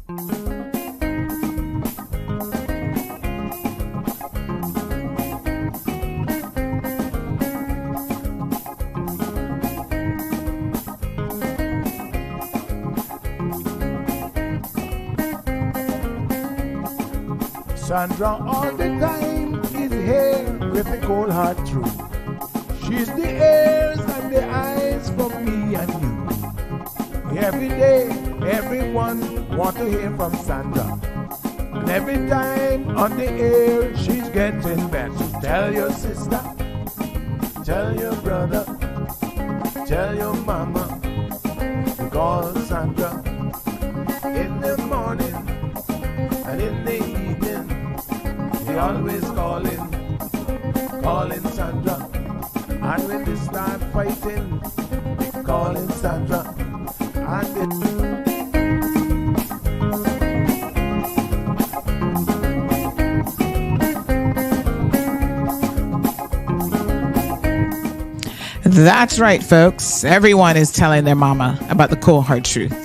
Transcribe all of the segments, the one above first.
Sandra all the time is here with the cold hard truth. She's the ears and the eyes for me and you. Every day, everyone want to hear from Sandra. And every time on the air, she's getting better. So tell your sister, tell your brother, tell your mama, to call Sandra in the morning and in the evening. They always calling Sandra. And when they start fighting, they calling Sandra. That's right, folks. Everyone is telling their mama about the cold hard truth.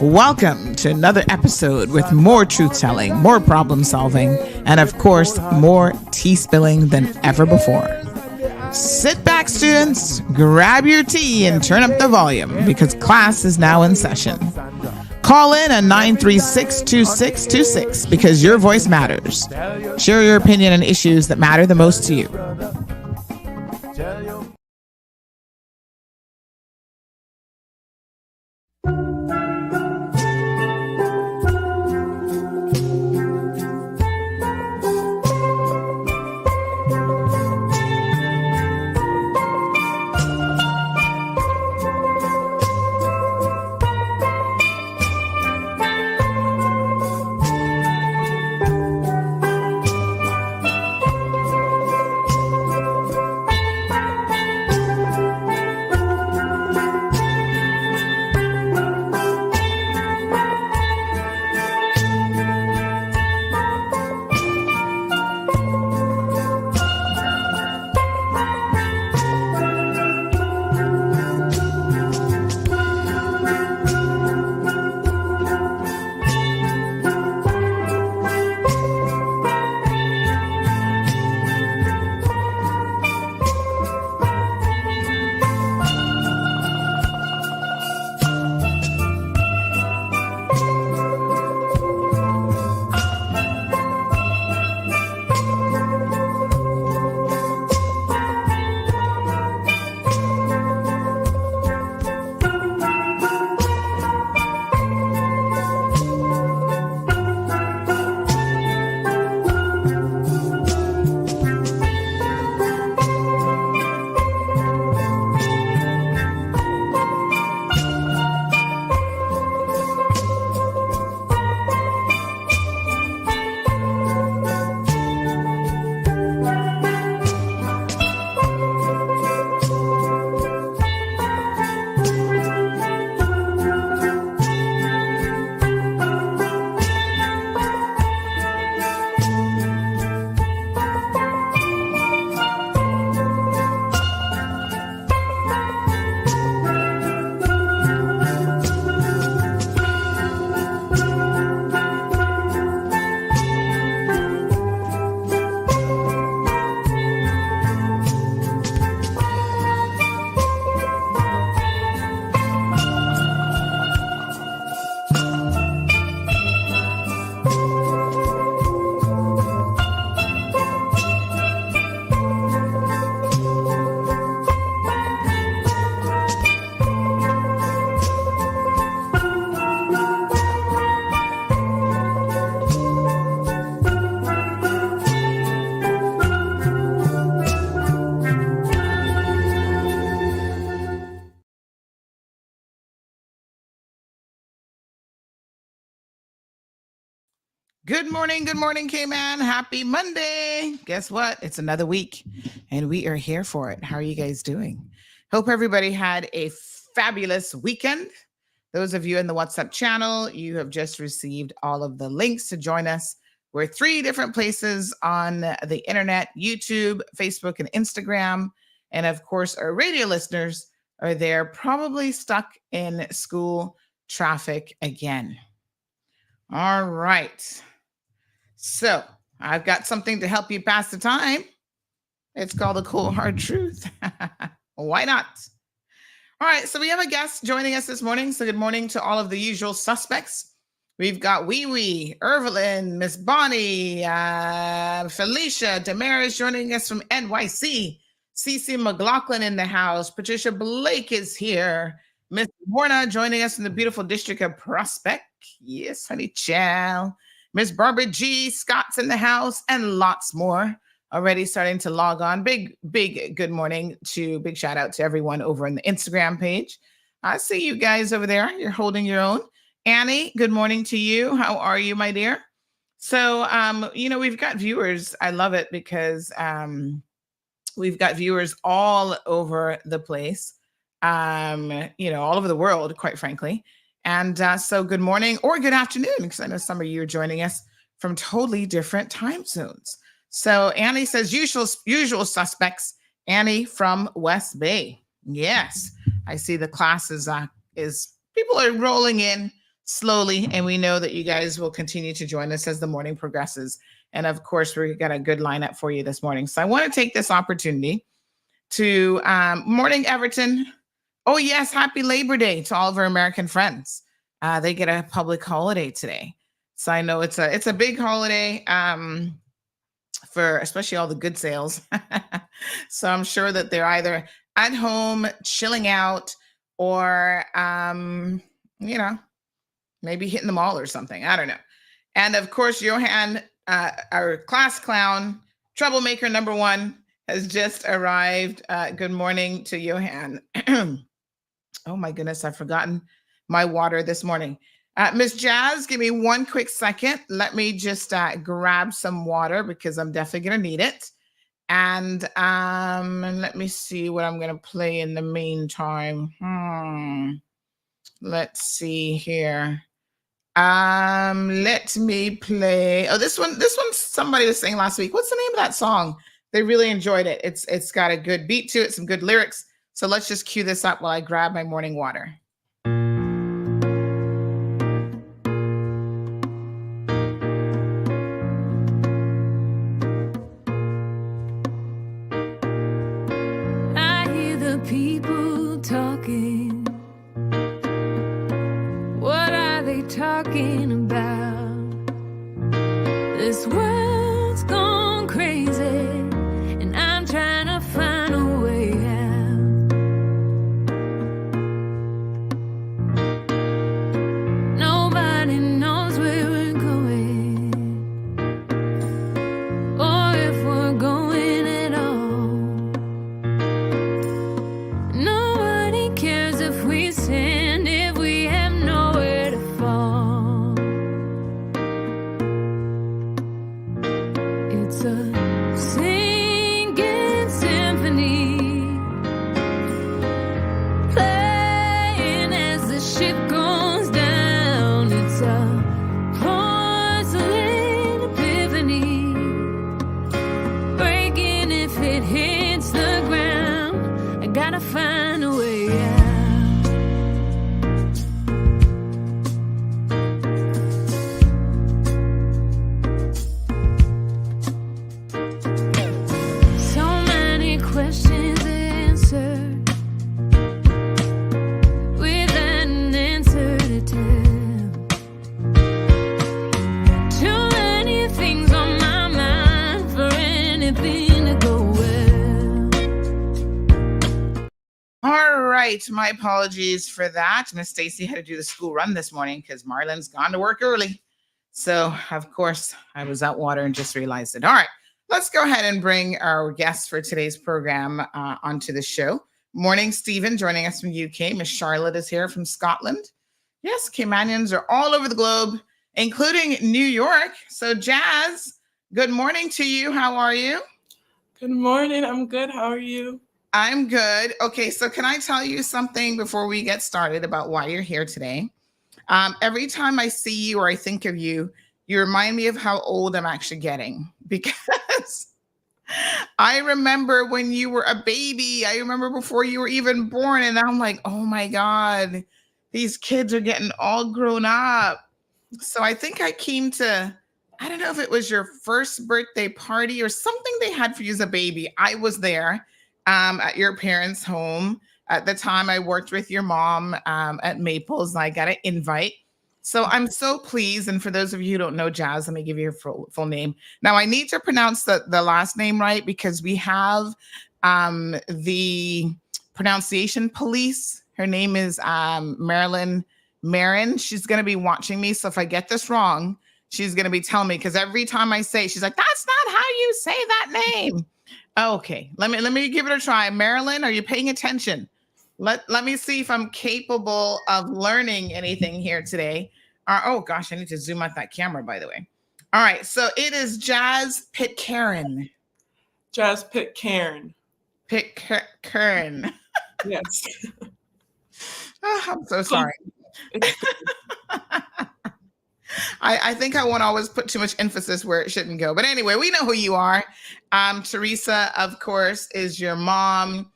Welcome to another episode with more truth-telling, more problem-solving, and of course, more tea spilling than ever before. Sit back, students, grab your tea and turn up the volume because class is now in session. Call in at 936-2626 because your voice matters. Share your opinion on issues that matter the most to you. Good morning, K-Man. Happy Monday. Guess what? It's another week, and we are here for it. How are you guys doing? Hope everybody had a fabulous weekend. Those of you in the WhatsApp channel, you have just received all of the links to join us. We're 3 different places on the internet: YouTube, Facebook, and Instagram. And of course, our radio listeners are there, probably stuck in school traffic again. All right. So I've got something to help you pass the time. It's called the cold hard truth. Why not? All right, so we have a guest joining us this morning. So good morning to all of the usual suspects. We've got Wee Wee, Evelyn, Miss Bonnie, Felicia, Damaris joining us from NYC, Cece McLaughlin in the house, Patricia Blake is here, Miss Warna joining us from the beautiful district of Prospect. Yes, honey chow. Miss Barbara G. Scott's in the house, and lots more already starting to log on. Big good morning big shout out to everyone over on the Instagram page. I see you guys over there. You're holding your own. Annie, good morning to you. How are you, my dear? So, we've got viewers. I love it because we've got viewers all over the place, all over the world, quite frankly. And so good morning or good afternoon, because I know some of you are joining us from totally different time zones. So Annie says usual suspects. Annie from West Bay. Yes, I see the class is people are rolling in slowly, and we know that you guys will continue to join us as the morning progresses. And of course, we've got a good lineup for you this morning. So I want to take this opportunity to morning Everton. Oh yes, happy Labor Day to all of our American friends. They get a public holiday today, so I know it's a big holiday. For especially all the good sales. So I'm sure that they're either at home chilling out or, maybe hitting the mall or something. I don't know. And of course, Johan, our class clown, troublemaker number one, has just arrived. Good morning to Johan. Oh my goodness, I've forgotten my water this morning. Miss Jazz, give me one quick second. Let me just grab some water because I'm definitely going to need it. And let me see what I'm going to play in the meantime. Let's see here. Let me play. Oh, this one somebody was saying last week. What's the name of that song? They really enjoyed it. It's got a good beat to it, some good lyrics. So let's just cue this up while I grab my morning water. People talking. What are they talking about? This world's gone crazy, and I'm trying to find a way out. Nobody knows where we're going, or if we're going at all. Cares if we stand, if we have nowhere to fall. It's a singing symphony, playing as the ship goes down. It's a porcelain epiphany, breaking if it hits the ground. I gotta find a way out. So many questions answered without an answer to tell. Too many things on my mind for anything to go well. All right, my apologies for that. Miss Stacy had to do the school run this morning because Marlon's gone to work early. So, of course, I was out water and just realized it. All right, let's go ahead and bring our guest for today's program onto the show. Morning, Stephen, joining us from UK. Miss Charlotte is here from Scotland. Yes, Caymanians are all over the globe, including New York. So, Jazz, good morning to you. How are you? Good morning. I'm good. How are you? I'm good. Okay, so can I tell you something before we get started about why you're here today? Every time I see you or I think of you, you remind me of how old I'm actually getting, because I remember when you were a baby. I remember before you were even born, and I'm like, oh my God, these kids are getting all grown up. So I think I came to, I don't know if it was your first birthday party or something they had for you as a baby. I was there at your parents' home. At the time, I worked with your mom at Maples, and I got an invite. So I'm so pleased. And for those of you who don't know Jazz, let me give you her full name. Now, I need to pronounce the last name right because we have the pronunciation police. Her name is Marilyn Marin. She's going to be watching me. So if I get this wrong, she's going to be telling me because every time I say, she's like, that's not how you say that name. Okay, let me give it a try. Marilyn, are you paying attention? Let me see if I'm capable of learning anything here today. Oh gosh, I need to zoom out that camera, by the way. All right, so it is Jazz Pitcairn. Jazz Pitcairn. Pitcairn. Yes. Oh, I'm so sorry. I think I won't always put too much emphasis where it shouldn't go. But anyway, we know who you are. Teresa, of course, is your mom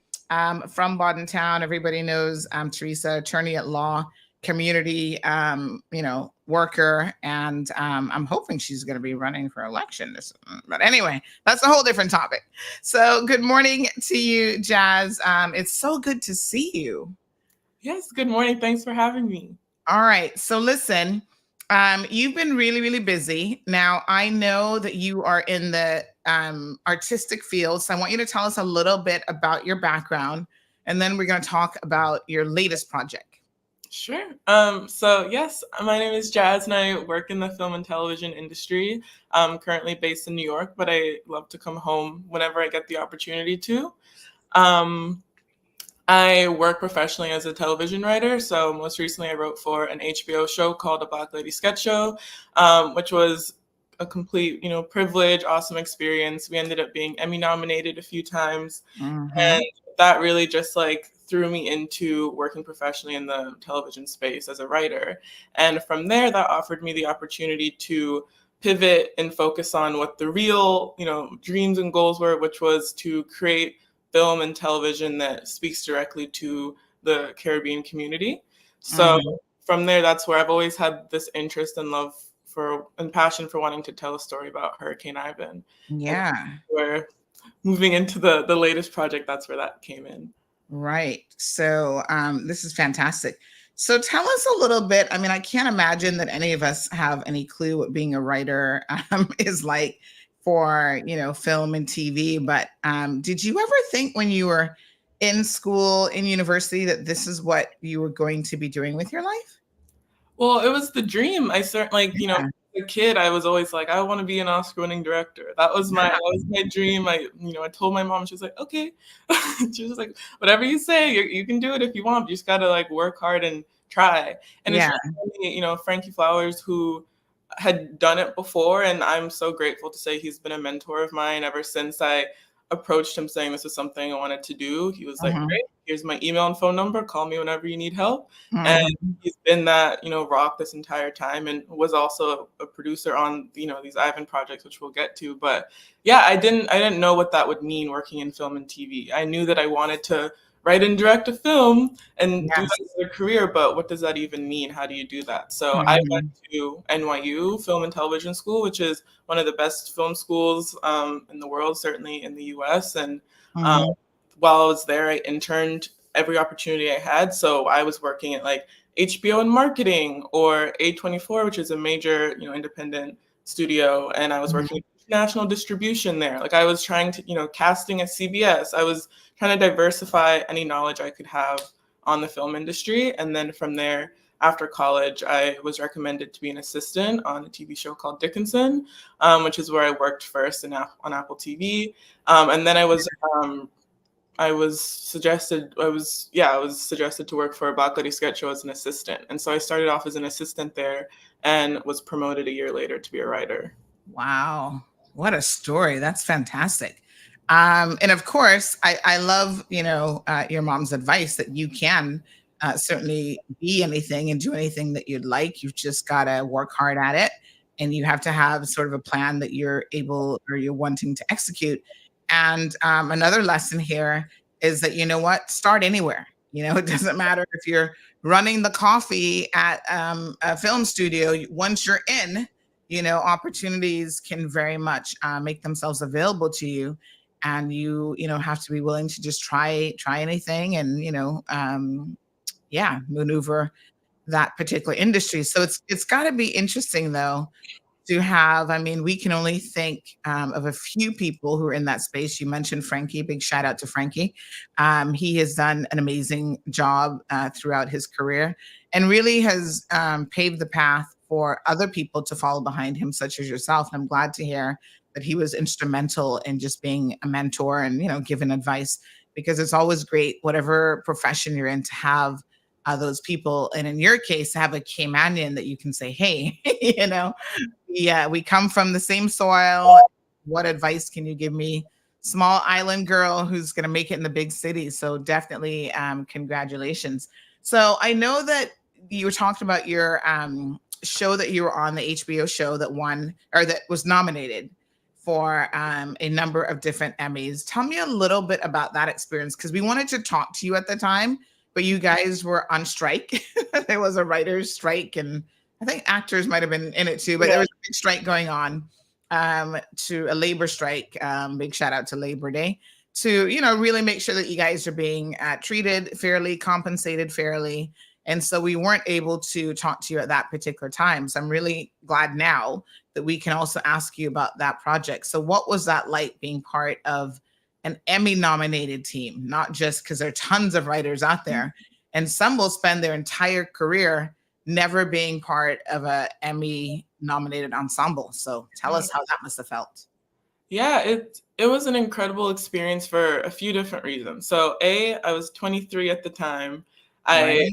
from Town. Everybody knows Teresa, attorney at law, community, worker. And I'm hoping she's going to be running for election. But anyway, that's a whole different topic. So good morning to you, Jazz. It's so good to see you. Yes, good morning. Thanks for having me. All right. So listen, you've been really, really busy. Now, I know that you are in the artistic field. So I want you to tell us a little bit about your background, and then we're going to talk about your latest project. Sure. So yes, my name is Jazz and I work in the film and television industry. I'm currently based in New York, but I love to come home whenever I get the opportunity to. I work professionally as a television writer. So most recently I wrote for an HBO show called A Black Lady Sketch Show, which was a complete, privilege, awesome experience. We ended up being Emmy nominated a few times. Mm-hmm. And that really just threw me into working professionally in the television space as a writer. And from there, that offered me the opportunity to pivot and focus on what the real, dreams and goals were, which was to create film and television that speaks directly to the Caribbean community. So from there, that's where I've always had this interest and love and passion for wanting to tell a story about Hurricane Ivan. Yeah. We're moving into the latest project. That's where that came in. Right. So this is fantastic. So tell us a little bit. I mean, I can't imagine that any of us have any clue what being a writer is like for, film and TV. But did you ever think when you were in school, in university, that this is what you were going to be doing with your life? Well, it was the dream. I certainly, as a kid, I was always like, I want to be an Oscar-winning director. That was my dream. I told my mom, she was like, okay. She was like, whatever you say, you can do it if you want. You just got to work hard and try. And it's really, Frankie Flowers, who had done it before. And I'm so grateful to say he's been a mentor of mine ever since I approached him saying this is something I wanted to do. He was like, great, here's my email and phone number. Call me whenever you need help. And he's been that, rock this entire time, and was also a producer on, these Ivan projects, which we'll get to. But yeah, I didn't know what that would mean working in film and TV. I knew that I wanted to write and direct a film and do that as a career, but what does that even mean? How do you do that? So I went to NYU Film and Television School, which is one of the best film schools in the world, certainly in the US. And while I was there, I interned every opportunity I had. So I was working at HBO in marketing, or A24, which is a major, independent studio. And I was working national distribution there. I was trying to, casting at CBS. I was trying to diversify any knowledge I could have on the film industry. And then from there, after college, I was recommended to be an assistant on a TV show called Dickinson, which is where I worked first on Apple TV. And then I was suggested to work for a Black Lady Sketch Show as an assistant. And so I started off as an assistant there and was promoted a year later to be a writer. Wow. What a story. That's fantastic. And of course, I love, your mom's advice that you can certainly be anything and do anything that you'd like. You've just got to work hard at it. And you have to have sort of a plan that you're able or you're wanting to execute. And another lesson here is that, start anywhere. It doesn't matter if you're running the coffee at a film studio. Once you're in, opportunities can very much make themselves available to you, and you have to be willing to just try anything, and maneuver that particular industry. So it's got to be interesting though to have. I mean, we can only think of a few people who are in that space. You mentioned Frankie. Big shout out to Frankie. He has done an amazing job throughout his career, and really has paved the path for other people to follow behind him, such as yourself. And I'm glad to hear that he was instrumental in just being a mentor and giving advice, because it's always great, whatever profession you're in, to have those people, and in your case, to have a Caymanian that you can say, hey, yeah, we come from the same soil. What advice can you give me? Small island girl who's going to make it in the big city. So definitely congratulations. So I know that you were talking about your show that you were on, the HBO show that won, or that was nominated for a number of different Emmys. Tell me a little bit about that experience, because we wanted to talk to you at the time, but you guys were on strike. There was a writer's strike, and I think actors might have been in it too, but there was a big strike going on, to a labor strike. Big shout out to Labor Day, to, really make sure that you guys are being treated fairly, compensated fairly. And so we weren't able to talk to you at that particular time. So I'm really glad now that we can also ask you about that project. So what was that like, being part of an Emmy nominated team? Not just because there are tons of writers out there, and some will spend their entire career never being part of a Emmy nominated ensemble. So tell us how that must have felt. Yeah, it was an incredible experience for a few different reasons. So I was 23 at the time. Right.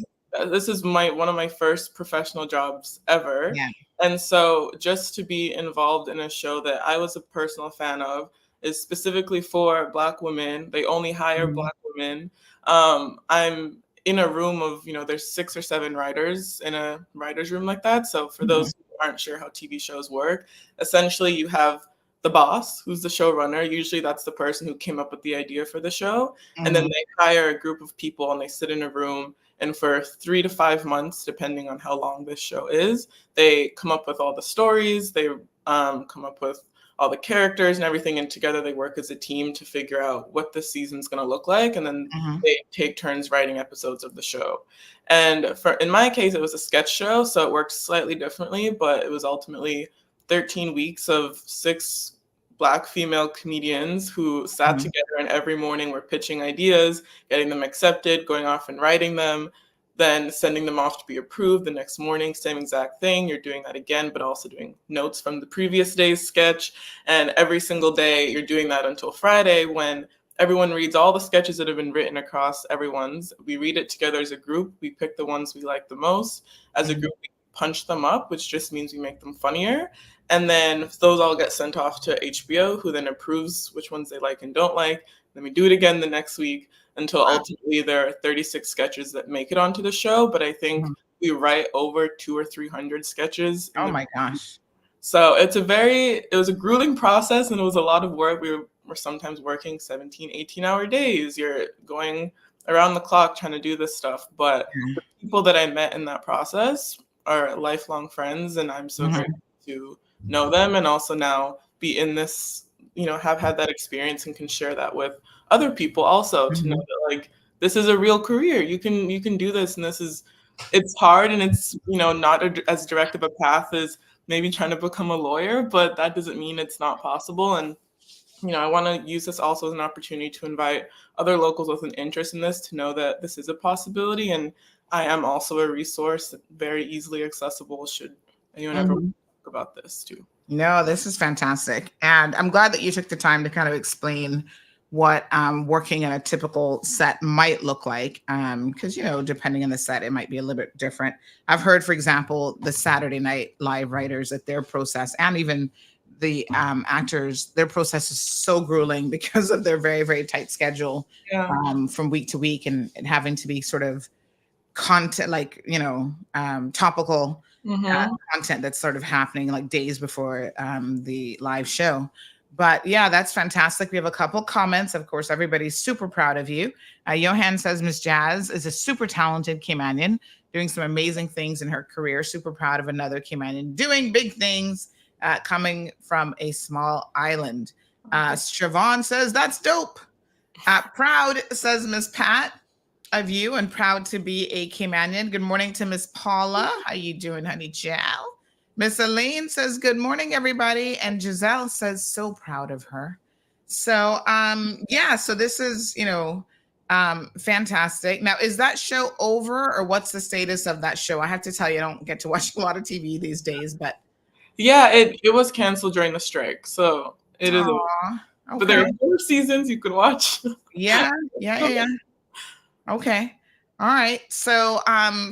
This is one of my first professional jobs ever. Yeah. And so just to be involved in a show that I was a personal fan of, is specifically for Black women. They only hire Black women. I'm in a room of, there's 6 or 7 writers in a writer's room like that. So for those who aren't sure how TV shows work, essentially you have the boss, who's the showrunner. Usually that's the person who came up with the idea for the show. And then they hire a group of people and they sit in a room. And for 3 to 5 months, depending on how long this show is, they come up with all the stories. They come up with all the characters and everything, and together they work as a team to figure out what the season's going to look like, and then they take turns writing episodes of the show. And in my case, it was a sketch show, so it worked slightly differently, but it was ultimately 13 weeks of 6 Black female comedians who sat together, and every morning were pitching ideas, getting them accepted, going off and writing them, then sending them off to be approved the next morning. Same exact thing. You're doing that again, but also doing notes from the previous day's sketch. And every single day you're doing that until Friday, when everyone reads all the sketches that have been written across everyone's. We read it together as a group. We pick the ones we like the most. As a group, we punch them up, which just means we make them funnier. And then those all get sent off to HBO, who then approves which ones they like and don't like. Then we do it again the next week, until ultimately there are 36 sketches that make it onto the show. But I think we write over 200 or 300 sketches. Oh my gosh. So it was a grueling process, and it was a lot of work. We were sometimes working 17, 18-hour days. You're going around the clock trying to do this stuff. But the people that I met in that process are lifelong friends, and I'm so grateful to know them, and also now be in this, have had that experience and can share that with other people also, to know that this is a real career. You can do this, and it's hard, and it's not as direct of a path as maybe trying to become a lawyer, but that doesn't mean it's not possible. And I want to use this also as an opportunity to invite other locals with an interest in this to know that this is a possibility, and I am also a resource, very easily accessible should anyone ever talk about this too. No, this is fantastic. And I'm glad that you took the time to kind of explain what working in a typical set might look like. Because, depending on the set, it might be a little bit different. I've heard, for example, the Saturday Night Live writers, that their process, and even the actors, their process is so grueling because of their very, very tight schedule from week to week, and having to be sort of content, topical content that's sort of happening days before the live show. But yeah, that's fantastic. We have a couple comments. Of course, everybody's super proud of you. Johan says Miss Jazz is a super talented Caymanian doing some amazing things in her career. Super proud of another Caymanian doing big things, coming from a small island. Siobhan says that's dope. Proud, says Miss Pat, of you, and proud to be a Caymanian. Good morning to Miss Paula. How you doing, honey chow? Miss Elaine says, good morning, everybody. And Giselle says, so proud of her. So, yeah, so this is, fantastic. Now, is that show over, or what's the status of that show? I have to tell you, I don't get to watch a lot of TV these days, but. Yeah, it was canceled during the strike. So it is. Okay. But there are 4 seasons you could watch. Yeah. Okay. All right. So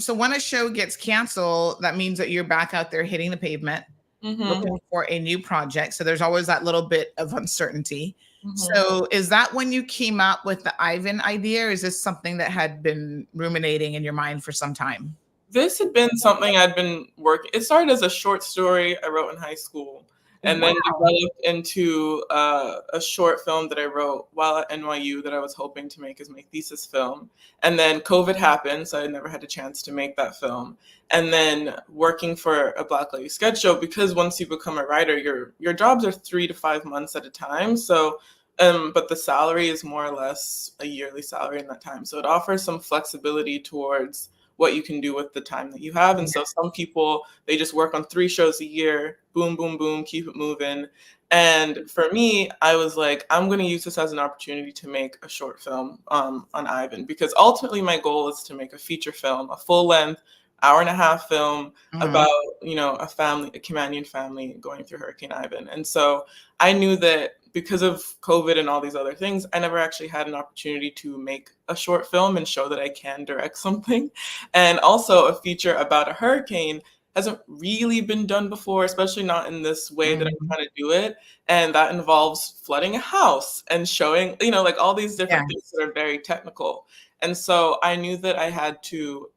when a show gets canceled, that means that you're back out there hitting the pavement, looking for a new project. So there's always that little bit of uncertainty. So is that when you came up with the Ivan idea, or is this something that had been ruminating in your mind for some time? This had been something I'd been working. It started as a short story I wrote in high school, and then developed into a short film that I wrote while at NYU that I was hoping to make as my thesis film. And then COVID happened, so I never had a chance to make that film. And then working for a Black Lady sketch show, because once you become a writer, your jobs are 3 to 5 months at a time. So, but the salary is more or less a yearly salary in that time. So it offers some flexibility towards what you can do with the time that you have. And so some people, they just work on 3 shows a year, boom, boom, boom, keep it moving. And for me, I was like, I'm going to use this as an opportunity to make a short film on Ivan, because ultimately my goal is to make a feature film, a full length, hour-and-a-half film about, a family, a Caymanian family going through Hurricane Ivan. And so I knew that because of COVID and all these other things, I never actually had an opportunity to make a short film and show that I can direct something. And also a feature about a hurricane hasn't really been done before, especially not in this way that I'm trying to do it. And that involves flooding a house and showing, like all these different things that are very technical. And so I knew that I had to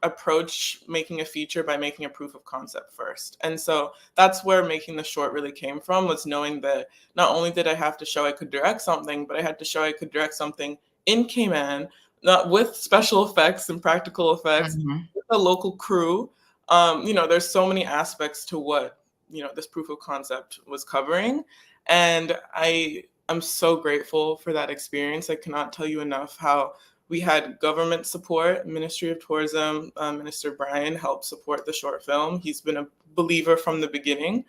approach making a feature by making a proof of concept first. And so that's where making the short really came from, was knowing that not only did I have to show I could direct something, but I had to show I could direct something in Cayman, not with special effects and practical effects, with a local crew. There's so many aspects to what, this proof of concept was covering. And I'm so grateful for that experience. I cannot tell you enough how we had government support. Ministry of Tourism, Minister Brian helped support the short film. He's been a believer from the beginning.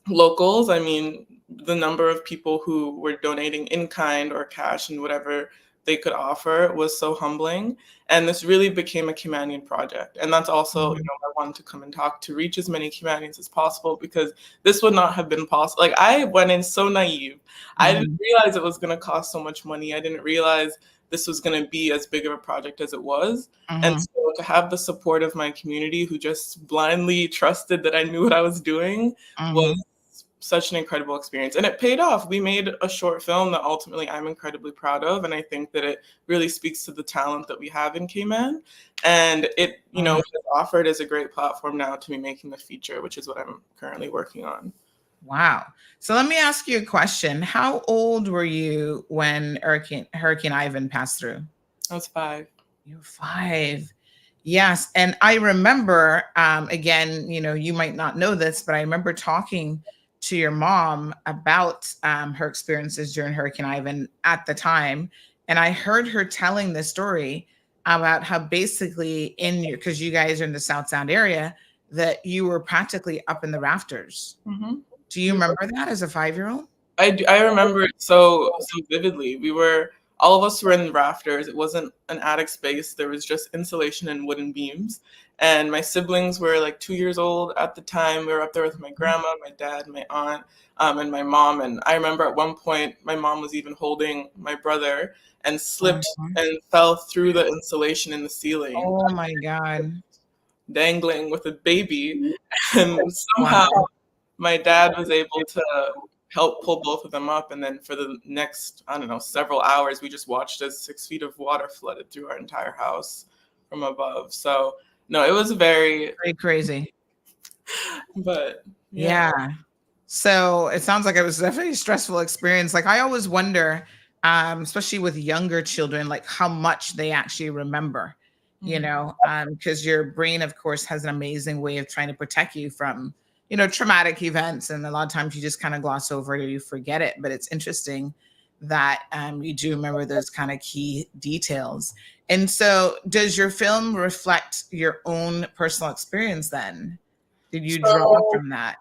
Locals, the number of people who were donating in kind or cash and whatever they could offer was so humbling. And this really became a Caymanian project. And that's also, I wanted to come and talk to reach as many Caymanians as possible, because this would not have been possible. Like, I went in so naive. I didn't realize it was going to cost so much money. I didn't realize this was going to be as big of a project as it was. And so to have the support of my community, who just blindly trusted that I knew what I was doing, was such an incredible experience. And it paid off. We made a short film that ultimately I'm incredibly proud of. And I think that it really speaks to the talent that we have in Cayman. And it, has offered as a great platform now to be making the feature, which is what I'm currently working on. Wow. So let me ask you a question. How old were you when Hurricane Ivan passed through? I was 5. You're 5. Yes. And I remember, again, you might not know this, but I remember talking to your mom about her experiences during Hurricane Ivan at the time. And I heard her telling the story about how basically because you guys are in the South Sound area, that you were practically up in the rafters. Do you remember that as a 5-year-old? I remember it so vividly. All of us were in the rafters. It wasn't an attic space. There was just insulation and wooden beams. And my siblings were like 2 years old at the time. We were up there with my grandma, my dad, my aunt, and my mom. And I remember at one point, my mom was even holding my brother and slipped and fell through the insulation in the ceiling. Oh my God. Dangling with a baby. And somehow my dad was able to help pull both of them up. And then for the next, several hours, we just watched as 6 feet of water flooded through our entire house from above. So no, it was very crazy. But yeah. So it sounds like it was definitely a stressful experience. Like I always wonder, especially with younger children, like how much they actually remember, because your brain, of course, has an amazing way of trying to protect you from, traumatic events. And a lot of times you just kind of gloss over it or you forget it. But it's interesting that you do remember those kind of key details. And so does your film reflect your own personal experience then? Did you draw from that?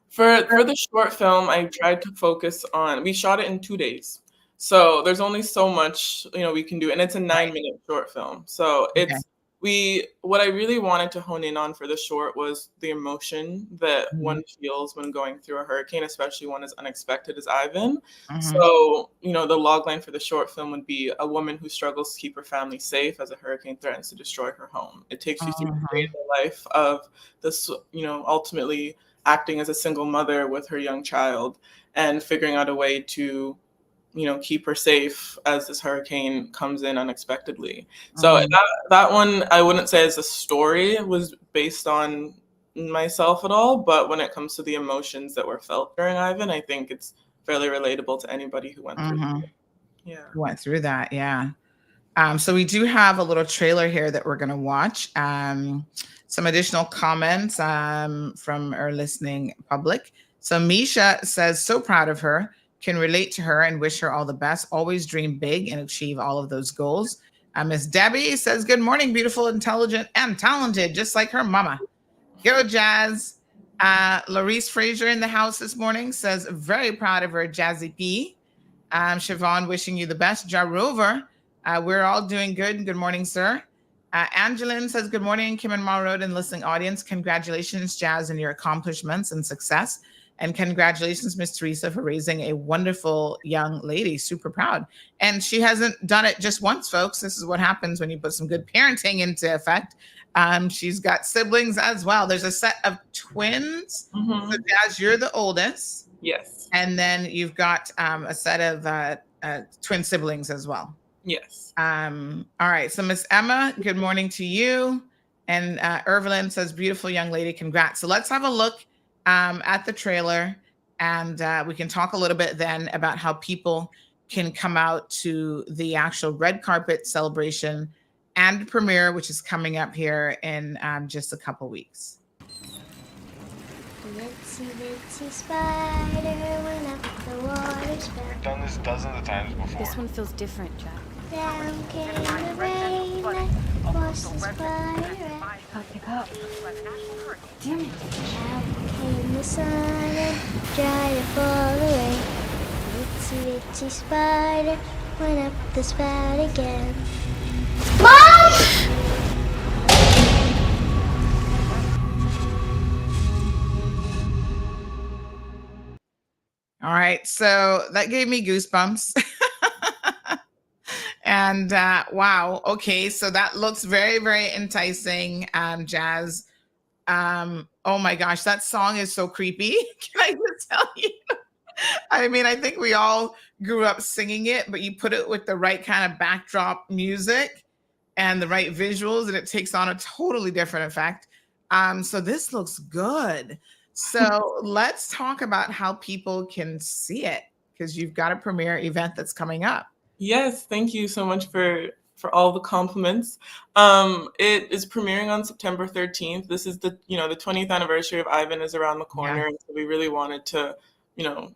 For the short film, I tried to focus on, we shot it in 2 days. So there's only so much, we can do. And it's a 9-minute short film. So Okay. what I really wanted to hone in on for the short was the emotion that Mhm. one feels when going through a hurricane, especially one as unexpected as Ivan. Mhm. So, the log line for the short film would be a woman who struggles to keep her family safe as a hurricane threatens to destroy her home. It takes you through the day-to-day life of this, ultimately acting as a single mother with her young child and figuring out a way to keep her safe as this hurricane comes in unexpectedly. So that one, I wouldn't say as a story was based on myself at all, but when it comes to the emotions that were felt during Ivan, I think it's fairly relatable to anybody who went through it. Yeah. Went through that, yeah. So we do have a little trailer here that we're going to watch. Some additional comments from our listening public. So Misha says, so proud of her, can relate to her and wish her all the best. Always dream big and achieve all of those goals. Miss Debbie says, good morning, beautiful, intelligent, and talented, just like her mama. Go Jazz. Larice Frazier in the house this morning says, very proud of her, Jazzy P. Siobhan, wishing you the best. Ja Rover, we're all doing good. Good morning, sir. Angeline says, good morning, Kim and Ma Road and listening audience. Congratulations, Jazz, and your accomplishments and success. And congratulations, Miss Teresa, for raising a wonderful young lady. Super proud. And she hasn't done it just once, folks. This is what happens when you put some good parenting into effect. She's got siblings as well. There's a set of twins. Mm-hmm. So Jazz, you're the oldest. Yes. And then you've got a set of twin siblings as well. Yes. All right. So Miss Emma, good morning to you. And Irvelyn says, beautiful young lady, congrats. So let's have a look at the trailer and we can talk a little bit then about how people can come out to the actual red carpet celebration and premiere, which is coming up here in just a couple weeks. Itsy bitsy spider went up the water spout. We've done this dozens of times before. This one feels different, Jack. Down came the rain that washed the spider out. I'll pick up. Damn it. Out came the sun and dried up all the rain. Itsy bitsy spider went up the spout again. Mom! All right, so that gave me goosebumps. And wow, okay, so that looks very, very enticing, Jazz. Oh my gosh, that song is so creepy. Can I just tell you? I mean, I think we all grew up singing it, but you put it with the right kind of backdrop music and the right visuals, and it takes on a totally different effect. So this looks good. So let's talk about how people can see it, because you've got a premiere event that's coming up. Yes, thank you so much for all the compliments. It is premiering on September 13th. This is the 20th anniversary of Ivan is around the corner, Yeah. and so we really wanted to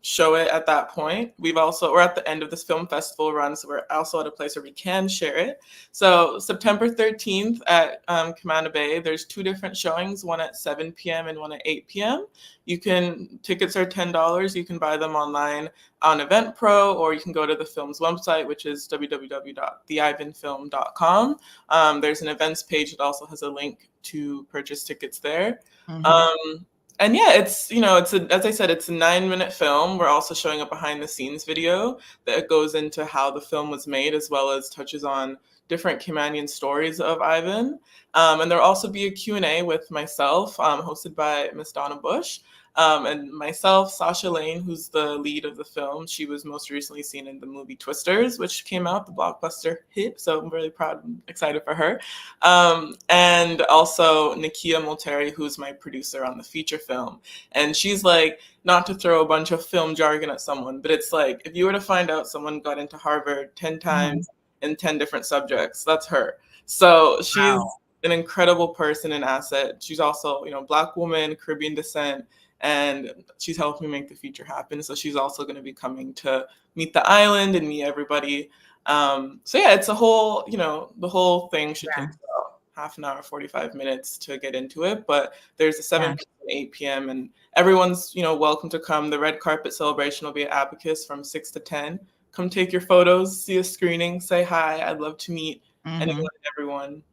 show it at that point. We're at the end of this film festival run, so we're also at a place where we can share it. So September 13th at Camana Bay, there's 2 different showings, one at 7 p.m. and one at 8 p.m. Tickets are $10. You can buy them online on Eventpro, or you can go to the film's website, which is www.theivanfilm.com. There's an events page that also has a link to purchase tickets there. Mhm. And yeah, as I said, it's a 9-minute film. We're also showing a behind the scenes video that goes into how the film was made, as well as touches on different Caymanian stories of Ivan. And there'll also be a Q&A with myself, hosted by Miss Donna Bush. And myself, Sasha Lane, who's the lead of the film. She was most recently seen in the movie Twisters, which came out, the blockbuster hit. So I'm really proud and excited for her. And also Nakia Molteri, who's my producer on the feature film. And she's like, not to throw a bunch of film jargon at someone, but it's like, if you were to find out someone got into Harvard 10 times in 10 different subjects, that's her. So she's an incredible person and asset. She's also, Black woman, Caribbean descent, and she's helped me make the feature happen. So she's also going to be coming to meet the island and meet everybody. So yeah, it's a whole, the whole thing should take about half an hour, 45 minutes to get into it. But there's a 7 p.m. and 8 p.m. and everyone's, welcome to come. The red carpet celebration will be at Abacus from 6 to 10. Come take your photos, see a screening, say hi. I'd love to meet anyone and everyone.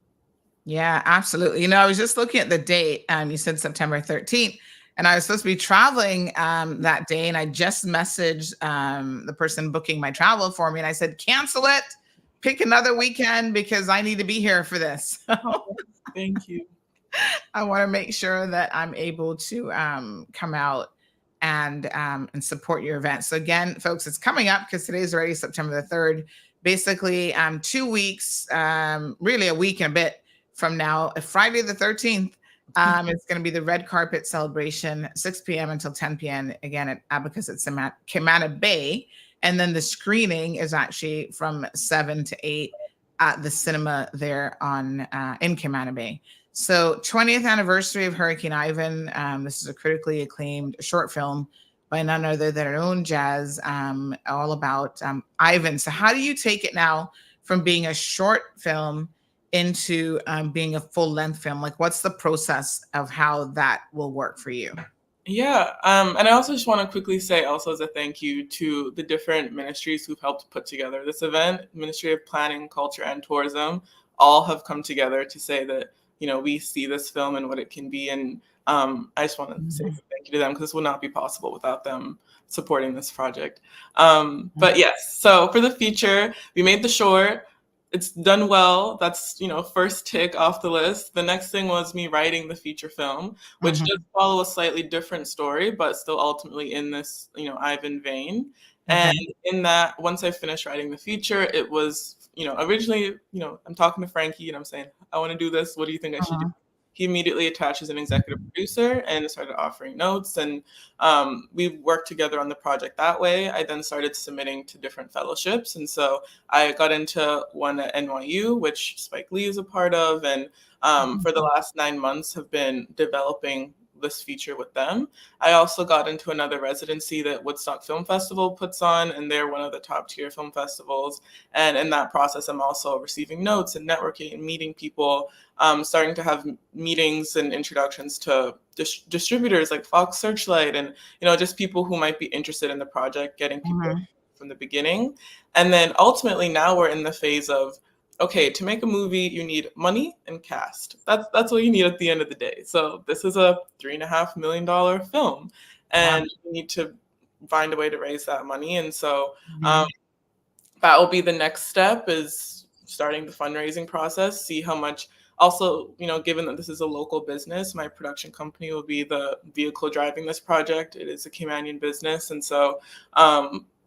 Yeah, absolutely. I was just looking at the date. You said September 13th. And I was supposed to be traveling that day. And I just messaged the person booking my travel for me. And I said, cancel it, pick another weekend because I need to be here for this. Thank you. I want to make sure that I'm able to come out and support your event. So again, folks, it's coming up because today's already September the 3rd. Basically 2 weeks, really a week and a bit from now, Friday the 13th. It's going to be the red carpet celebration, 6 p.m. until 10 p.m. again at Abacus at Camana Bay. And then the screening is actually from 7 to 8 at the cinema there in Camana Bay. So 20th anniversary of Hurricane Ivan. This is a critically acclaimed short film by none other than our own Jazz, all about Ivan. So how do you take it now from being a short film into being a full-length film? Like, what's the process of how that will work for you? Yeah, and I also just want to quickly say also as a thank you to the different ministries who've helped put together this event. Ministry of Planning, Culture, and Tourism all have come together to say that, we see this film and what it can be. And I just want to say thank you to them because this would not be possible without them supporting this project. But yes, so for the feature, we made the short. It's done well. That's, first tick off the list. The next thing was me writing the feature film, which does follow a slightly different story, but still ultimately in this, Ivan vein. And in that, once I finished writing the feature, it was, originally, I'm talking to Frankie and I'm saying, I want to do this. What do you think I should do? He immediately attaches an executive producer and started offering notes. And we worked together on the project that way. I then started submitting to different fellowships. And so I got into one at NYU, which Spike Lee is a part of. And for the last 9 months have been developing this feature with them. I also got into another residency that Woodstock Film Festival puts on, and they're one of the top tier film festivals. And in that process, I'm also receiving notes and networking and meeting people, starting to have meetings and introductions to distributors like Fox Searchlight and, just people who might be interested in the project, getting people from the beginning. And then ultimately now we're in the phase of, okay, to make a movie, you need money and cast. That's what you need at the end of the day. So this is a $3.5 million film, and you need to find a way to raise that money. And so that will be the next step, is starting the fundraising process, see how much. Also, given that this is a local business, my production company will be the vehicle driving this project. It is a Caymanian business. And so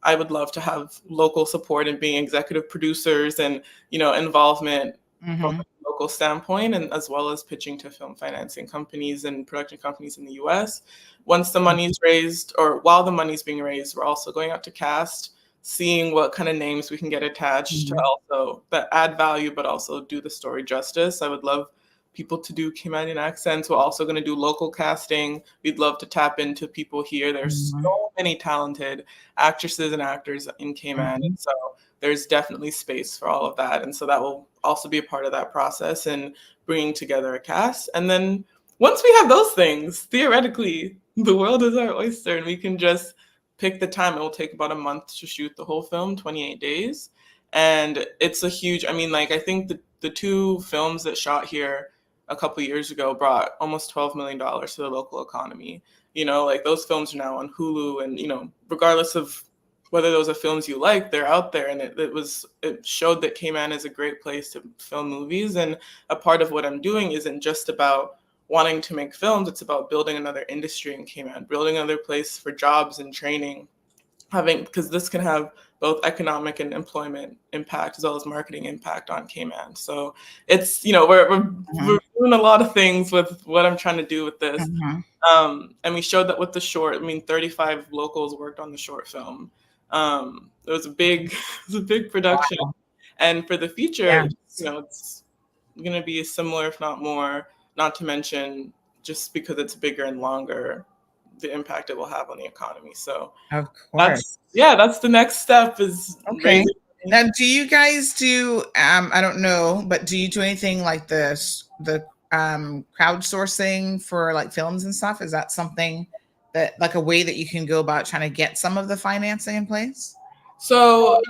I would love to have local support and being executive producers and, involvement from a local standpoint, and as well as pitching to film financing companies and production companies in the US. Once the money is raised, or while the money is being raised, we're also going out to cast, seeing what kind of names we can get attached to also that add value, but also do the story justice. I would love people to do Caymanian accents. We're also going to do local casting. We'd love to tap into people here. There's so many talented actresses and actors in Cayman. And so there's definitely space for all of that. And so that will also be a part of that process and bringing together a cast. And then once we have those things, theoretically, the world is our oyster and we can just pick the time. It will take about a month to shoot the whole film, 28 days. And it's a huge, I think the two films that shot here a couple of years ago brought almost $12 million to the local economy. Those films are now on Hulu, and, regardless of whether those are films you like, they're out there. And it showed that Cayman is a great place to film movies. And a part of what I'm doing isn't just about wanting to make films. It's about building another industry in Cayman, building another place for jobs and training, because this can have both economic and employment impact as well as marketing impact on Cayman. So it's, we're doing a lot of things with what I'm trying to do with this. And we showed that with the short. 35 locals worked on the short film. It was a big production. Wow. And for the feature, Yeah. it's going to be similar, if not more, not to mention just because it's bigger and longer, the impact it will have on the economy. So Of course. that's the next step is Okay. raising. Now, do you guys do, I don't know, but do you do anything like the crowdsourcing for like films and stuff? Is that something that, like, a way that you can go about trying to get some of the financing in place? So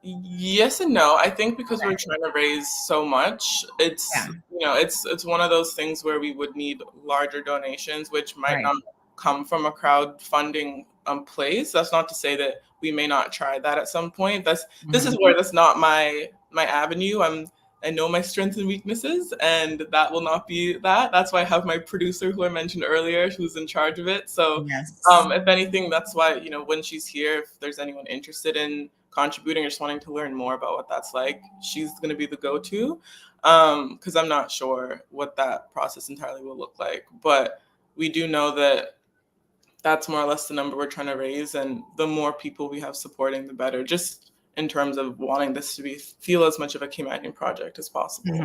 yes and no. I think because we're trying to raise so much, it's it's one of those things where we would need larger donations, which might not come from a crowdfunding place. That's not to say that we may not try that at some point. This is where that's not my avenue. I know my strengths and weaknesses, and that will not be that. That's why I have my producer, who I mentioned earlier, who's in charge of it. So if anything, that's why, when she's here, if there's anyone interested in contributing or just wanting to learn more about what that's like, she's going to be the go-to, because I'm not sure what that process entirely will look like. But we do know that that's more or less the number we're trying to raise, and the more people we have supporting, the better, just in terms of wanting this to feel as much of a Caymanian project as possible.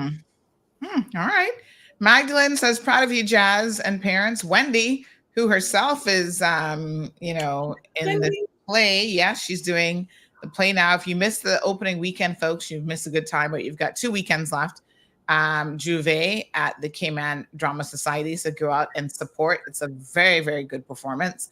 All right. Magdalene says, proud of you, Jazz and parents. Wendy, who herself is, in the play. Yes, she's doing the play now. If you missed the opening weekend, folks, you've missed a good time, but you've got 2 weekends left. Juve at the Cayman Drama Society. So go out and support. It's a very, very good performance.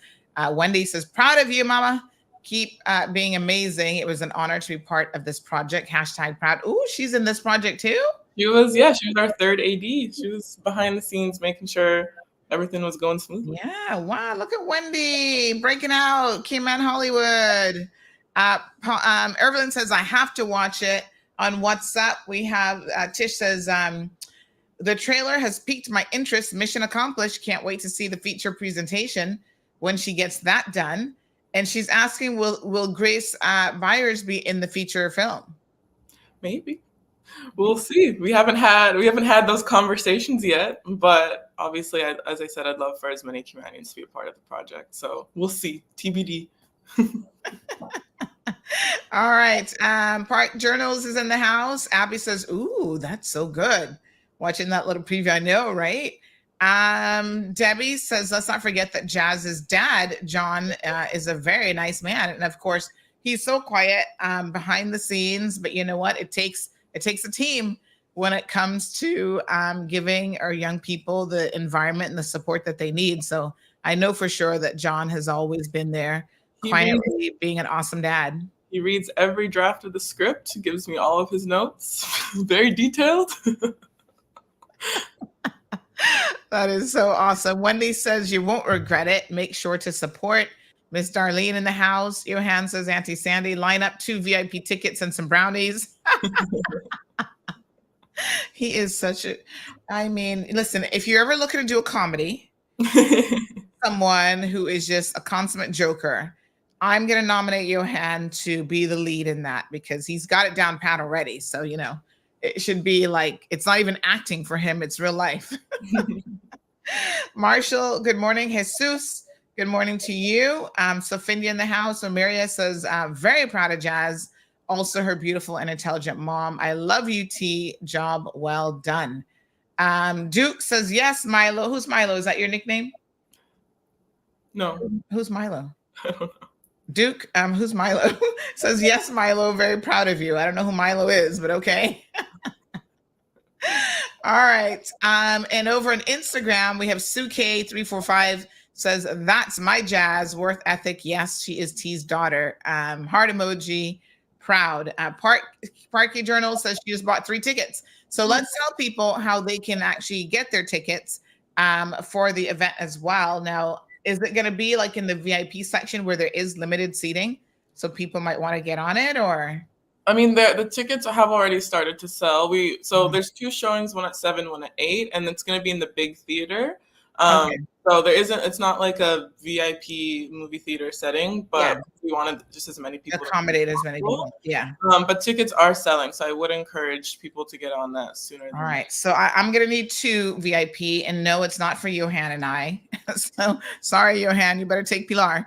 Wendy says, proud of you, Mama. Keep being amazing. It was an honor to be part of this project. # proud. Ooh, she's in this project too? She was our third AD. She was behind the scenes making sure everything was going smoothly. Yeah, wow. Look at Wendy breaking out. Cayman Hollywood. Evelyn says, I have to watch it. On WhatsApp, we have Tish says, the trailer has piqued my interest. Mission accomplished. Can't wait to see the feature presentation when she gets that done. And she's asking, will Grace Byers be in the feature film? Maybe. We'll see. We haven't had those conversations yet, but obviously, as I said, I'd love for as many Caymanians to be a part of the project. So we'll see. TBD. All right. Park Journals is in the house. Abby says, ooh, that's so good. Watching that little preview, I know, right? Debbie says, let's not forget that Jazz's dad, John, is a very nice man. And of course, he's so quiet behind the scenes, but you know what? It takes a team when it comes to giving our young people the environment and the support that they need. So I know for sure that John has always been there, quietly being an awesome dad. He reads every draft of the script, gives me all of his notes, very detailed. That is so awesome. Wendy says you won't regret it. Make sure to support. Miss Darlene in the house. Johan says, Auntie Sandy, line up 2 VIP tickets and some brownies. He is listen, if you're ever looking to do a comedy, someone who is just a consummate joker, I'm going to nominate Johan to be the lead in that, because he's got it down pat already. So, it should be like, it's not even acting for him. It's real life. Marshall, good morning. Jesus, good morning to you. Sophia in the house. Omeria says, very proud of Jazz. Also her beautiful and intelligent mom. I love you, T. Job well done. Duke says, yes, Milo. Who's Milo? Is that your nickname? No. Who's Milo? I don't know. Duke, who's Milo? Says, yes, Milo, very proud of you. I don't know who Milo is, but okay. All right. And over on Instagram, we have Suke345 says, that's my Jazz, worth ethic. Yes, she is T's daughter. Heart emoji, proud. Parky Journal says she just bought 3 tickets. So let's tell people how they can actually get their tickets for the event as well. Now, is it going to be like in the VIP section where there is limited seating, so people might want to get on it, or? I mean, the tickets have already started to sell. There's 2 showings, one at 7, one at 8, and it's going to be in the big theater. Um, Okay. so it's not like a VIP movie theater setting, Yeah. but we wanted just as many people to Accommodate as many possible. people. Yeah. But tickets are selling, so I would encourage people to get on that sooner than All right. So I'm going to need 2 VIP, and no, it's not for Johan and I. So sorry, Johan, you better take Pilar.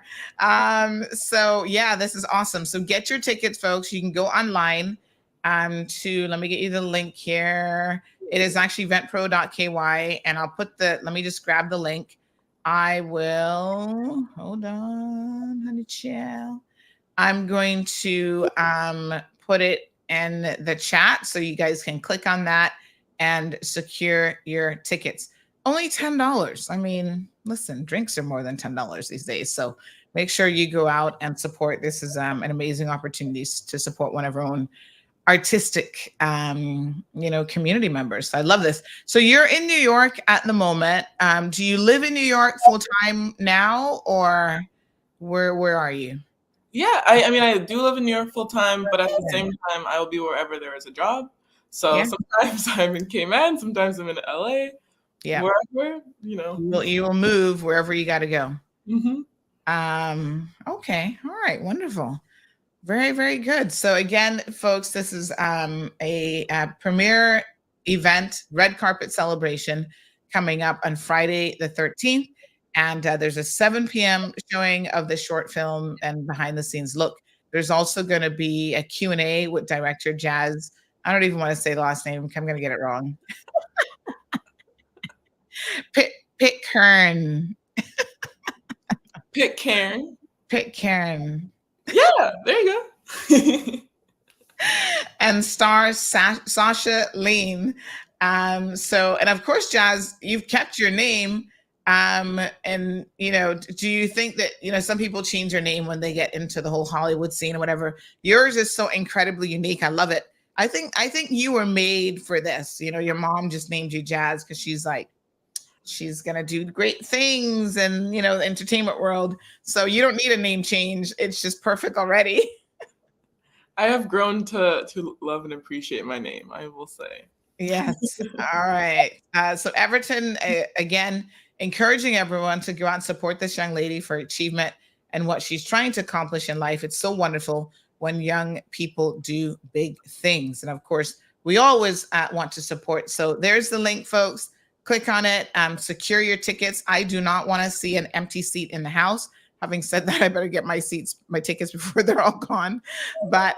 So yeah, this is awesome. So get your tickets, folks. You can go online let me get you the link here. It is actually eventpro.ky, and I'll put let me just grab the link. I will, hold on, honey chill. I'm going to put it in the chat so you guys can click on that and secure your tickets. Only $10. I mean, listen, drinks are more than $10 these days. So make sure you go out and support. This is an amazing opportunity to support one of our own artistic, community members. I love this. So you're in New York at the moment. Do you live in New York full time now, or where are you? Yeah, I mean, I do live in New York full time, but at the same time, I will be wherever there is a job. So Yeah. sometimes I'm in Cayman, sometimes I'm in LA, Yeah. wherever, You will move wherever you got to go. Mm-hmm. Okay. All right. Wonderful. Very, very good. So again, folks, this is a premiere event, red carpet celebration coming up on Friday the 13th. And there's a 7 p.m. showing of the short film and behind the scenes look. There's also going to be a Q&A with director Jazz. I don't even want to say the last name. I'm going to get it wrong. Pitcairn. Pitcairn. Pitcairn. Yeah, there you go. And stars Sasha Lean. And of course, Jazz, you've kept your name. And do you think that some people change their name when they get into the whole Hollywood scene or whatever? Yours is so incredibly unique. I love it. I think you were made for this. Your mom just named you Jazz because she's gonna do great things and the entertainment world. So you don't need a name change. It's just perfect already. I have grown to love and appreciate my name, I will say. Yes. All right. So Everton, again, encouraging everyone to go out and support this young lady for achievement and what she's trying to accomplish in life. It's so wonderful when young people do big things. And of course, we always want to support. So there's the link, folks. Click on it. Secure your tickets. I do not want to see an empty seat in the house. Having said that, I better get my tickets before they're all gone. But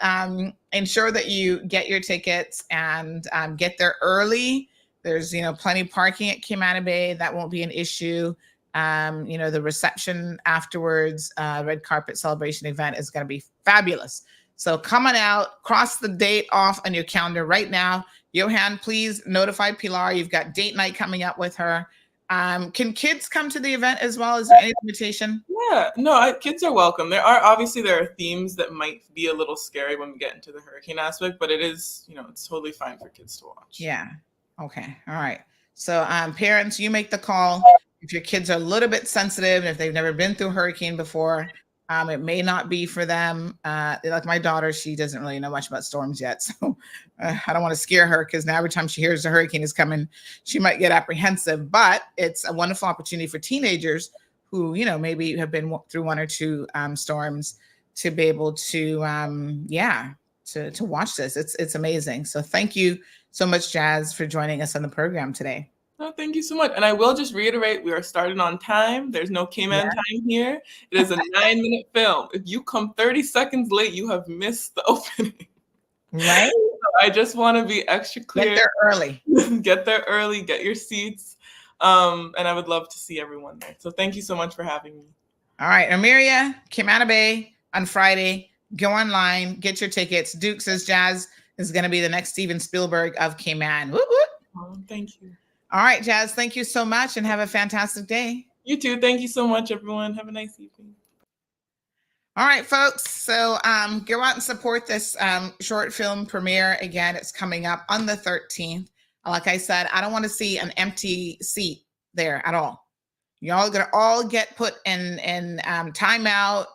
ensure that you get your tickets and get there early. There's plenty of parking at Cayman Bay. That won't be an issue. The reception afterwards, red carpet celebration event is going to be fabulous. So come on out, cross the date off on your calendar right now. Johan, please notify Pilar. You've got date night coming up with her. Can kids come to the event as well? Is there any limitation? Yeah, no, kids are welcome. There are themes that might be a little scary when we get into the hurricane aspect, but it is, it's totally fine for kids to watch. Yeah. Okay. All right. So parents, you make the call. If your kids are a little bit sensitive and if they've never been through a hurricane before, it may not be for them. Like my daughter, she doesn't really know much about storms yet. So I don't want to scare her because now every time she hears a hurricane is coming, she might get apprehensive. But it's a wonderful opportunity for teenagers who, maybe have been through one or two storms to be able to, to watch this. It's amazing. So thank you so much, Jazz, for joining us on the program today. Oh, thank you so much. And I will just reiterate, we are starting on time. There's no Cayman time here. It is a 9-minute film. If you come 30 seconds late, you have missed the opening. Right? So I just want to be extra clear. Get there early. Get there early. Get your seats. And I would love to see everyone there. So thank you so much for having me. All right. Amiria, Cayman Bay on Friday. Go online. Get your tickets. Duke says Jazz is going to be the next Steven Spielberg of Cayman. Whoop, whoop. Oh, thank you. All right, Jazz, thank you so much and have a fantastic day. You too. Thank you so much, everyone. Have a nice evening. All right, folks. So go out and support this short film premiere. Again, it's coming up on the 13th. Like I said, I don't want to see an empty seat there at all. Y'all going to all get put in timeout,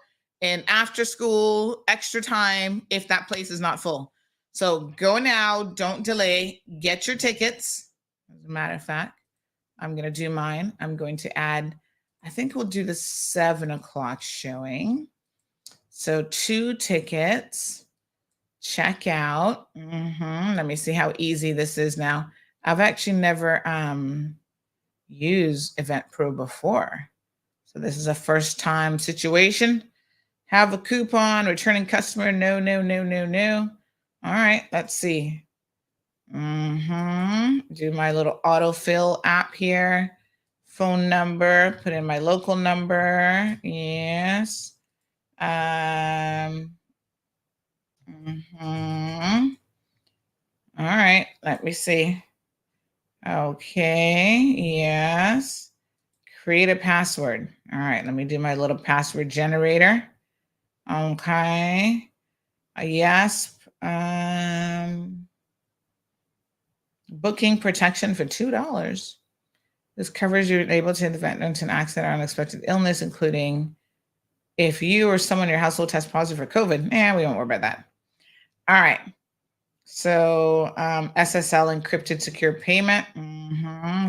in after school, extra time if that place is not full. So go now, don't delay, get your tickets. As a matter of fact, I'm going to do mine. I'm going to add, I think we'll do the 7 o'clock showing. So 2 tickets, check out. Let me see how easy this is now. I've actually never used Eventpro before. So this is a first time situation. Have a coupon, returning customer. No. All right, let's see. Do my little autofill app here. Phone number, put in my local number. Yes. All right, let me see. Okay, yes. Create a password. All right, let me do my little password generator. Okay. Yes. Booking protection for $2. This covers you able to event into an accident or unexpected illness, including if you or someone in your household tests positive for COVID. We won't worry about that. All right. So SSL encrypted secure payment.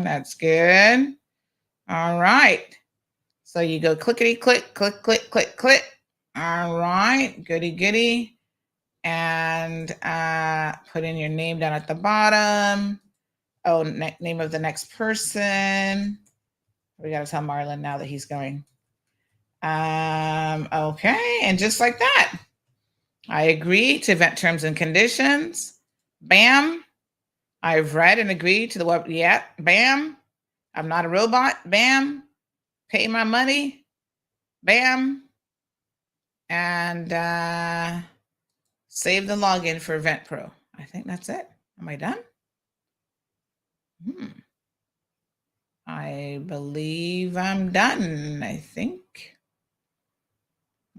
That's good. All right. So you go clickety click, click, click, click, click. All right. Goody. And put in your name down at the bottom. Oh, name of the next person. We got to tell Marlon now that he's going. Okay. And just like that, I agree to event terms and conditions. Bam. I've read and agreed to the web. Yeah. Bam. I'm not a robot. Bam. Pay my money. Bam. And save the login for Eventpro. I think that's it. Am I done? I believe I'm done, I think.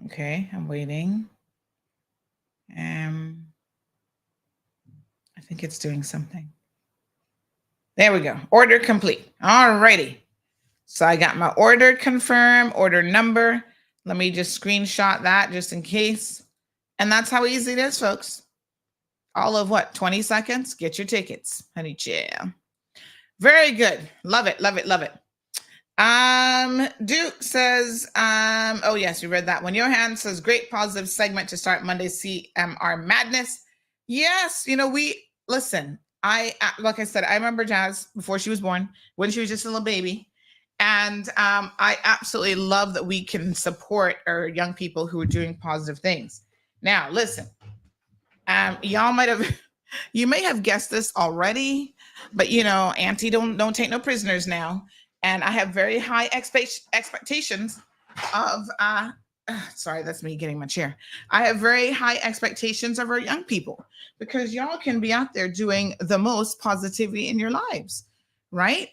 Okay, I'm waiting. I think it's doing something. There we go. Order complete. All righty. So I got my order confirmed, order number. Let me just screenshot that just in case. And that's how easy it is, folks. All of what? 20 seconds? Get your tickets. Honey, yeah. Very good. Love it. Duke says, oh yes, you read that one. Johan says, great positive segment to start Monday CMR madness. Yes, listen, like I said, I remember Jazz before she was born, when she was just a little baby. And I absolutely love that we can support our young people who are doing positive things. Now, listen, you may have guessed this already, but Auntie don't take no prisoners now. And I have very high expectations of, sorry, that's me getting my chair. I have very high expectations of our young people because y'all can be out there doing the most positivity in your lives, right?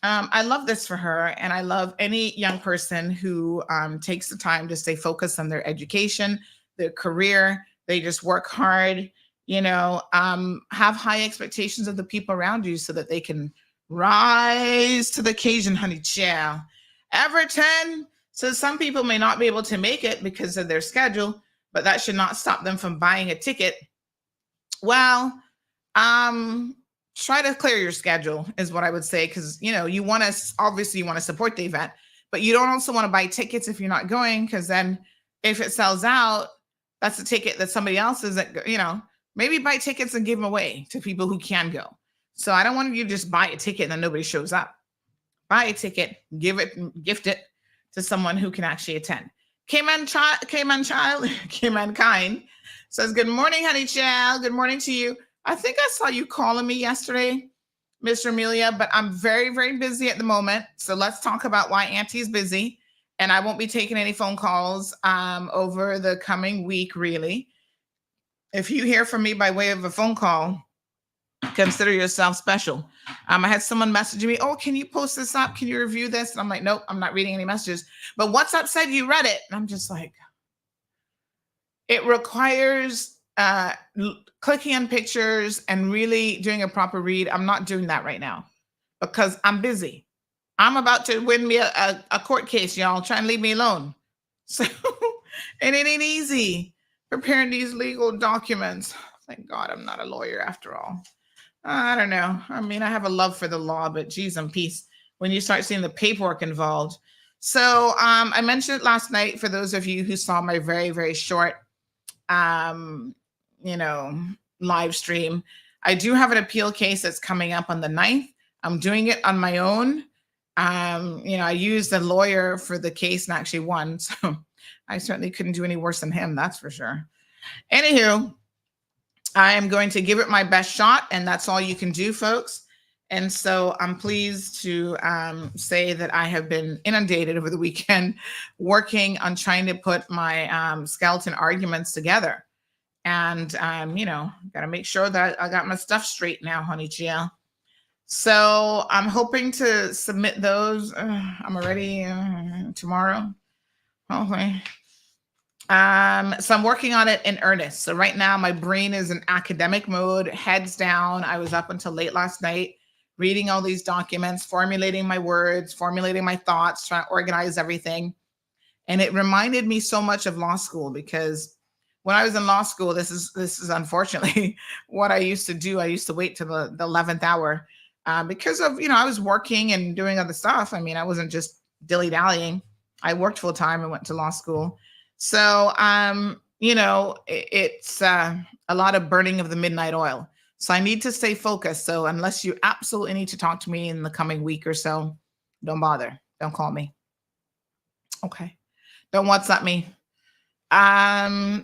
I love this for her. And I love any young person who takes the time to stay focused on their education, their career. They just work hard, have high expectations of the people around you so that they can rise to the occasion, honey child. Everton. So some people may not be able to make it because of their schedule, but that should not stop them from buying a ticket. Well, try to clear your schedule is what I would say. Cause you want to support the event, but you don't also want to buy tickets if you're not going. Cause then if it sells out, that's a ticket that somebody else isn't, maybe buy tickets and give them away to people who can go. So I don't want you to just buy a ticket and then nobody shows up. Buy a ticket, gift it to someone who can actually attend. Cayman Kind says, good morning, honey child. Good morning to you. I think I saw you calling me yesterday, Mr. Amelia, but I'm very, very busy at the moment. So let's talk about why Auntie's busy. And I won't be taking any phone calls over the coming week, really. If you hear from me by way of a phone call, consider yourself special. I had someone messaging me, oh, can you post this up? Can you review this? And I'm like, nope, I'm not reading any messages. But WhatsApp said you read it. And I'm just like, it requires clicking on pictures and really doing a proper read. I'm not doing that right now because I'm busy. I'm about to win me a court case, y'all. Try and leave me alone. So, and it ain't easy preparing these legal documents. Thank God I'm not a lawyer after all. I don't know. I mean, I have a love for the law, but geez, and peace when you start seeing the paperwork involved. So I mentioned it last night for those of you who saw my very, very short, you know, live stream. I do have an appeal case that's coming up on the 9th. I'm doing it on my own. You know, I used a lawyer for the case and actually won. So I certainly couldn't do any worse than him, that's for sure. Anywho, I am going to give it my best shot, and that's all you can do, folks. And so I'm pleased to say that I have been inundated over the weekend working on trying to put my skeleton arguments together. And, you know, got to make sure that I got my stuff straight now, honey Gia. So I'm hoping to submit those. I'm already tomorrow. Okay. So I'm working on it in earnest. So right now my brain is in academic mode, heads down. I was up until late last night reading all these documents, formulating my words, formulating my thoughts, trying to organize everything. And it reminded me so much of law school, because when I was in law school, this is unfortunately what I used to do. I used to wait till the 11th hour because of, you know, I was working and doing other stuff. I mean, I wasn't just dilly-dallying. I worked full time and went to law school. So, you know, it's a lot of burning of the midnight oil. So I need to stay focused. So unless you absolutely need to talk to me in the coming week or so, don't bother. Don't call me. Okay. Don't WhatsApp me.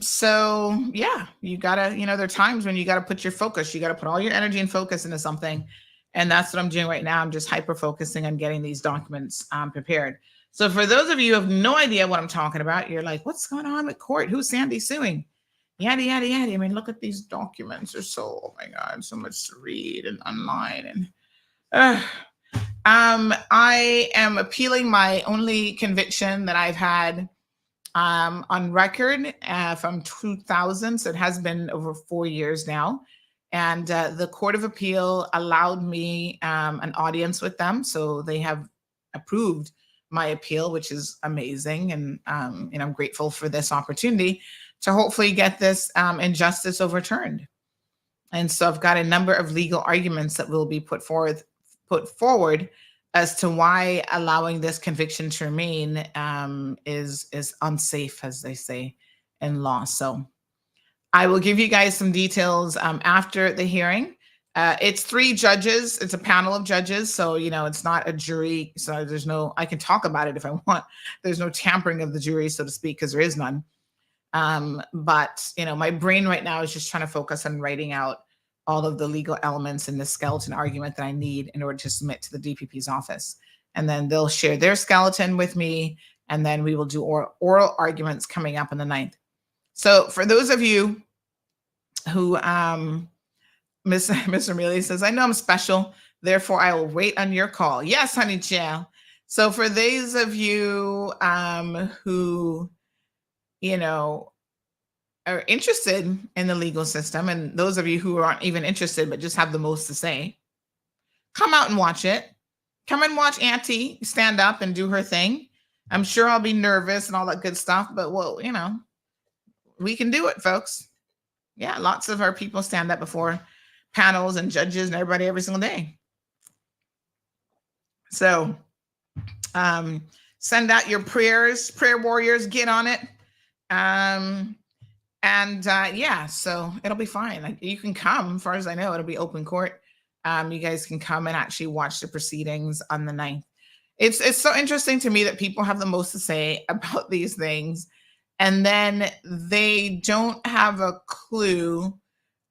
So yeah, you gotta, you know, there are times when you gotta put your focus, you gotta put all your energy and focus into something. And that's what I'm doing right now. I'm just hyper focusing on getting these documents prepared. So for those of you who have no idea what I'm talking about, you're like, what's going on with court? Who's Sandy suing? Yada, yada, yada. I mean, look at these documents. They're so, oh my God, so much to read and online. And I am appealing my only conviction that I've had on record from 2000. So it has been over 4 years now. And the Court of Appeal allowed me an audience with them. So they have approved my appeal, which is amazing. And I'm grateful for this opportunity to hopefully get this injustice overturned. And so I've got a number of legal arguments that will be put forward as to why allowing this conviction to remain is unsafe, as they say in law. So I will give you guys some details after the hearing. It's 3 judges. It's a panel of judges. So, you know, it's not a jury. So there's no, I can talk about it if I want. There's no tampering of the jury, so to speak, because there is none. But, you know, my brain right now is just trying to focus on writing out all of the legal elements in the skeleton argument that I need in order to submit to the DPP's office. And then they'll share their skeleton with me. And then we will do oral arguments coming up on the 9th. So for those of you who, Miss Amelia says, I know I'm special, therefore I will wait on your call. Yes, honey child. So for those of you who, you know, are interested in the legal system, and those of you who aren't even interested but just have the most to say, come out and watch it. Come and watch Auntie stand up and do her thing. I'm sure I'll be nervous and all that good stuff, but well, you know, we can do it, folks. Yeah, lots of our people stand up before panels and judges and everybody every single day. So send out your prayers, prayer warriors, get on it. Yeah, so it'll be fine. You can come, as far as I know, it'll be open court. You guys can come and actually watch the proceedings on the 9th. It's so interesting to me that people have the most to say about these things, and then they don't have a clue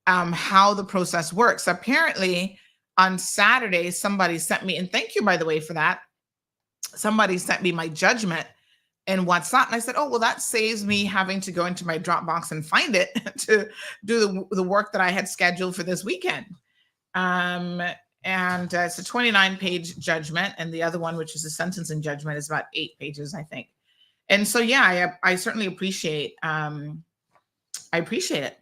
how the process works. Apparently on Saturday, somebody sent me, and thank you, by the way, for that. Somebody sent me my judgment in WhatsApp. And I said, oh, well, that saves me having to go into my Dropbox and find it to do the work that I had scheduled for this weekend. And it's a 29-page judgment. And the other one, which is a sentencing judgment, is about 8 pages, I think. And so, yeah, I certainly appreciate it.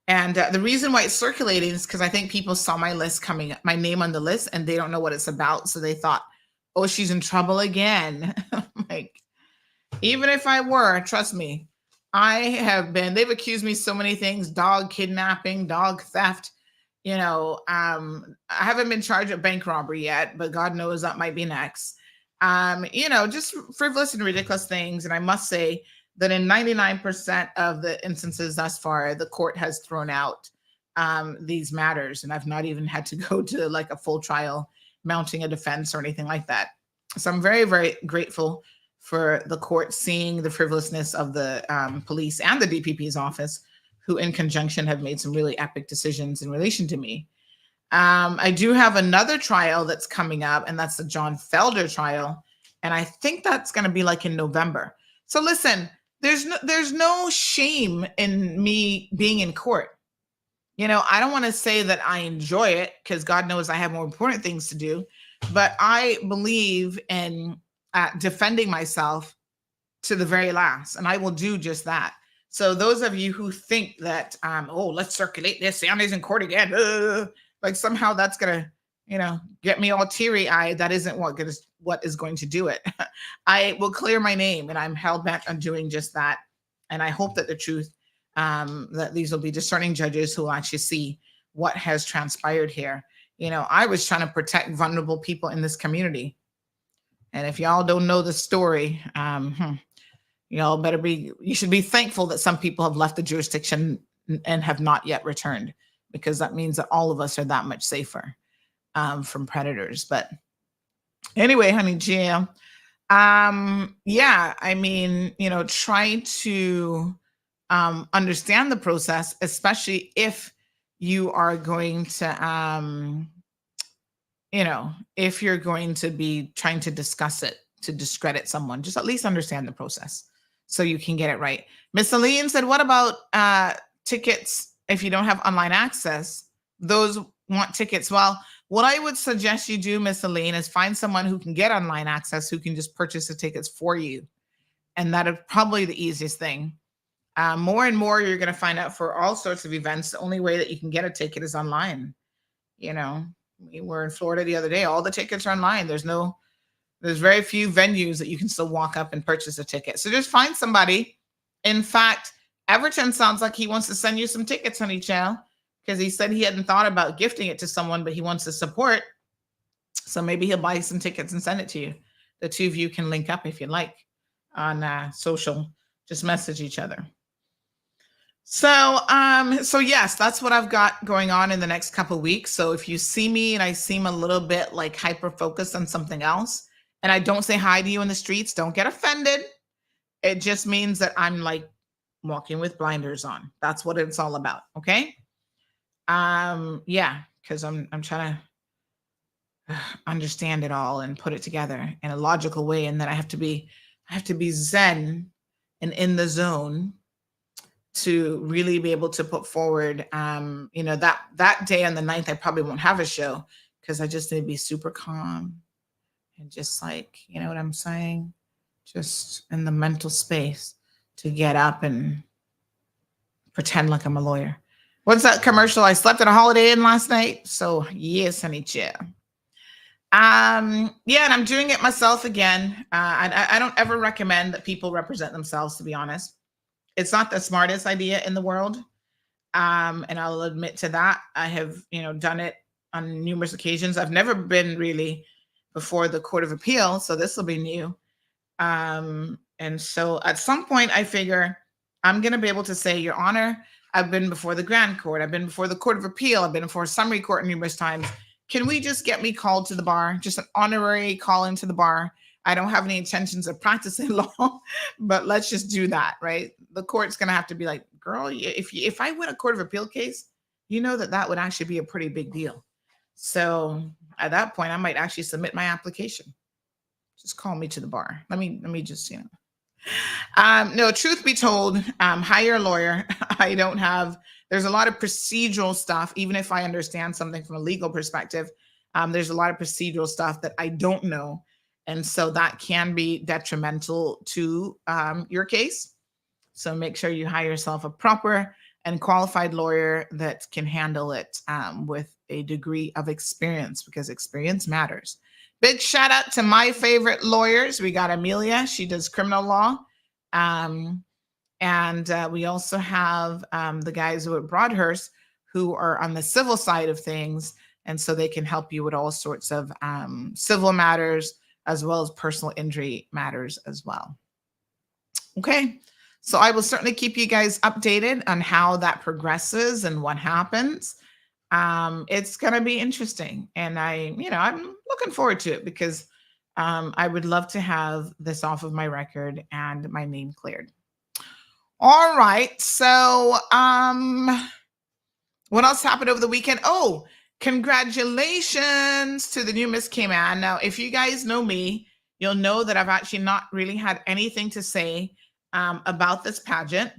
And the reason why it's circulating is because I think people saw my list coming up, my name on the list, and they don't know what it's about. So they thought, oh, she's in trouble again. Like, even if I were, trust me, they've accused me so many things, dog kidnapping, dog theft. I haven't been charged with bank robbery yet, but God knows that might be next. Just frivolous and ridiculous things. And I must say that in 99% of the instances thus far, the court has thrown out these matters. And I've not even had to go to like a full trial, mounting a defense or anything like that. So I'm very, very grateful for the court seeing the frivolousness of the police and the DPP's office, who in conjunction have made some really epic decisions in relation to me. I do have another trial that's coming up, and that's the John Felder trial. And I think that's going to be like in November. So listen, there's no shame in me being in court. I don't want to say that I enjoy it, because God knows I have more important things to do, but I believe in defending myself to the very last, and I will do just that. So those of you who think that, let's circulate this, Sandy's in court again, like somehow that's gonna, get me all teary-eyed, that isn't what is going to do it. I will clear my name, and I'm hell bent on doing just that. And I hope that the truth, that these will be discerning judges who will actually see what has transpired here. I was trying to protect vulnerable people in this community. And if y'all don't know the story, you should be thankful that some people have left the jurisdiction and have not yet returned, because that means that all of us are that much safer from predators. But anyway, honey Jam, try to understand the process, especially if you are going to, if you're going to be trying to discuss it to discredit someone, just at least understand the process so you can get it right. Miss Aline said, what about tickets if you don't have online access? Those want tickets. Well, what I would suggest you do, Miss Aline, is find someone who can get online access, who can just purchase the tickets for you. And that is probably the easiest thing. More and more, you're going to find out for all sorts of events, the only way that you can get a ticket is online. We were in Florida the other day. All the tickets are online. There's very few venues that you can still walk up and purchase a ticket. So just find somebody. In fact, Everton sounds like he wants to send you some tickets, honey child, because he said he hadn't thought about gifting it to someone, but he wants to support. So maybe he'll buy some tickets and send it to you. The two of you can link up if you'd like on social. Just message each other. So yes, that's what I've got going on in the next couple of weeks. So if you see me and I seem a little bit like hyper focused on something else, and I don't say hi to you in the streets, don't get offended. It just means that I'm like walking with blinders on. That's what it's all about. Okay. Because I'm trying to understand it all and put it together in a logical way. And then I have to be zen and in the zone to really be able to put forward, that day on the 9th, I probably won't have a show, because I just need to be super calm and just like, you know what I'm saying? Just in the mental space to get up and pretend like I'm a lawyer. What's that commercial? I slept at a Holiday Inn last night. So yes, honey, chill. And I'm doing it myself again. I don't ever recommend that people represent themselves, to be honest. It's not the smartest idea in the world. And I'll admit to that. I have, done it on numerous occasions. I've never been really before the Court of Appeal, so this will be new. And so at some point I figure I'm going to be able to say, Your Honor, I've been before the Grand Court. I've been before the Court of Appeal. I've been before summary court numerous times. Can we just get me called to the bar? Just an honorary call into the bar. I don't have any intentions of practicing law, but let's just do that, right? The court's going to have to be like, girl, if I win a Court of Appeal case, that would actually be a pretty big deal. So at that point, I might actually submit my application. Just call me to the bar. Let me just, no, truth be told, hire a lawyer. There's a lot of procedural stuff. Even if I understand something from a legal perspective, there's a lot of procedural stuff that I don't know. And so that can be detrimental to your case. So make sure you hire yourself a proper and qualified lawyer that can handle it with a degree of experience, because experience matters. Big shout out to my favorite lawyers. We got Amelia. She does criminal law. And we also have the guys who are at Broadhurst who are on the civil side of things. And so they can help you with all sorts of civil matters as well as personal injury matters as well. Okay. So I will certainly keep you guys updated on how that progresses and what happens. It's going to be interesting. And I'm looking forward to it because I would love to have this off of my record and my name cleared. All right. So what else happened over the weekend? Oh, congratulations to the new Miss Cayman. Now, if you guys know me, you'll know that I've actually not really had anything to say about this pageant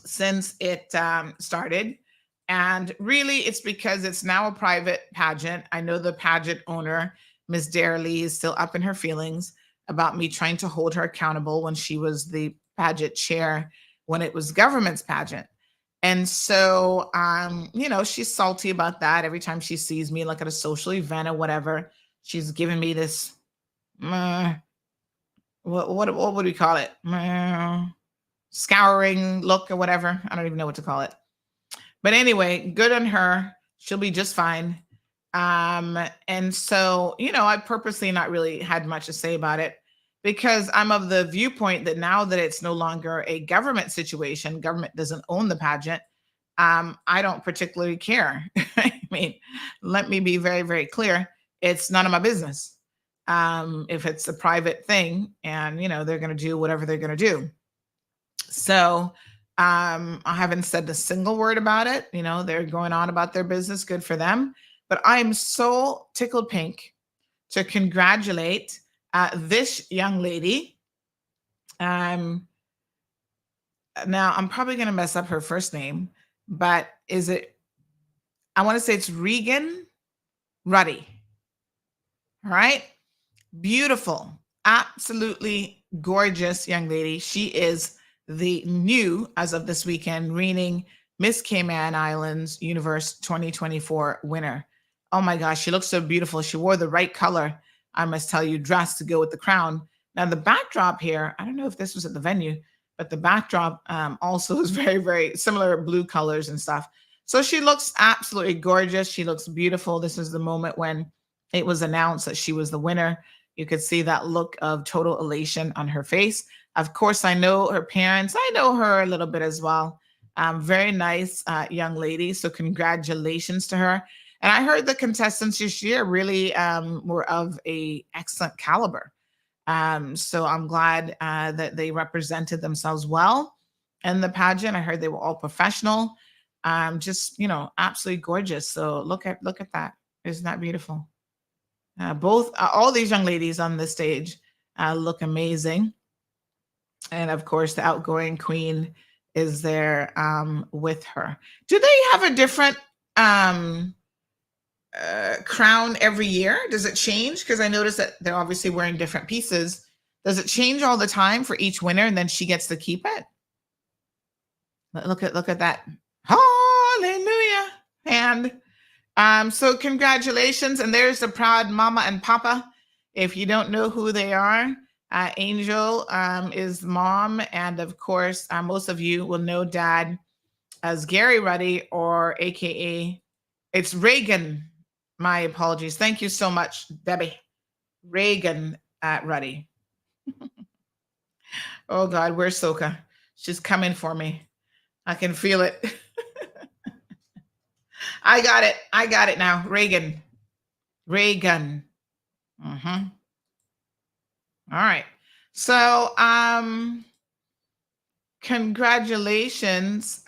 since it started. And really, it's because it's now a private pageant. I know the pageant owner, Ms. Darely, is still up in her feelings about me trying to hold her accountable when she was the pageant chair when it was government's pageant. And so, she's salty about that. Every time she sees me, like at a social event or whatever, she's giving me this, what would we call it? Scouring look or whatever. I don't even know what to call it. But anyway, good on her. She'll be just fine. And so, I purposely not really had much to say about it because I'm of the viewpoint that now that it's no longer a government situation, government doesn't own the pageant. I don't particularly care. I mean, let me be very, very clear. It's none of my business. If it's a private thing and, they're going to do whatever they're going to do. So I haven't said a single word about it. They're going on about their business. Good for them. But I'm so tickled pink to congratulate this young lady. Now, I'm probably going to mess up her first name, but I want to say it's Regan Ruddy. All right. Beautiful. Absolutely gorgeous young lady. She is the new, as of this weekend, reigning Miss Cayman Islands Universe 2024 winner. Oh my gosh, she looks so beautiful. She wore the right color, I must tell you, dress to go with the crown. Now the backdrop here, I don't know if this was at the venue, but the backdrop also is very, very similar blue colors and stuff. So she looks absolutely gorgeous. She looks beautiful. This is the moment when it was announced that she was the winner. You could see that look of total elation on her face. Of course, I know her parents. I know her a little bit as well. Very nice young lady. So congratulations to her. And I heard the contestants this year really were of a excellent caliber. So I'm glad that they represented themselves well in the pageant. I heard they were all professional. Just, absolutely gorgeous. So look at that. Isn't that beautiful? All these young ladies on the stage look amazing. And of course, the outgoing queen is there with her. Do they have a different crown every year? Does it change? Because I noticed that they're obviously wearing different pieces. Does it change all the time for each winner and then she gets to keep it? Look at that. Hallelujah. And so congratulations. And there's the proud mama and papa. If you don't know who they are, Angel is mom. And of course, most of you will know dad as Gary Ruddy, or AKA, it's Reagan. My apologies. Thank you so much, Debbie. Reagan Ruddy. Oh God, where's Soka? She's coming for me. I can feel it. I got it now. Reagan. Mm-hmm. All right. So, congratulations.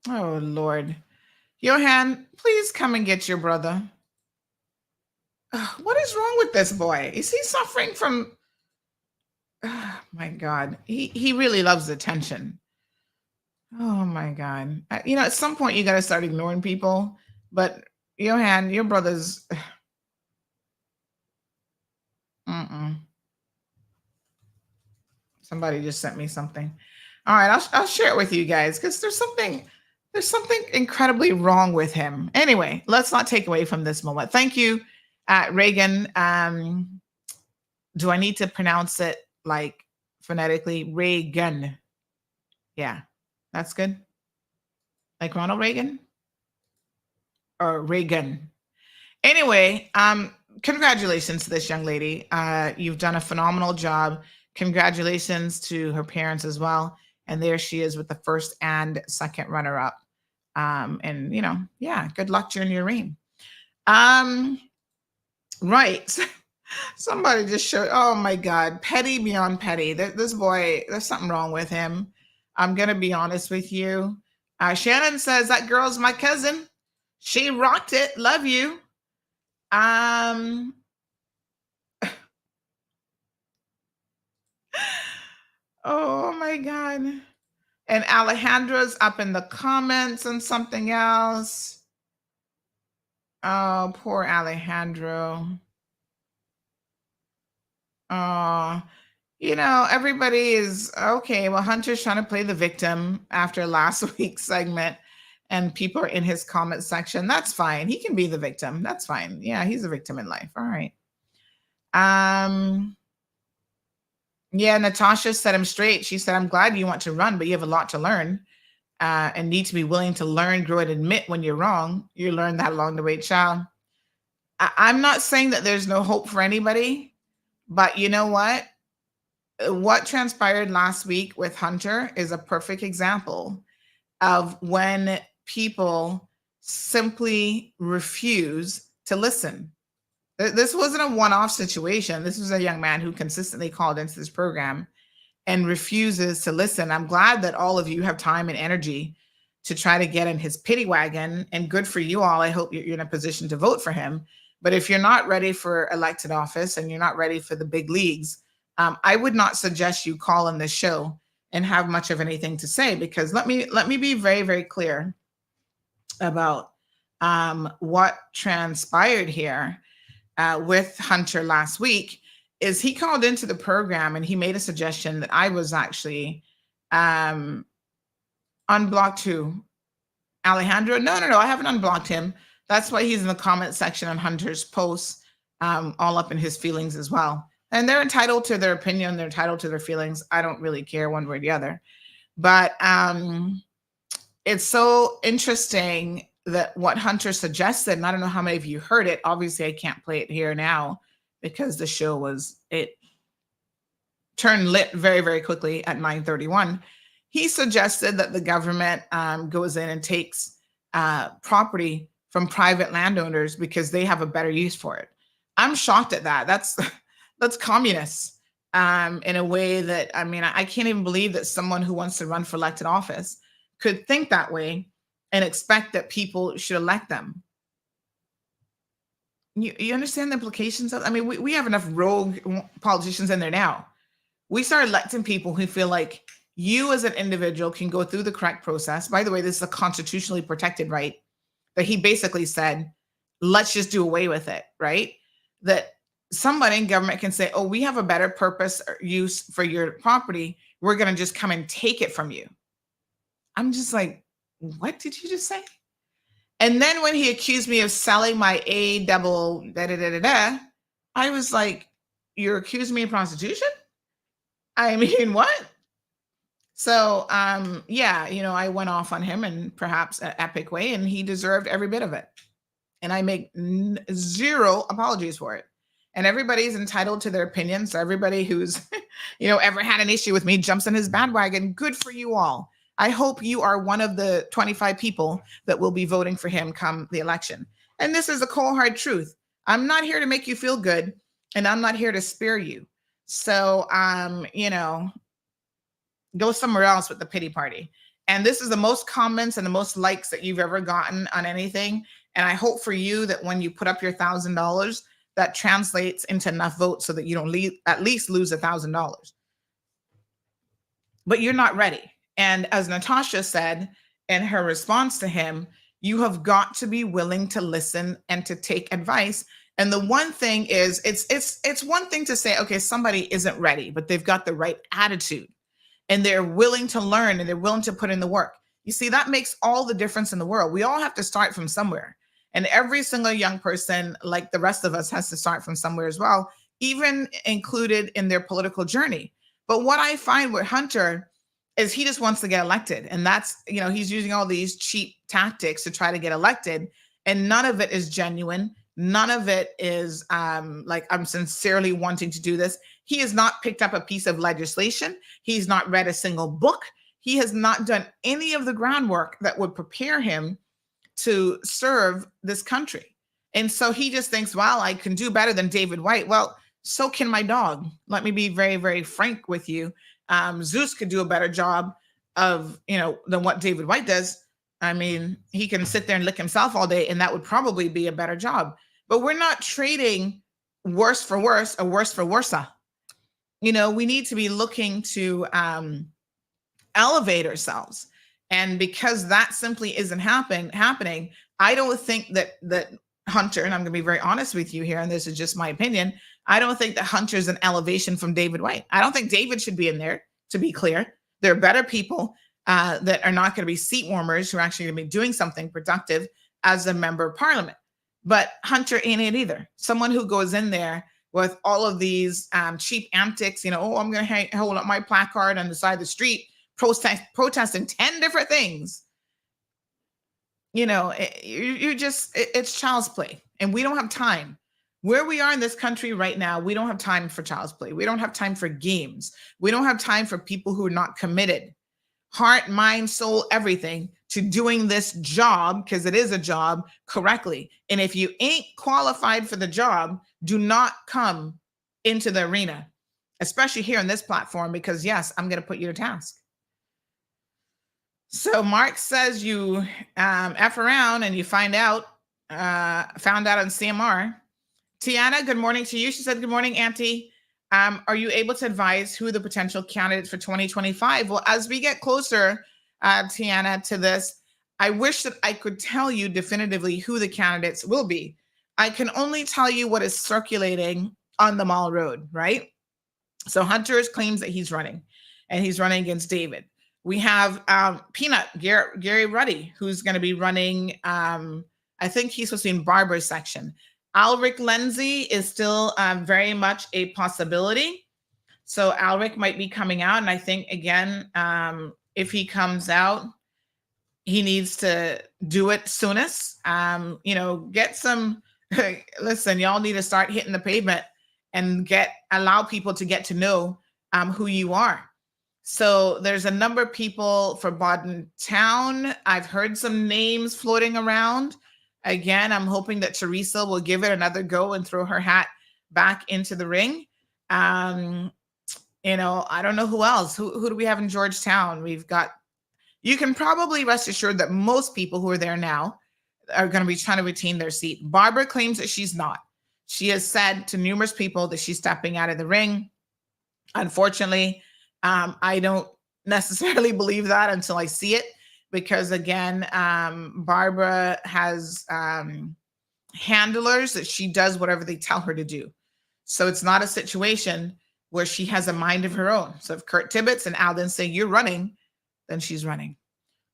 Oh Lord. Johan, please come and get your brother. What is wrong with this boy? Is he suffering from... Oh my God. He really loves attention. Oh my God. At some point you got to start ignoring people. But Johan, your brother's... Somebody just sent me something. All right, I'll share it with you guys because there's something incredibly wrong with him. Anyway, let's not take away from this moment. Thank you, Reagan. Do I need to pronounce it like phonetically Reagan. Yeah, that's good. Like Ronald Reagan or Reagan. Anyway, congratulations to this young lady. You've done a phenomenal job. Congratulations to her parents as well. And there she is with the first and second runner up. And yeah, good luck to you in your reign. Right. Somebody just showed, oh my God, petty beyond petty. This boy, there's something wrong with him. I'm going to be honest with you. Shannon says, that girl's my cousin. She rocked it. Love you. Oh my God. And Alejandra's up in the comments and something else. Oh, poor Alejandro. Oh, everybody is okay. Well, Hunter's trying to play the victim after last week's segment, and people are in his comment section. That's fine. He can be the victim. That's fine. Yeah, he's a victim in life. All right. Yeah, Natasha set him straight. She said, I'm glad you want to run, but you have a lot to learn and need to be willing to learn, grow, and admit when you're wrong. You learn that along the way, child. I'm not saying that there's no hope for anybody, but you know what? What transpired last week with Hunter is a perfect example of when people simply refuse to listen. This wasn't a one-off situation. This was a young man who consistently called into this program and refuses to listen. I'm glad that all of you have time and energy to try to get in his pity wagon, and good for you all. I hope you're in a position to vote for him. But if you're not ready for elected office and you're not ready for the big leagues, I would not suggest you call in this show and have much of anything to say, because let me be very, very clear about what transpired here with Hunter last week. Is he called into the program and he made a suggestion that I was actually unblocked to Alejandro. No, I haven't unblocked him. That's why he's in the comment section on Hunter's posts, all up in his feelings as well. And they're entitled to their opinion. They're entitled to their feelings. I don't really care one way or the other. But it's so interesting that what Hunter suggested, and I don't know how many of you heard it. Obviously, I can't play it here now because the show it turned lit very, very quickly at 9:31. He suggested that the government goes in and takes property from private landowners because they have a better use for it. I'm shocked at that. That's communist in a way that, I can't even believe that someone who wants to run for elected office could think that way and expect that people should elect them. You understand the implications of, we have enough rogue politicians in there now. We start electing people who feel like you as an individual can go through the correct process. By the way, this is a constitutionally protected right that he basically said, let's just do away with it, right? That somebody in government can say, oh, we have a better purpose or use for your property. We're going to just come and take it from you. I'm just like, what did you just say? And then when he accused me of selling my I was like, you're accusing me of prostitution? What? So, I went off on him in perhaps an epic way, and he deserved every bit of it. And I make zero apologies for it. And everybody's entitled to their opinion. So everybody who's, ever had an issue with me jumps in his bandwagon. Good for you all. I hope you are one of the 25 people that will be voting for him come the election. And this is a cold hard truth. I'm not here to make you feel good, and I'm not here to spare you. So, go somewhere else with the pity party. And this is the most comments and the most likes that you've ever gotten on anything. And I hope for you that when you put up your $1,000, that translates into enough votes so that you don't at least lose $1,000. But you're not ready. And as Natasha said in her response to him, you have got to be willing to listen and to take advice. And the one thing is, it's one thing to say, okay, somebody isn't ready, but they've got the right attitude and they're willing to learn and they're willing to put in the work. You see, that makes all the difference in the world. We all have to start from somewhere. And every single young person, like the rest of us, has to start from somewhere as well, even included in their political journey. But what I find with Hunter is he just wants to get elected. And that's, he's using all these cheap tactics to try to get elected. And none of it is genuine. None of it is like, I'm sincerely wanting to do this. He has not picked up a piece of legislation. He's not read a single book. He has not done any of the groundwork that would prepare him to serve this country. And so he just thinks, well, I can do better than David White. Well, so can my dog. Let me be very, very frank with you. Zeus could do a better job of, than what David White does. I mean, he can sit there and lick himself all day, and that would probably be a better job. But we're not trading worse for worse or worse for worse. We need to be looking to elevate ourselves. And because that simply isn't happening, I don't think that Hunter, and I'm going to be very honest with you here, and this is just my opinion, I don't think that Hunter is an elevation from David White. I don't think David should be in there, to be clear. There are better people that are not going to be seat warmers who are actually going to be doing something productive as a member of parliament. But Hunter ain't it either. Someone who goes in there with all of these cheap antics, I'm going to hold up my placard on the side of the street, protesting 10 different things. It's child's play, and we don't have time. Where we are in this country right now, we don't have time for child's play. We don't have time for games. We don't have time for people who are not committed, heart, mind, soul, everything, to doing this job, because it is a job, correctly. And if you ain't qualified for the job, do not come into the arena, especially here on this platform, because yes, I'm going to put you to task. So Mark says you F around and you found out on CMR. Tiana, good morning to you. She said, good morning, Auntie. Are you able to advise who the potential candidates for 2025? Well, as we get closer, Tiana, to this, I wish that I could tell you definitively who the candidates will be. I can only tell you what is circulating on the Mall Road, right? So Hunter claims that he's running, and he's running against David. We have Peanut, Gary Ruddy, who's going to be running, I think he's supposed to be in Barbara's section. Alric Lindsay is still very much a possibility. So Alric might be coming out. And I think, again, if he comes out, he needs to do it soonest. Get some, listen, y'all need to start hitting the pavement and allow people to get to know who you are. So there's a number of people for Bodden Town. I've heard some names floating around. Again, I'm hoping that Teresa will give it another go and throw her hat back into the ring. I don't know who else. Who do we have in Georgetown? You can probably rest assured that most people who are there now are going to be trying to retain their seat. Barbara claims that she's not. She has said to numerous people that she's stepping out of the ring. Unfortunately, I don't necessarily believe that until I see it, because again, Barbara has handlers that she does whatever they tell her to do. So it's not a situation where she has a mind of her own. So if Kurt Tibbetts and Alden say you're running, then she's running.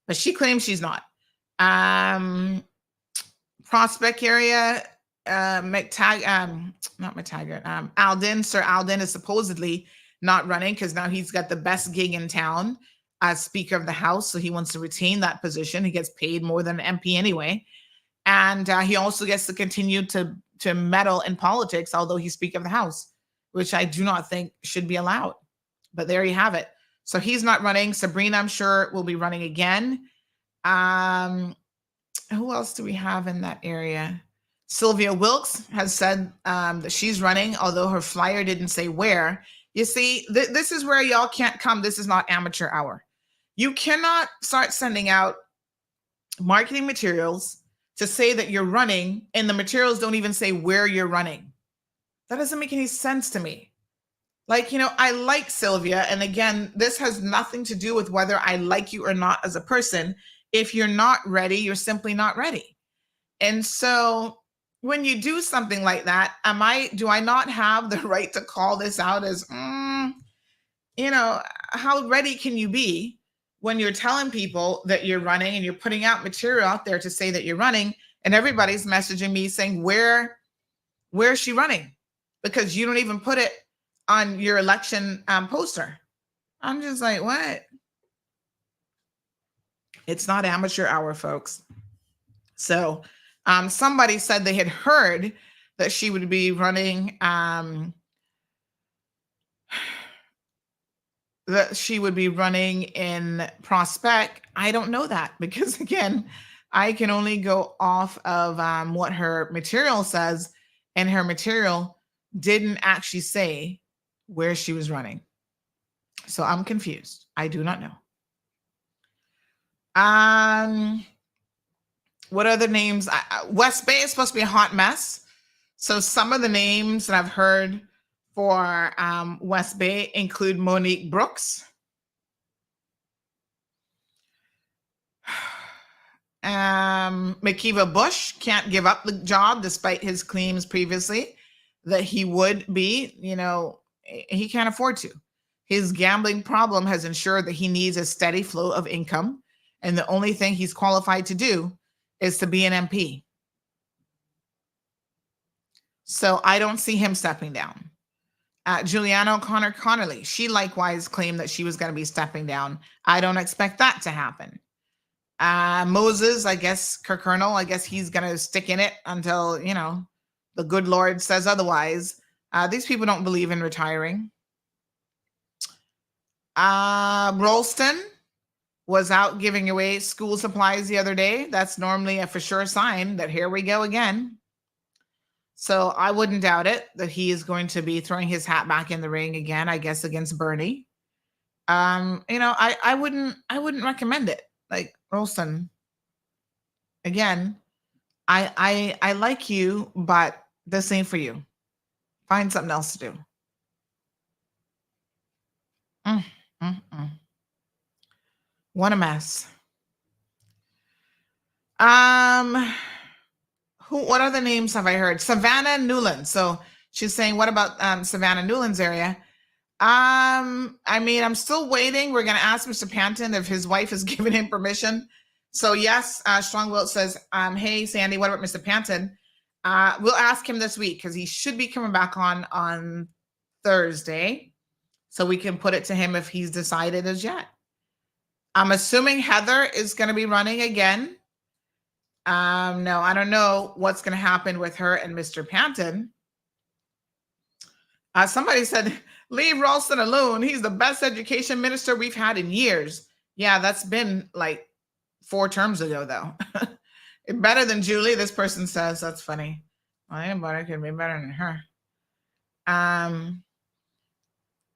But she claims she's not. Prospect area, Alden, Sir Alden is supposedly not running because now he's got the best gig in town as Speaker of the House. So he wants to retain that position. He gets paid more than an MP anyway. And he also gets to continue to meddle in politics, although he's Speaker of the House, which I do not think should be allowed. But there you have it. So he's not running. Sabrina, I'm sure, will be running again. Who else do we have in that area? Sylvia Wilkes has said that she's running, although her flyer didn't say where. You see, this is where y'all can't come. This is not amateur hour. You cannot start sending out marketing materials to say that you're running, and the materials don't even say where you're running. That doesn't make any sense to me. I like Sylvia. And again, this has nothing to do with whether I like you or not as a person. If you're not ready, you're simply not ready. And so when you do something like that, do I not have the right to call this out as, how ready can you be when you're telling people that you're running and you're putting out material out there to say that you're running, and everybody's messaging me saying, where is she running? Because you don't even put it on your election poster. I'm just like, what? It's not amateur hour, folks. So somebody said they had heard that she would be running in Prospect. I don't know that because, again, I can only go off of what her material says, and her material didn't actually say where she was running. So I'm confused. I do not know. What other names? West Bay is supposed to be a hot mess. So some of the names that I've heard for West Bay include Monique Brooks, McKeeva Bush can't give up the job despite his claims previously that he would be. He can't afford to. His gambling problem has ensured that he needs a steady flow of income, and the only thing he's qualified to do is to be an MP. So I don't see him stepping down. Juliana O'Connor Connolly, she likewise claimed that she was going to be stepping down. I don't expect that to happen. Moses, I guess, Kirkernel, I guess he's going to stick in it until, the good Lord says otherwise. These people don't believe in retiring. Rolston was out giving away school supplies the other day. That's normally a for sure sign that here we go again. So I wouldn't doubt it that he is going to be throwing his hat back in the ring again, I guess, against Bernie. I wouldn't recommend it. Like, Rolston, again, I like you, but this ain't for you. Find something else to do. What a mess. What other names have I heard? Savannah Newland. So she's saying, what about Savannah Newland's area? I'm still waiting. We're going to ask Mr. Panton if his wife has given him permission. So yes, Strongwill says, hey, Sandy, what about Mr. Panton? We'll ask him this week because he should be coming back on Thursday. So we can put it to him if he's decided as yet. I'm assuming Heather is going to be running again. No, I don't know what's going to happen with her and Mr. Panton. Somebody said, leave Ralston alone. He's the best education minister we've had in years. Yeah, that's been like 4 terms ago, though. Better than Julie, this person says. That's funny. Well, anybody could be better than her.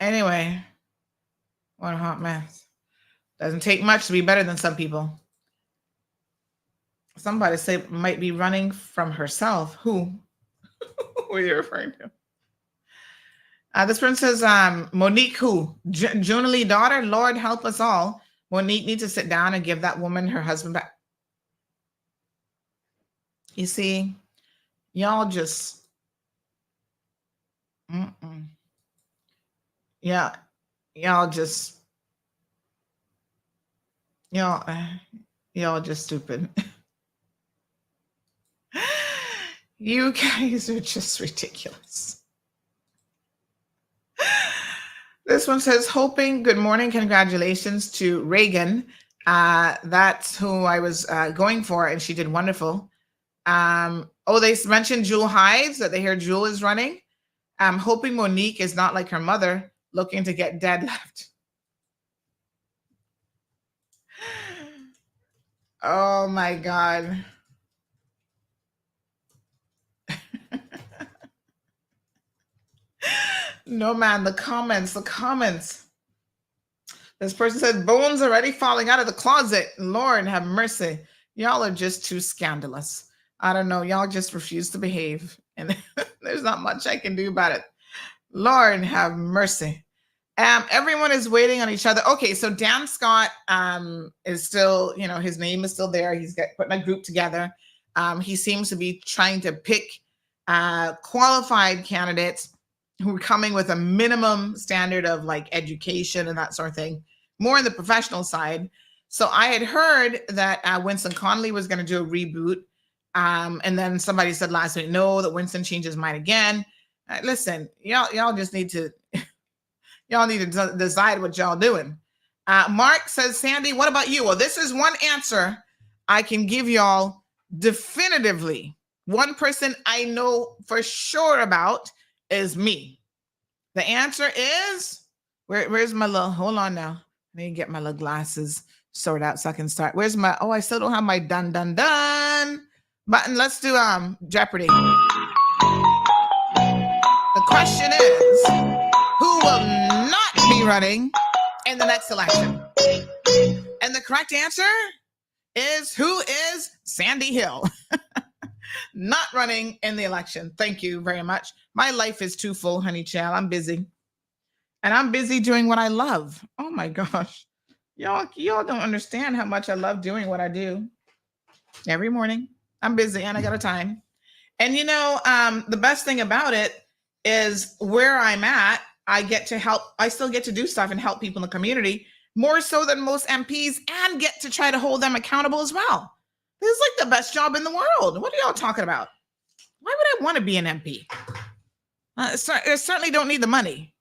Anyway, what a hot mess. Doesn't take much to be better than some people. Somebody say might be running from herself. Who? Who are you referring to? This person says, Monique who? Junalee daughter? Lord help us all. Monique needs to sit down and give that woman her husband back. You see, y'all just... Yeah, y'all just... Y'all just stupid. You guys are just ridiculous. This one says, hoping, good morning, congratulations to Reagan. That's who I was going for, and she did wonderful. They mentioned Jewel Hides, that they hear Jewel is running. I'm hoping Monique is not like her mother, looking to get deadlift. Oh my God. No, man, the comments. This person said, Bones already falling out of the closet. Lord have mercy. Y'all are just too scandalous. I don't know. Y'all just refuse to behave. And there's not much I can do about it. Lord have mercy. Everyone is waiting on each other. Okay, so Dan Scott is still, his name is still there. He's putting a group together. He seems to be trying to pick qualified candidates who are coming with a minimum standard of like education and that sort of thing, more on the professional side. So I had heard that Winston Connolly was going to do a reboot. And then somebody said last week, no, that Winston changed his mind again. Listen, y'all just need to Y'all need to decide what y'all doing. Mark says, Sandy, what about you? Well, this is one answer I can give y'all definitively. One person I know for sure about is me. The answer is, where's my little, hold on now. Let me get my little glasses sorted out so I can start. Where's my, I still don't have my dun button. Let's do Jeopardy. The question is, who will not be running in the next election? And the correct answer is, who is Sandy Hill? Not running in the election. Thank you very much. My life is too full, honey child. I'm busy. And I'm busy doing what I love. Oh my gosh. Y'all don't understand how much I love doing what I do. Every morning. I'm busy and I got a time. And you know, the best thing about it is where I'm at, I get to help. I still get to do stuff and help people in the community more so than most MPs, and get to try to hold them accountable as well. This is like the best job in the world. What are y'all talking about? Why would I want to be an MP? I certainly don't need the money.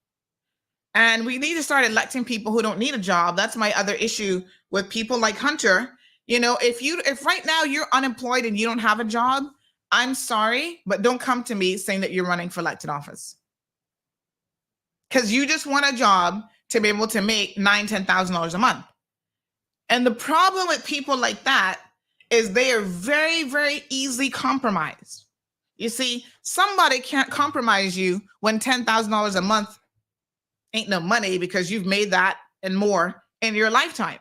And we need to start electing people who don't need a job. That's my other issue with people like Hunter. You know, if right now you're unemployed and you don't have a job, I'm sorry, but don't come to me saying that you're running for elected office. Because you just want a job to be able to make $9,000, $10,000 a month. And the problem with people like that is they are very, very easily compromised. You see, somebody can't compromise you when $10,000 a month ain't no money, because you've made that and more in your lifetime.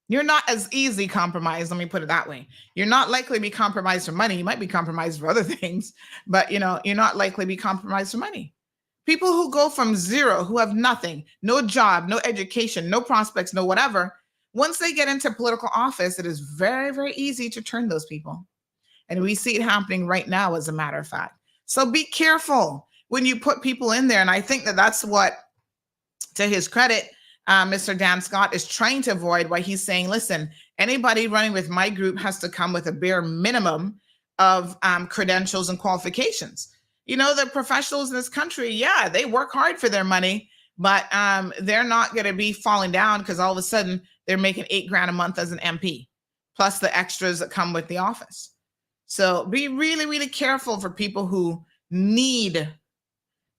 You're not as easily compromised. Let me put it that way. You're not likely to be compromised for money. You might be compromised for other things, but you're not likely to be compromised for money. People who go from zero, who have nothing, no job, no education, no prospects, no whatever, once they get into political office, it is very, very easy to turn those people. And we see it happening right now, as a matter of fact. So be careful when you put people in there. And I think that that's what, to his credit, Mr. Dan Scott is trying to avoid, by he's saying, listen, anybody running with my group has to come with a bare minimum of credentials and qualifications. You know, the professionals in this country, yeah, they work hard for their money, but they're not going to be falling down because all of a sudden they're making $8,000 a month as an MP, plus the extras that come with the office. So be really, really careful for people who need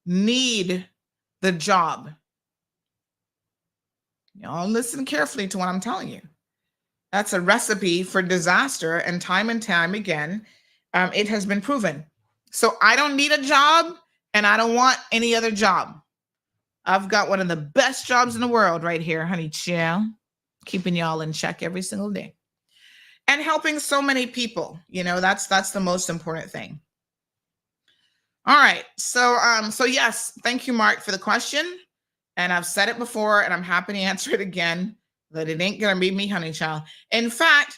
the job. Y'all listen carefully to what I'm telling you. That's a recipe for disaster, and time again, it has been proven. So I don't need a job, and I don't want any other job. I've got one of the best jobs in the world right here, honey child, keeping y'all in check every single day and helping so many people. You know, that's the most important thing. All right. So yes, thank you, Mark, for the question. And I've said it before, and I'm happy to answer it again, that it ain't going to be me, honey child. In fact,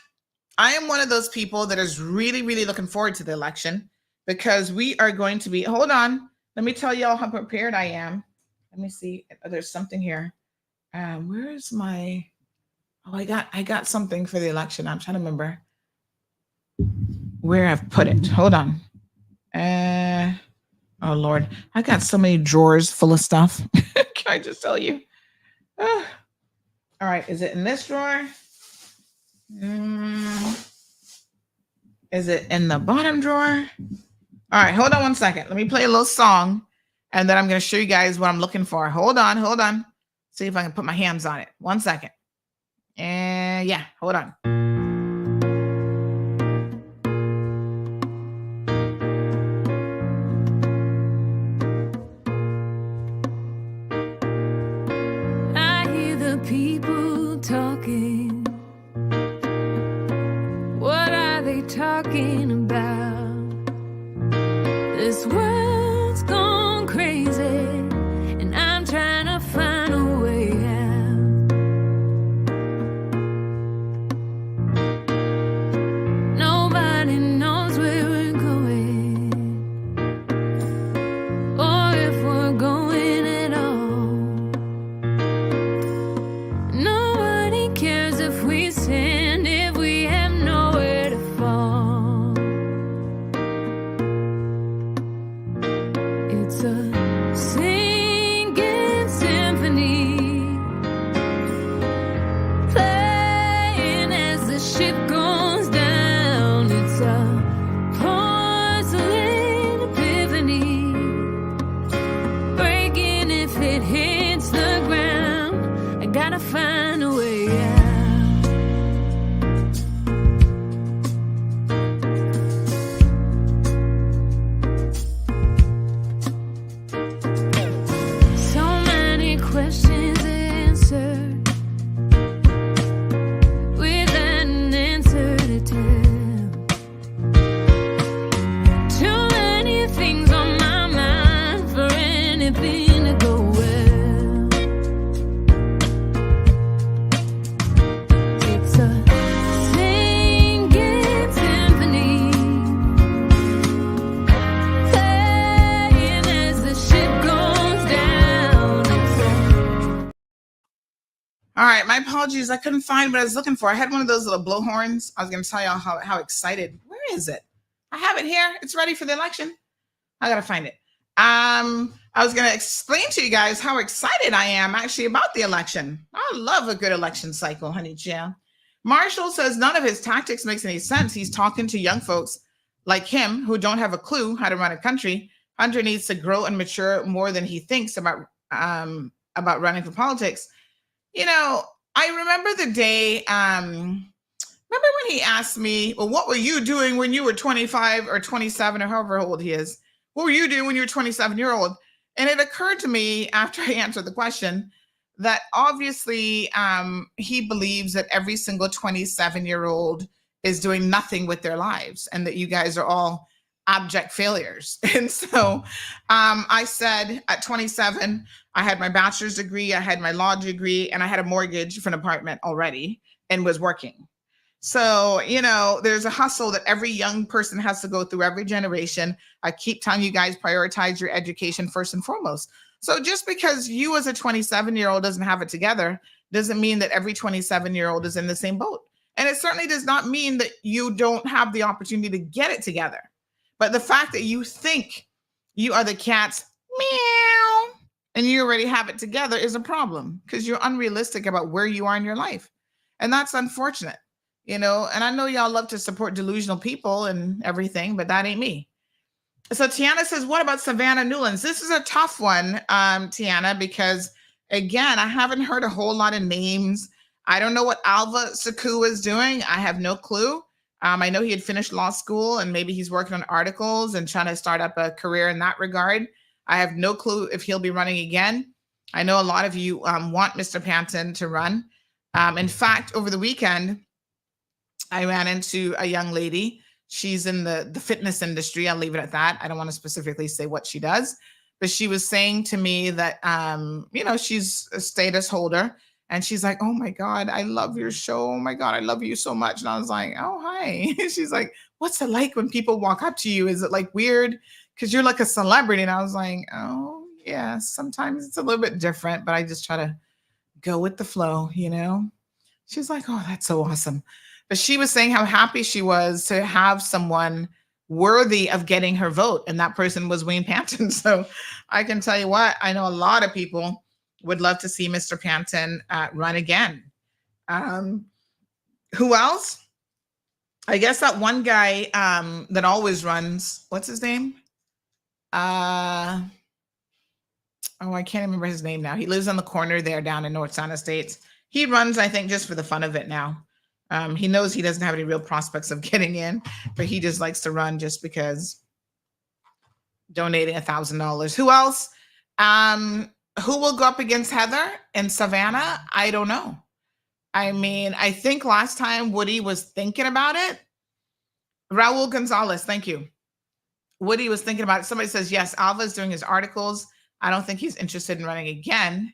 I am one of those people that is really, really looking forward to the election, because we are going to be, hold on, let me tell y'all how prepared I am. Let me see. There's something here. Where's my, I got something for the election. I'm trying to remember where I've put it. Hold on. Oh Lord, I got so many drawers full of stuff. Can I just tell you? All right, is it in this drawer? Is it in the bottom drawer? All right, hold on one second. Let me play a little song, and then I'm going to show you guys what I'm looking for. Hold on. See if I can put my hands on it. 1 second. And yeah, hold on. I hear the people talking. What are they talking about? This world's gone crazy, and I'm trying to find a way out. Nobody knows where we're going, or if we're going at all. Nobody cares if we stand, if we have nowhere to fall. It's a sinking symphony. right, my apologies. I couldn't find what I was looking for. I had one of those little blowhorns. I was going to tell y'all how excited. Where is it? I have it here. It's ready for the election. I got to find it. I was going to explain to you guys how excited I am actually about the election. I love a good election cycle, honey Jim. Marshall says none of his tactics makes any sense. He's talking to young folks like him who don't have a clue how to run a country. Hunter needs to grow and mature more than he thinks about running for politics. You know, I remember the day, remember when he asked me, well, what were you doing when you were 25 or 27 or however old he is? What were you doing when you were 27-year-old? And it occurred to me after I answered the question that obviously he believes that every single 27-year-old is doing nothing with their lives and that you guys are all abject failures. And so I said at 27, I had my bachelor's degree, I had my law degree, and I had a mortgage for an apartment already and was working. So, you know, there's a hustle that every young person has to go through every generation. I keep telling you guys, prioritize your education first and foremost. So just because you as a 27-year-old doesn't have it together doesn't mean that every 27-year-old is in the same boat. And it certainly does not mean that you don't have the opportunity to get it together. But the fact that you think you are the cat's meow and you already have it together is a problem because you're unrealistic about where you are in your life. And that's unfortunate, you know, and I know y'all love to support delusional people and everything, but that ain't me. So Tiana says, what about Savannah Newlands? This is a tough one, Tiana, because again, I haven't heard a whole lot of names. I don't know what Alva Saku is doing. I have no clue. I know he had finished law school and maybe he's working on articles and trying to start up a career in that regard. I have no clue if he'll be running again. I know a lot of you want Mr. Panton to run. In fact, over the weekend, I ran into a young lady. She's in the fitness industry. I'll leave it at that. I don't want to specifically say what she does, but she was saying to me that, you know, she's a status holder. And she's like, oh my God, I love your show. Oh my God, I love you so much. And I was like, oh, hi. She's like, what's it like when people walk up to you? Is it like weird? Because you're like a celebrity. And I was like, oh yeah, sometimes it's a little bit different, but I just try to go with the flow, you know? She's like, oh, that's so awesome. But she was saying how happy she was to have someone worthy of getting her vote. And that person was Wayne Panton. So I can tell you what, I know a lot of people would love to see Mr. Panton run again. Who else? I guess that one guy that always runs, what's his name? I can't remember his name now. He lives on the corner there down in North San Estates. He runs, I think, just for the fun of it now. He knows he doesn't have any real prospects of getting in, but he just likes to run just because donating $1,000. Who else? Who will go up against Heather and Savannah? I don't know. I mean, I think last time Woody was thinking about it. Raul Gonzalez, thank you. Woody was thinking about it. Somebody says, yes, Alva's doing his articles. I don't think he's interested in running again.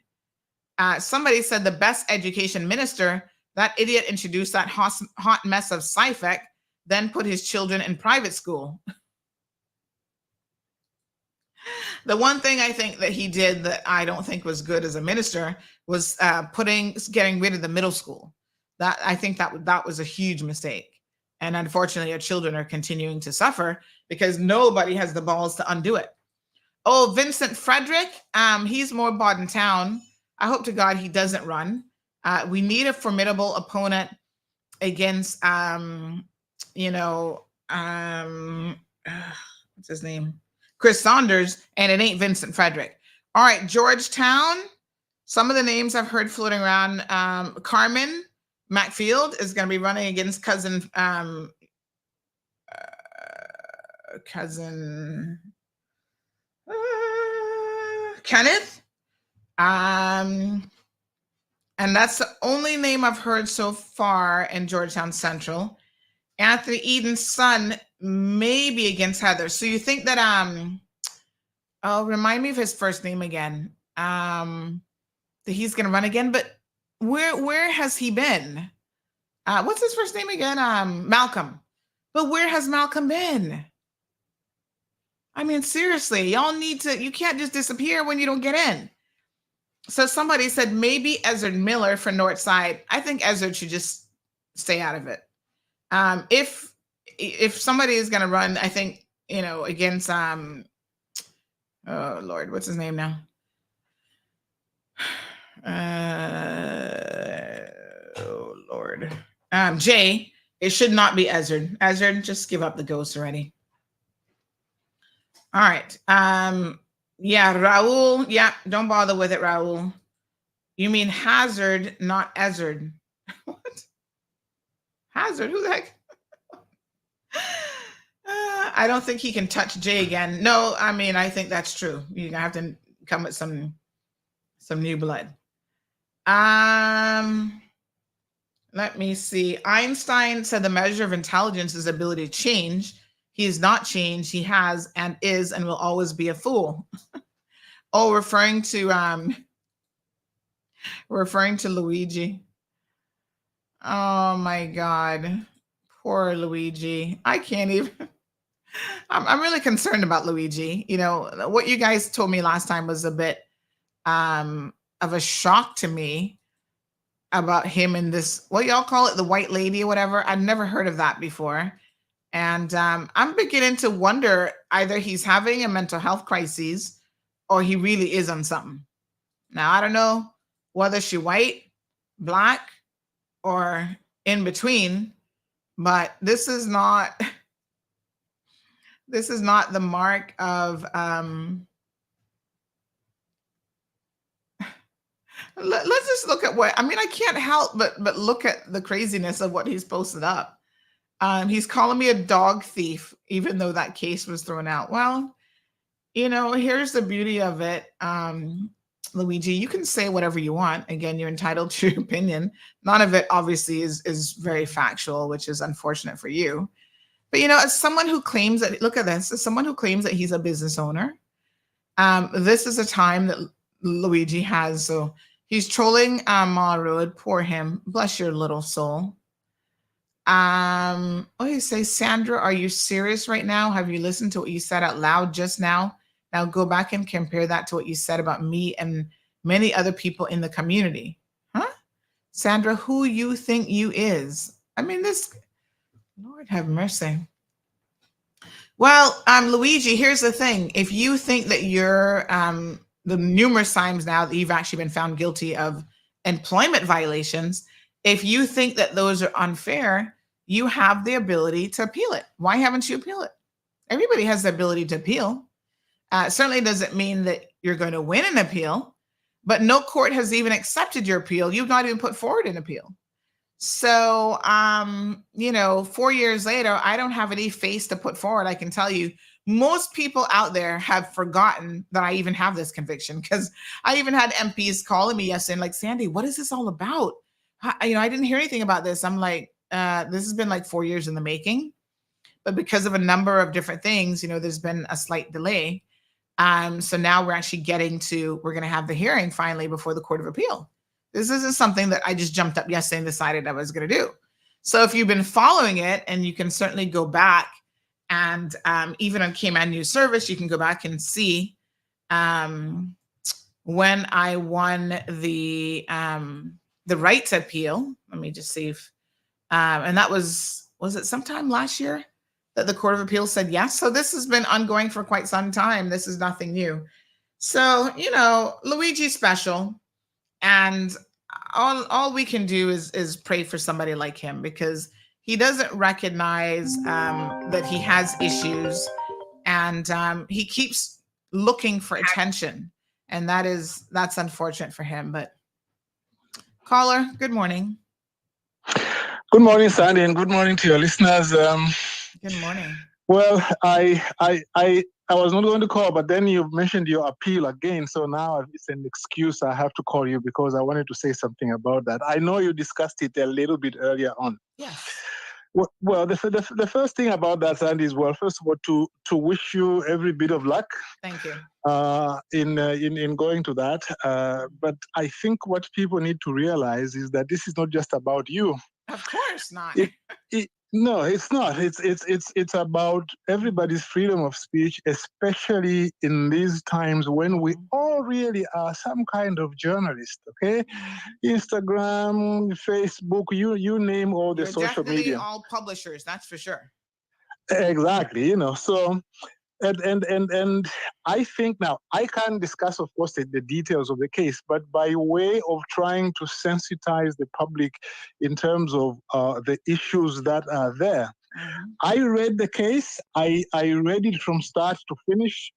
Somebody said the best education minister, that idiot introduced that hot mess of SciFec, then put his children in private school. The one thing I think that he did that I don't think was good as a minister was getting rid of the middle school. That I think that was a huge mistake. And unfortunately, our children are continuing to suffer because nobody has the balls to undo it. Oh, Vincent Frederick, he's more bought in town. I hope to God he doesn't run. We need a formidable opponent against, what's his name? Chris Saunders, and it ain't Vincent Frederick. All right, Georgetown. Some of the names I've heard floating around. Carmen Macfield is going to be running against cousin Kenneth. And that's the only name I've heard so far in Georgetown Central. Anthony Eden's son may be against Heather. So you think that remind me of his first name again. That he's gonna run again, but where has he been? What's his first name again? Malcolm. But where has Malcolm been? I mean, seriously, y'all need to, you can't just disappear when you don't get in. So somebody said maybe Ezard Miller for Northside. I think Ezard should just stay out of it. If somebody is going to run, I think, against oh Lord, what's his name now? Oh Lord, Jay. It should not be Ezard. Ezard, just give up the ghost already. All right. Yeah, Raul. Yeah, don't bother with it, Raul. You mean Hazard, not Ezard. What? Hazard? Who the heck? I don't think he can touch Jay again. No, I mean, I think that's true. You're gonna have to come with some new blood. Let me see. Einstein said the measure of intelligence is ability to change. He is not changed. He has and is and will always be a fool. Oh, referring to Luigi. Oh my God. Poor Luigi. I can't even. I'm really concerned about Luigi. What you guys told me last time was a bit of a shock to me about him and this, what y'all call it, the white lady or whatever. I've never heard of that before. And I'm beginning to wonder either he's having a mental health crisis or he really is on something. Now, I don't know whether she's white, black, or in between, but this is not the mark of let's just look at I can't help but look at the craziness of what he's posted up. He's calling me a dog thief, even though that case was thrown out. Well, here's the beauty of it. Luigi, you can say whatever you want. Again, you're entitled to your opinion. None of it obviously is very factual, which is unfortunate for you. But as someone who claims that, look at this, as someone who claims that he's a business owner, this is a time that Luigi has. So he's trolling Ma Road. Poor him. Bless your little soul. You say, Sandra, are you serious right now? Have you listened to what you said out loud just now? Now go back and compare that to what you said about me and many other people in the community. Huh? Sandra, who you think you is? This, Lord have mercy. Well, Luigi, here's the thing. If you think that you're, the numerous times now that you've actually been found guilty of employment violations, if you think that those are unfair, you have the ability to appeal it. Why haven't you appealed it? Everybody has the ability to appeal. Certainly doesn't mean that you're going to win an appeal, but no court has even accepted your appeal. You've not even put forward an appeal. So, 4 years later, I don't have any face to put forward. I can tell you, most people out there have forgotten that I even have this conviction, because I even had MPs calling me yesterday like, Sandy, what is this all about? I didn't hear anything about this. I'm like, this has been like 4 years in the making, but because of a number of different things, there's been a slight delay. So now we're actually we're going to have the hearing finally before the Court of Appeal. This isn't something that I just jumped up yesterday and decided I was going to do. So if you've been following it, and you can certainly go back and even on Cayman News Service, you can go back and see when I won the right to appeal. Let me just see if, and that was it sometime last year that the Court of Appeal said yes. So this has been ongoing for quite some time. This is nothing new. So, Luigi's special. And all we can do is pray for somebody like him, because he doesn't recognize that he has issues, and he keeps looking for attention. And that's unfortunate for him. But caller, good morning. Good morning, Sandy, and good morning to your listeners. Good morning. Well, I was not going to call, but then you mentioned your appeal again. So now it's an excuse. I have to call you because I wanted to say something about that. I know you discussed it a little bit earlier on. Yes. Well, the first thing about that, Sandy, is, well, first of all, to wish you every bit of luck. Thank you. In going to that. But I think what people need to realize is that this is not just about you. Of course not. No, it's not. It's about everybody's freedom of speech, especially in these times when we all all really are some kind of journalist, okay? Instagram, Facebook, you name all the You're social definitely media. all publishers, that's for sure. Exactly, so and I think now I can't discuss, of course, the details of the case, but by way of trying to sensitize the public in terms of the issues that are there, I read the case. I read it from start to finish.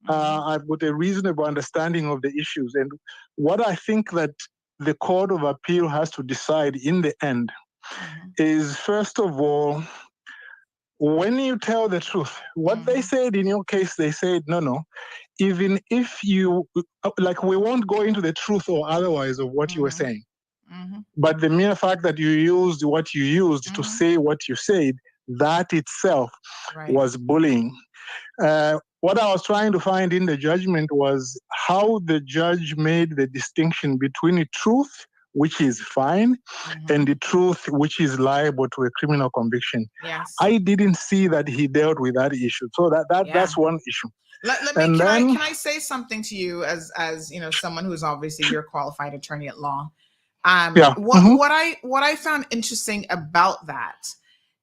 I've got a reasonable understanding of the issues, and what I think that the Court of Appeal has to decide in the end is, first of all, when you tell the truth, what they said in your case, they said, no, even if you, like, we won't go into the truth or otherwise of what you were saying. But the mere fact that you used what you used to say what you said, that itself was bullying. What I was trying to find in the judgment was how the judge made the distinction between the truth, which is fine, and the truth, which is liable to a criminal conviction. Yes. I didn't see that he dealt with that issue. So that's one issue. Can I say something to you as someone who's obviously your qualified attorney at law? What I found interesting about that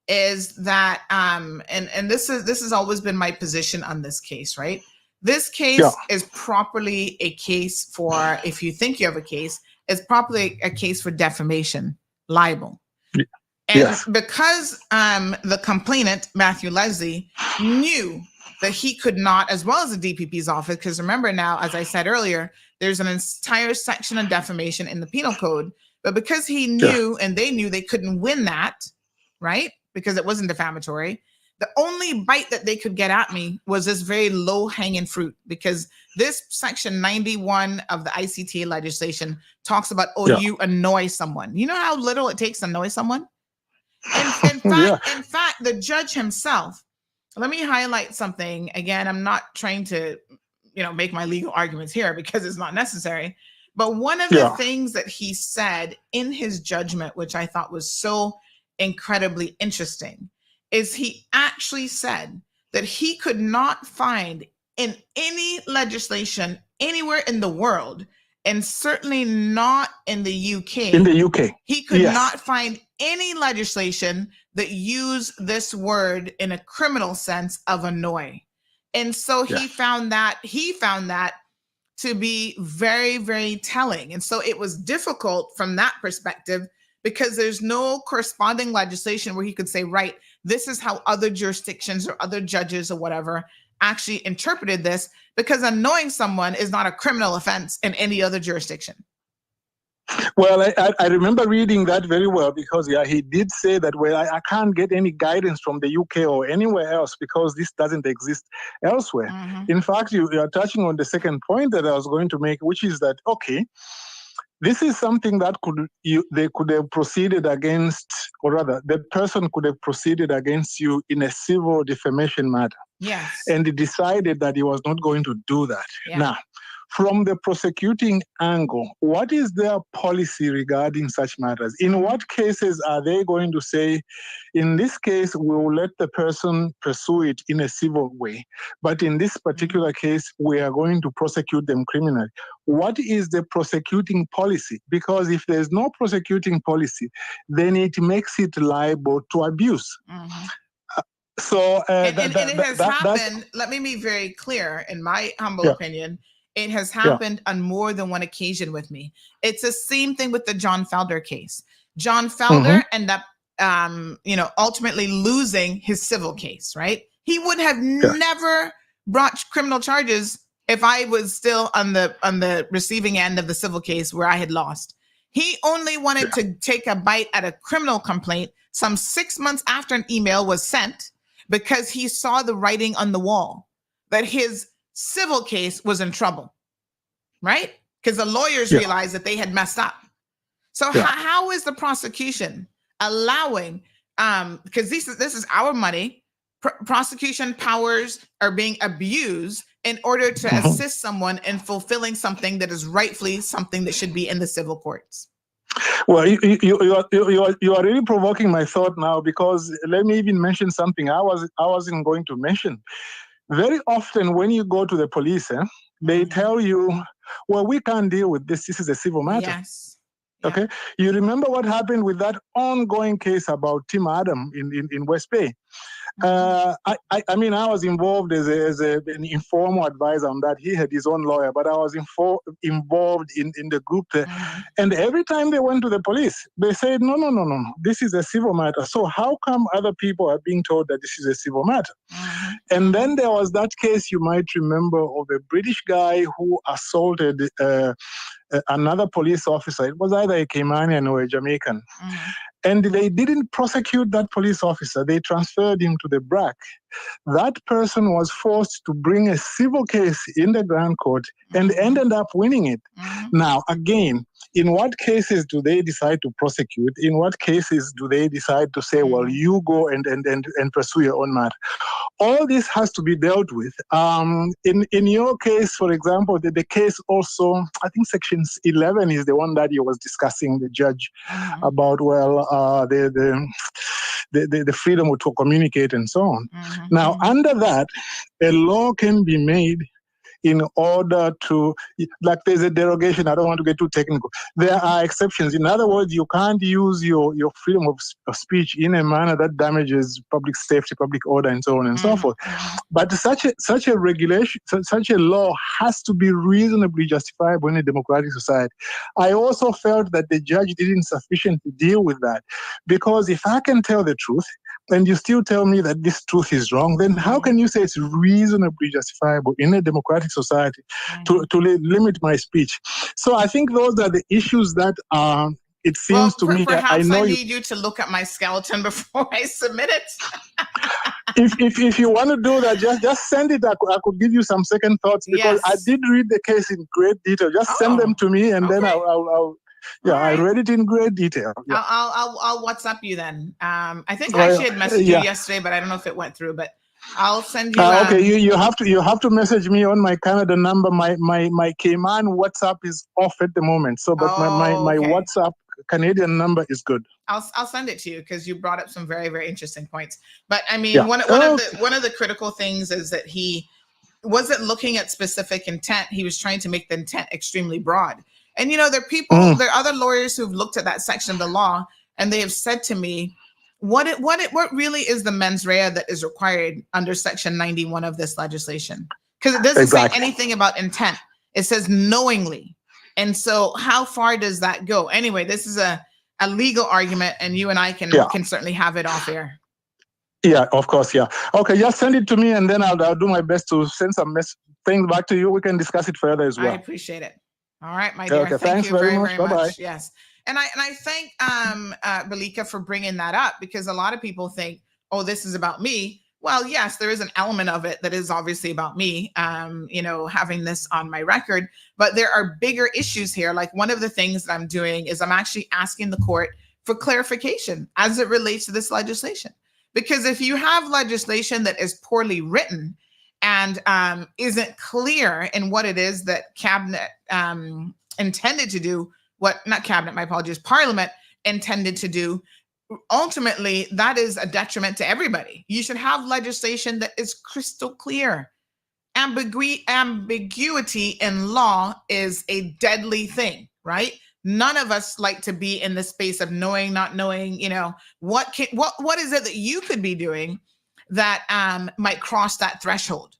is that and this has always been my position on this case, right? This case is properly a case for, if you think you have a case, it's properly a case for defamation, libel. And because the complainant, Matthew Leslie, knew that he could not, as well as the DPP's office, because remember now, as I said earlier, there's an entire section on defamation in the penal code, but because he knew and they knew they couldn't win that, right? Because it wasn't defamatory. The only bite that they could get at me was this very low-hanging fruit, because this section 91 of the ICTA legislation talks about, you annoy someone. You know how little it takes to annoy someone? In fact, the judge himself, let me highlight something. Again, I'm not trying to, make my legal arguments here because it's not necessary. But one of the things that he said in his judgment, which I thought was so incredibly interesting, is he actually said that he could not find in any legislation anywhere in the world, and certainly not in the UK. In the UK. He could not find any legislation that used this word in a criminal sense of annoy. And so he found that to be very, very telling. And so it was difficult from that perspective, because there's no corresponding legislation where he could say, right, this is how other jurisdictions or other judges or whatever actually interpreted this, because annoying someone is not a criminal offense in any other jurisdiction. Well, I remember reading that very well, because he did say that, well, I can't get any guidance from the UK or anywhere else because this doesn't exist elsewhere. In fact, you are touching on the second point that I was going to make, which is that, this is something that they could have proceeded against, or rather, the person could have proceeded against you in a civil defamation matter. Yes. And he decided that he was not going to do that. Yeah. Now, from the prosecuting angle, what is their policy regarding such matters? In what cases are they going to say, in this case, we will let the person pursue it in a civil way, but in this particular case, we are going to prosecute them criminally? What is the prosecuting policy? Because if there's no prosecuting policy, then it makes it liable to abuse. So it has happened. Let me be very clear. In my humble opinion, it has happened on more than one occasion with me. It's the same thing with the John Felder case. John Felder ended up, ultimately losing his civil case. Right? He would have never brought criminal charges if I was still on the receiving end of the civil case where I had lost. He only wanted to take a bite at a criminal complaint some 6 months after an email was sent, because he saw the writing on the wall that his civil case was in trouble, right? Because the lawyers realized that they had messed up. So how is the prosecution allowing, because this is our money, prosecution powers are being abused in order to assist someone in fulfilling something that is rightfully something that should be in the civil courts? Well, you are really provoking my thought now, because let me even mention something I wasn't going to mention. Very often when you go to the police, they tell you well, we can't deal with this. This is a civil matter. Yes. Yeah. Okay. You remember what happened with that ongoing case about Tim Adam in West Bay? I mean, I was involved as an informal advisor on that. He had his own lawyer, but I was involved in the group there. And every time they went to the police, they said, no, this is a civil matter. So how come other people are being told that this is a civil matter? And then there was that case, you might remember, of a British guy who assaulted another police officer. It was either a Caymanian or a Jamaican. And they didn't prosecute that police officer. They transferred him to the BRAC. That person was forced to bring a civil case in the Grand Court and ended up winning it. Now, again, in what cases do they decide to prosecute? In what cases do they decide to say, well, you go and pursue your own matter? All this has to be dealt with. In your case, for example, the case also, I think Section 11 is the one that you was discussing, the judge, about, well, the freedom to communicate and so on. Now, under that, a law can be made in order to, like, there's a derogation. I don't want to get too technical. There are exceptions. In other words, you can't use your freedom of speech in a manner that damages public safety, public order, and so on and so forth. But such a regulation, such a law has to be reasonably justifiable in a democratic society. I also felt that the judge didn't sufficiently deal with that, because if I can tell the truth, and you still tell me that this truth is wrong, then how can you say it's reasonably justifiable in a democratic society to limit my speech? So I think those are the issues that it seems to me. Perhaps I know need you to look at my skeleton before I submit it. if you want to do that, just send it. I could give you some second thoughts, because I did read the case in great detail. Just send them to me, and then I'll I read it in great detail. Yeah. I'll WhatsApp you then. I think I actually had messaged you yesterday, but I don't know if it went through. But I'll send you. Okay, you have to message me on my Canada number. My Cayman WhatsApp is off at the moment. So, but my WhatsApp Canadian number is good. I'll send it to you, because you brought up some very, very interesting points. But I mean, one of the critical things is that he wasn't looking at specific intent. He was trying to make the intent extremely broad. And, you know, there are people, there are other lawyers who've looked at that section of the law, and they have said to me, what really is the mens rea that is required under Section 91 of this legislation? Because it doesn't say anything about intent. It says knowingly. And so how far does that go? Anyway, this is a legal argument, and you and I can certainly have it off air. Yeah, of course. Yeah. Okay, just send it to me, and then I'll do my best to send some things back to you. We can discuss it further as well. I appreciate it. All right, my dear. Okay, thank you very, very Bye-bye. much. Yes. And I thank Balika for bringing that up, because a lot of people think, oh, this is about me. Well, yes, there is an element of it that is obviously about me, you know, having this on my record. But there are bigger issues here. Like, one of the things that I'm doing is I'm actually asking the court for clarification as it relates to this legislation. Because if you have legislation that is poorly written and isn't clear in what it is that cabinet intended to do, Parliament intended to do, ultimately, that is a detriment to everybody. You should have legislation that is crystal clear. Ambiguity in law is a deadly thing, right? None of us like to be in the space of knowing, not knowing, you know, what is it that you could be doing that might cross that threshold.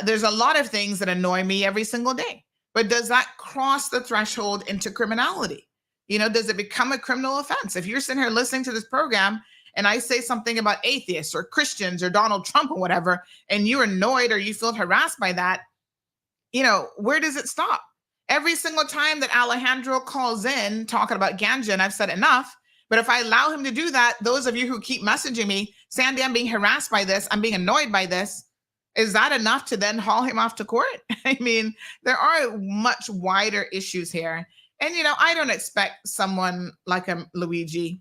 There's a lot of things that annoy me every single day, but does that cross the threshold into criminality? You know, does it become a criminal offense? If you're sitting here listening to this program and I say something about atheists or Christians or Donald Trump or whatever, and you're annoyed or you feel harassed by that, you know, where does it stop? Every single time that Alejandro calls in talking about ganja, and I've said enough, but if I allow him to do that, those of you who keep messaging me, Sandy, I'm being harassed by this, I'm being annoyed by this, is that enough to then haul him off to court? I mean, there are much wider issues here. And, you know, I don't expect someone like a Luigi,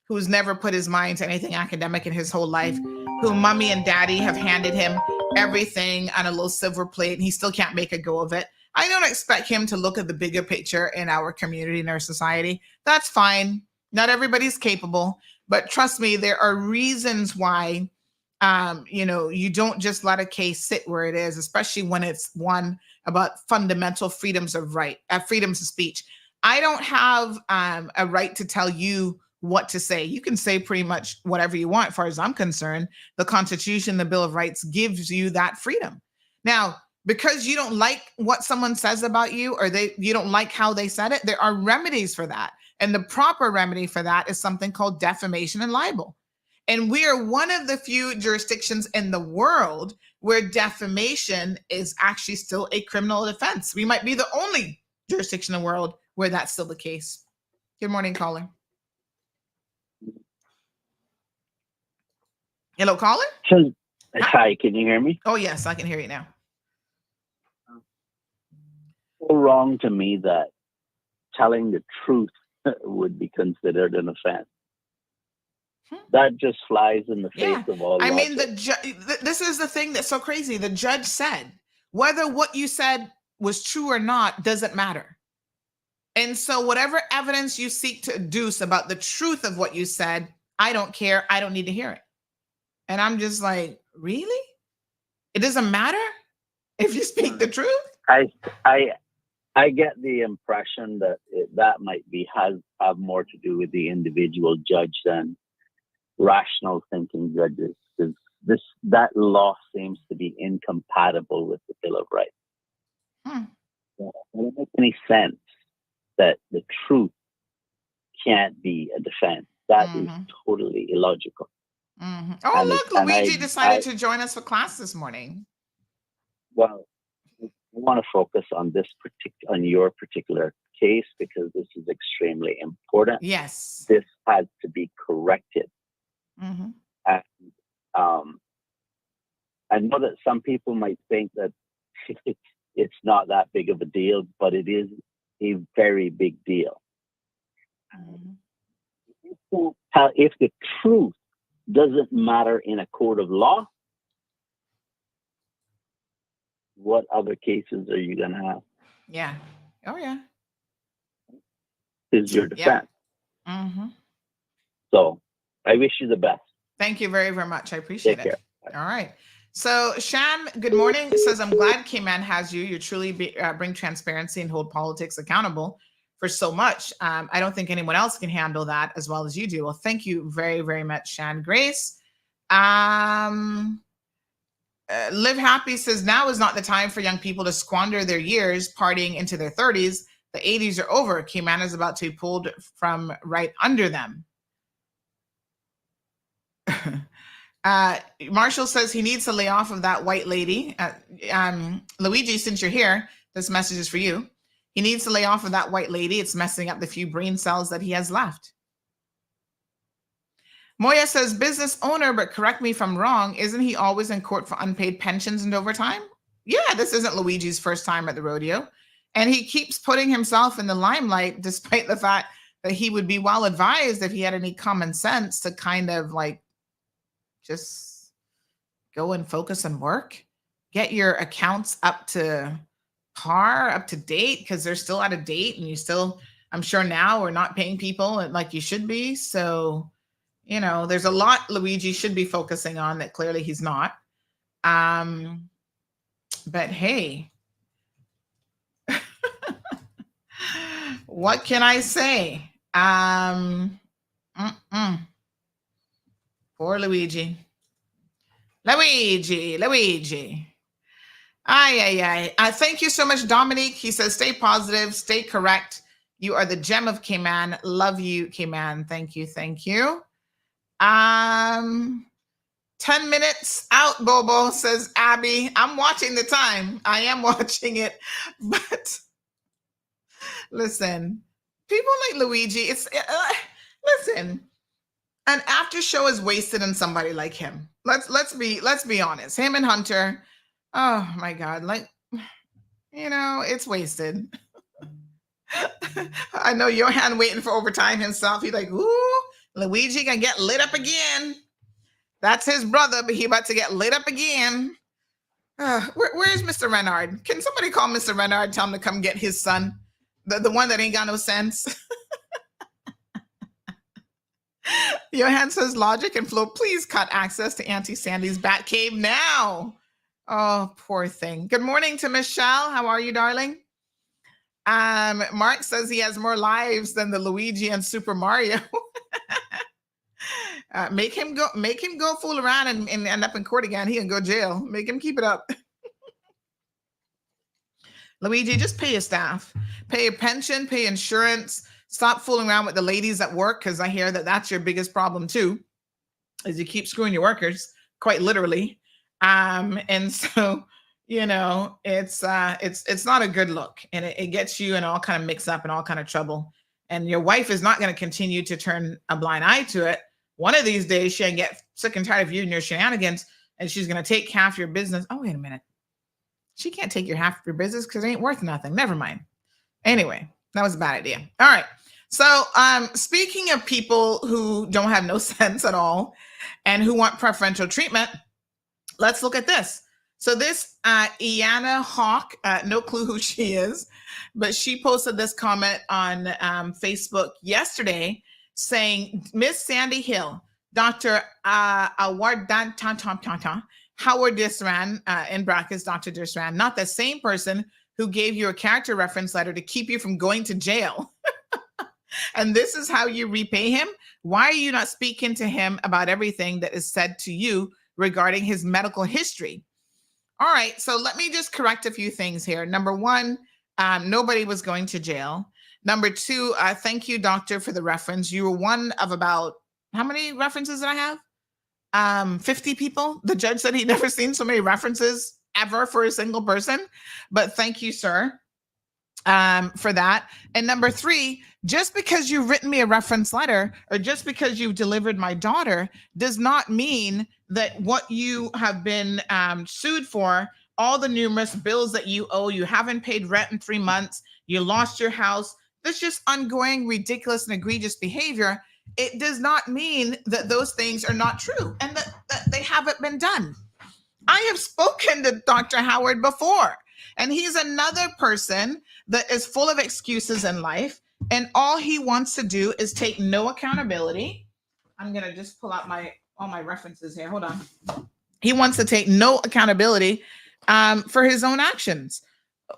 who's never put his mind to anything academic in his whole life, who mommy and daddy have handed him everything on a little silver plate, and he still can't make a go of it. I don't expect him to look at the bigger picture in our community, in our society. That's fine. Not everybody's capable, but trust me, there are reasons why You don't just let a case sit where it is, especially when it's one about fundamental freedoms of freedoms of speech. I don't have a right to tell you what to say. You can say pretty much whatever you want, as far as I'm concerned. The Constitution, the Bill of Rights gives you that freedom. Now, because you don't like what someone says about you, or you don't like how they said it, there are remedies for that. And the proper remedy for that is something called defamation and libel. And we are one of the few jurisdictions in the world where defamation is actually still a criminal offense. We might be the only jurisdiction in the world where that's still the case. Good morning, caller. Hello, caller? Hi, can you hear me? Oh, yes, I can hear you now. So wrong to me that telling the truth would be considered an offense. That just flies in the face of all logic. I mean, this is the thing that's so crazy. The judge said, whether what you said was true or not doesn't matter. And so whatever evidence you seek to adduce about the truth of what you said, I don't care. I don't need to hear it. And I'm just like, really? It doesn't matter if you speak the truth? I get the impression that that might have more to do with the individual judge than rational thinking judges, because that law seems to be incompatible with the Bill of Rights. It doesn't make any sense that the truth can't be a defense. That is totally illogical. Oh, look, Luigi decided to join us for class this morning. Well, I want to focus on on your particular case, because this is extremely important. Yes. This has to be corrected. And I know that some people might think that it's not that big of a deal, but it is a very big deal. If the truth doesn't matter in a court of law, what other cases are you going to have? Yeah. Oh, yeah. Is your defense. So I wish you the best. Thank you very, very much. I appreciate Take it. care. All right. So Shan, good morning. Says, I'm glad K-Man has you. You truly bring transparency and hold politics accountable for so much. I don't think anyone else can handle that as well as you do. Well, thank you very, very much, Shan. Grace. Live Happy says, now is not the time for young people to squander their years partying into their 30s. The 80s are over. K-Man is about to be pulled from right under them. Marshall says he needs to lay off of that white lady. Luigi, since you're here, this message is for you. He needs to lay off of that white lady. It's messing up the few brain cells that he has left. Moya says, business owner, but correct me if I'm wrong, isn't he always in court for unpaid pensions and overtime? Yeah, this isn't Luigi's first time at the rodeo. And he keeps putting himself in the limelight, despite the fact that he would be well advised if he had any common sense to kind of like just go and focus on work. Get your accounts up to par, up to date, because they're still out of date and you still, I'm sure now, are not paying people like you should be. So, you know, there's a lot Luigi should be focusing on that clearly he's not. But hey, what can I say? Poor Luigi. Luigi. Ay. Thank you so much, Dominique. He says, stay positive, stay correct. You are the gem of K-Man. Love you, K-Man. Thank you. 10 minutes out, Bobo, says Abby. I'm watching the time. I am watching it. But listen, people like Luigi, listen, an after show is wasted on somebody like him. Let's be honest. Him and Hunter, oh my God, like, you know, it's wasted. I know Johan waiting for overtime himself. He's like, ooh, Luigi gonna get lit up again. That's his brother, but he about to get lit up again. Where's Mr. Renard? Can somebody call Mr. Renard, tell him to come get his son? The one that ain't got no sense. Johan says Logic and Flow, please cut access to Auntie Sandy's Bat Cave now. Oh, poor thing. Good morning to Michelle. How are you, darling? Mark says he has more lives than the Luigi and Super Mario. Make him go fool around and end up in court again. He can go jail. Make him keep it up. Luigi, just pay your staff, pay your pension, pay insurance. Stop fooling around with the ladies at work, because I hear that that's your biggest problem too, is you keep screwing your workers, quite literally. And so, you know, it's not a good look, and it gets you in all kind of mixed up and all kind of trouble. And your wife is not going to continue to turn a blind eye to it. One of these days, she'll get sick and tired of you and your shenanigans, and she's going to take half your business. Oh, wait a minute. She can't take your half of your business because it ain't worth nothing. Never mind. Anyway, that was a bad idea. All right. So speaking of people who don't have no sense at all and who want preferential treatment, let's look at this. So this Iana Hawk, no clue who she is, but she posted this comment on Facebook yesterday saying, Miss Sandy Hill, Dr. Howard Disran, in brackets, Dr. Disran, not the same person who gave you a character reference letter to keep you from going to jail. And this is how you repay him? Why are you not speaking to him about everything that is said to you regarding his medical history? All right, so let me just correct a few things here. Number one, nobody was going to jail. Number two, thank you, doctor, for the reference. You were one of about, how many references did I have? 50 people. The judge said he'd never seen so many references ever for a single person. But thank you, sir, for that. And number three, just because you've written me a reference letter or just because you've delivered my daughter does not mean that what you have been sued for, all the numerous bills that you owe, you haven't paid rent in 3 months, you lost your house, that's just ongoing, ridiculous and egregious behavior. It does not mean that those things are not true and that they haven't been done. I have spoken to Dr. Howard before, and he's another person that is full of excuses in life, and all he wants to do is take no accountability. I'm going to just pull out all my references here. Hold on. He wants to take no accountability for his own actions.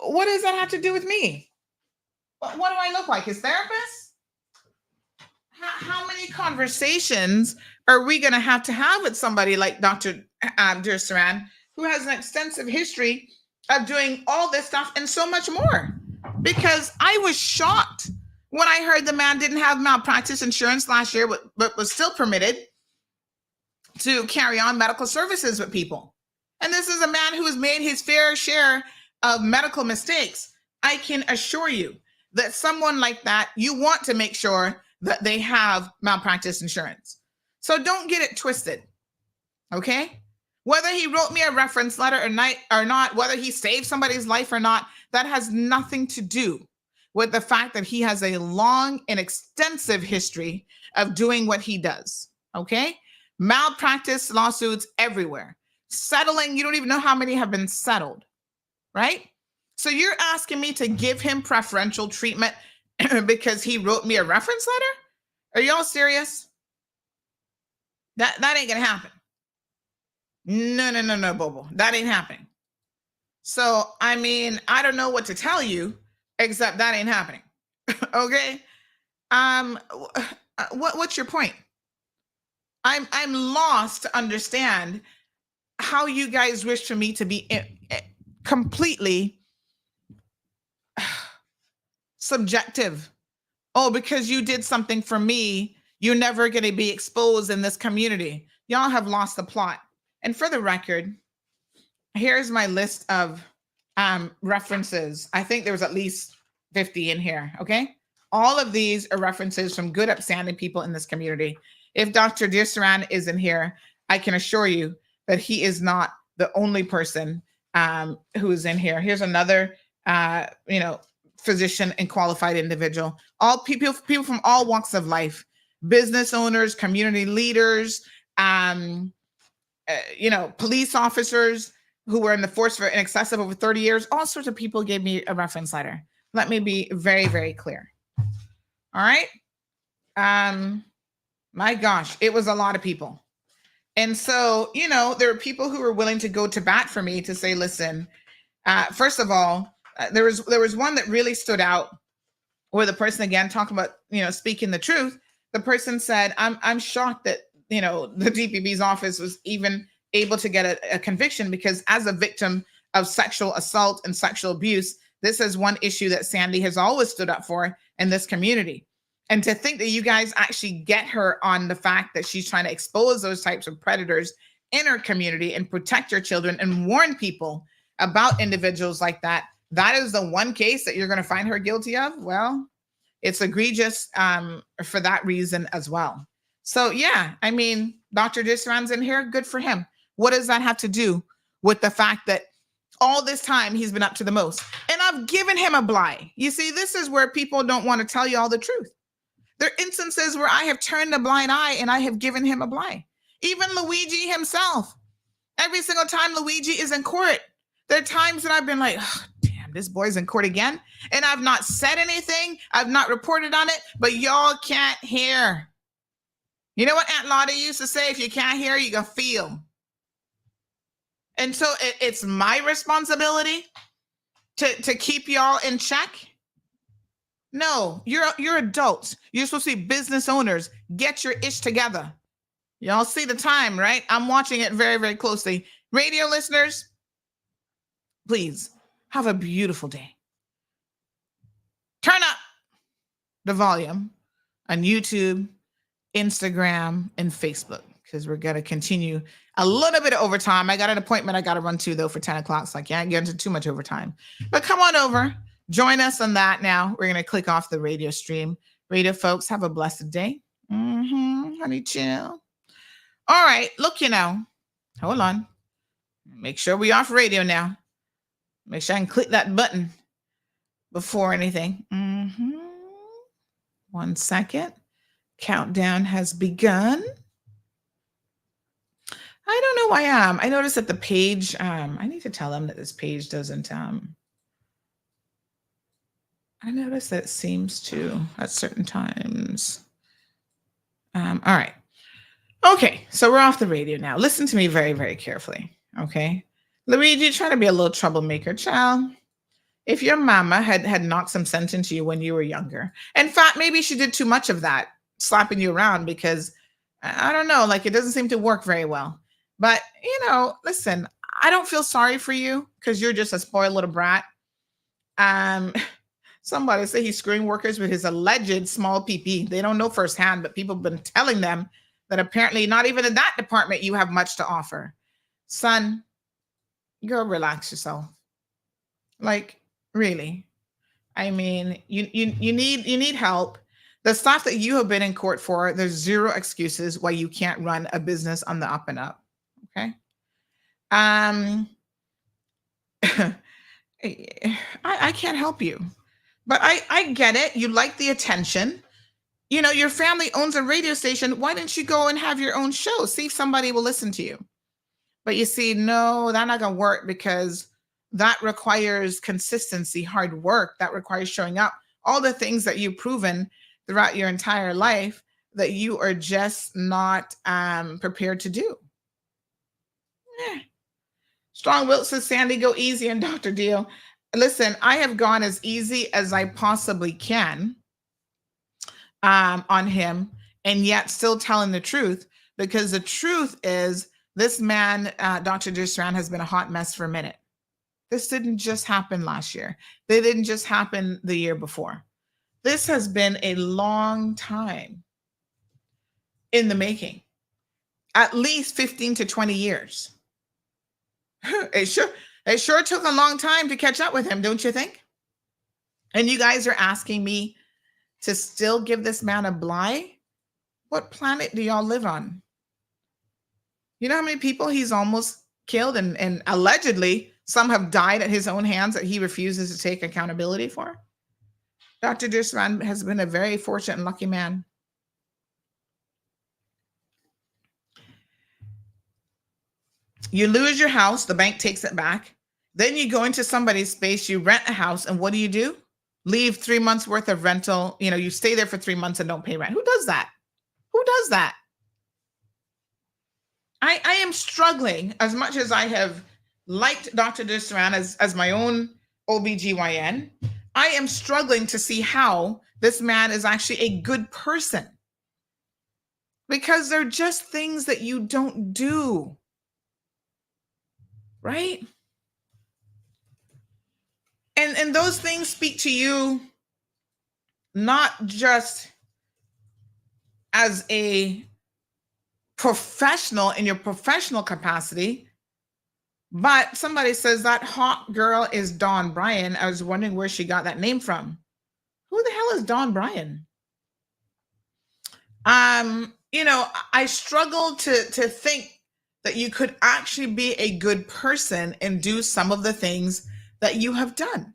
What does that have to do with me? What do I look like? His therapist? How many conversations are we going to have with somebody like Dr. Dursaran, who has an extensive history of doing all this stuff and so much more? Because I was shocked when I heard the man didn't have malpractice insurance last year, but was still permitted to carry on medical services with people. And this is a man who has made his fair share of medical mistakes. I can assure you that someone like that, you want to make sure that they have malpractice insurance. So don't get it twisted, okay? Whether he wrote me a reference letter or not, whether he saved somebody's life or not, that has nothing to do with the fact that he has a long and extensive history of doing what he does, okay? Malpractice lawsuits everywhere. Settling, you don't even know how many have been settled, right? So you're asking me to give him preferential treatment because he wrote me a reference letter? Are y'all serious? That ain't gonna happen. No, Bobo. That ain't happening. So, I mean, I don't know what to tell you, except that ain't happening. Okay? What's your point? I'm lost to understand how you guys wish for me to be completely subjective. Oh, because you did something for me, you're never going to be exposed in this community. Y'all have lost the plot. And for the record, here's my list of references. I think there was at least 50 in here, okay? All of these are references from good, upstanding people in this community. If Dr. Dirsaran is in here, I can assure you that he is not the only person who is in here. Here's another, physician and qualified individual. All people from all walks of life, business owners, community leaders, police officers who were in the force for in excess of over 30 years. All sorts of people gave me a reference letter. Let me be very, very clear. All right. My gosh, it was a lot of people. And so, there were people who were willing to go to bat for me to say, listen, first of all, there was one that really stood out where the person, again, talking about, speaking the truth. The person said, I'm shocked that, the DPP's office was even able to get a conviction, because as a victim of sexual assault and sexual abuse, this is one issue that Sandy has always stood up for in this community. And to think that you guys actually get her on the fact that she's trying to expose those types of predators in her community and protect your children and warn people about individuals like that, that is the one case that you're going to find her guilty of. Well, it's egregious for that reason as well. So yeah, I mean, Dr. Disran's in here, good for him. What does that have to do with the fact that all this time he's been up to the most? And I've given him a bly. You see, this is where people don't want to tell you all the truth. There are instances where I have turned a blind eye and I have given him a bly. Even Luigi himself. Every single time Luigi is in court, there are times that I've been like, oh, damn, this boy's in court again. And I've not said anything. I've not reported on it, but y'all can't hear. You know what Aunt Lottie used to say? If you can't hear, you can feel. And so it's my responsibility to keep y'all in check. No, you're adults. You're supposed to be business owners. Get your ish together. Y'all see the time, right? I'm watching it very, very closely. Radio listeners, please have a beautiful day. Turn up the volume on YouTube, Instagram, and Facebook, because we're going to continue a little bit of overtime. I got an appointment I got to run to, though, for 10 o'clock, so I can't get into too much overtime. But come on over. Join us on that now. We're going to click off the radio stream. Radio folks, have a blessed day. Honey, chill. All right. Look, hold on. Make sure we off radio now. Make sure I can click that button before anything. 1 second. Countdown has begun. I don't know why I noticed that the page, I need to tell them that this page doesn't, I noticed that it seems to at certain times. All right. Okay, so we're off the radio now. Listen to me very, very carefully, okay? Luigi, try to be a little troublemaker, child. If your mama had knocked some sense into you when you were younger, in fact, maybe she did too much of that, slapping you around, because, I don't know, like it doesn't seem to work very well. But, listen, I don't feel sorry for you because you're just a spoiled little brat. Somebody say he's screwing workers with his alleged small PP. They don't know firsthand, but people have been telling them that apparently not even in that department you have much to offer. Son, go relax yourself. Like, really. I mean, you need help. The stuff that you have been in court for, there's zero excuses why you can't run a business on the up and up. Okay. I can't help you. But I get it. You like the attention. Your family owns a radio station. Why didn't you go and have your own show? See if somebody will listen to you. But you see, no, that's not going to work, because that requires consistency, hard work. That requires showing up. All the things that you've proven throughout your entire life that you are just not prepared to do. Strong Wilt says, Sandy, go easy on Dr. Deal. Listen, I have gone as easy as I possibly can on him, and yet still telling the truth, because the truth is this man, Dr. Disran, has been a hot mess for a minute. This didn't just happen last year. They didn't just happen the year before. This has been a long time in the making, at least 15 to 20 years. It sure took a long time to catch up with him, don't you think? And you guys are asking me to still give this man a bly? What planet do y'all live on? You know how many people he's almost killed, and allegedly some have died at his own hands that he refuses to take accountability for? Dr. Disran has been a very fortunate and lucky man. You lose your house, the bank takes it back. Then you go into somebody's space, you rent a house, and what do? Leave 3 months worth of rental. You stay there for 3 months and don't pay rent. Who does that? Who does that? I am struggling, as much as I have liked Dr. Dusran as my own OBGYN, I am struggling to see how this man is actually a good person, because they're just things that you don't do, right? And those things speak to you not just as a professional in your professional capacity, but somebody says that hot girl is Dawn Bryan. I was wondering where she got that name from. Who the hell is Dawn Bryan? I struggle to think that you could actually be a good person and do some of the things that you have done.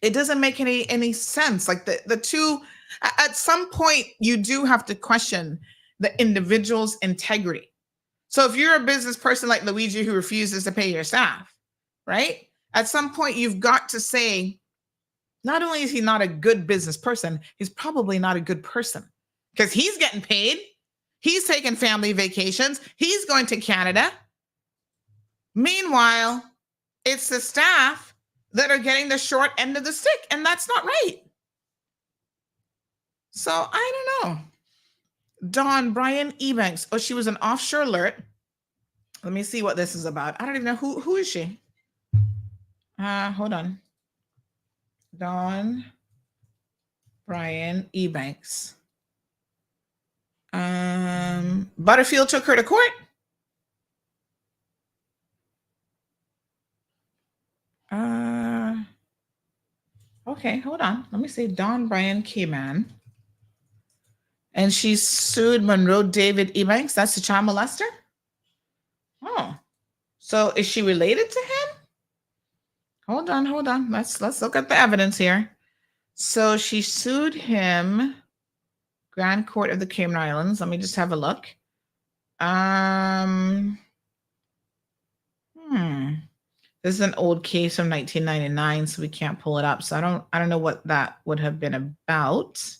It doesn't make any sense. Like the two, at some point, you do have to question the individual's integrity. So if you're a business person like Luigi who refuses to pay your staff, right? At some point, you've got to say, not only is he not a good business person, he's probably not a good person, because he's getting paid. He's taking family vacations. He's going to Canada. Meanwhile, it's the staff that are getting the short end of the stick, and that's not right. So I don't know. Dawn Bryan Ebanks. Oh, she was an offshore alert. Let me see what this is about. I don't even know who is she. Hold on. Dawn Bryan Ebanks. Butterfield took her to court. Okay, hold on. Let me see. Dawn Bryan Keyman. And she sued Monroe David Ebanks. That's the child molester? Oh. So is she related to him? Hold on. Let's look at the evidence here. So she sued him, Grand Court of the Cayman Islands. Let me just have a look. This is an old case from 1999, so we can't pull it up. So I don't know what that would have been about.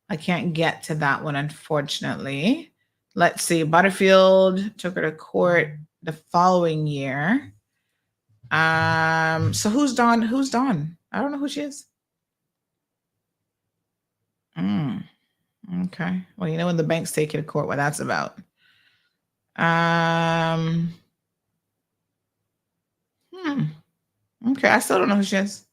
I can't get to that one, unfortunately. Let's see. Butterfield took her to court the following year. So who's Dawn? Who's Dawn? I don't know who she is. Okay. Well, you know when the banks take you to court, what that's about. Okay, I still don't know who she is.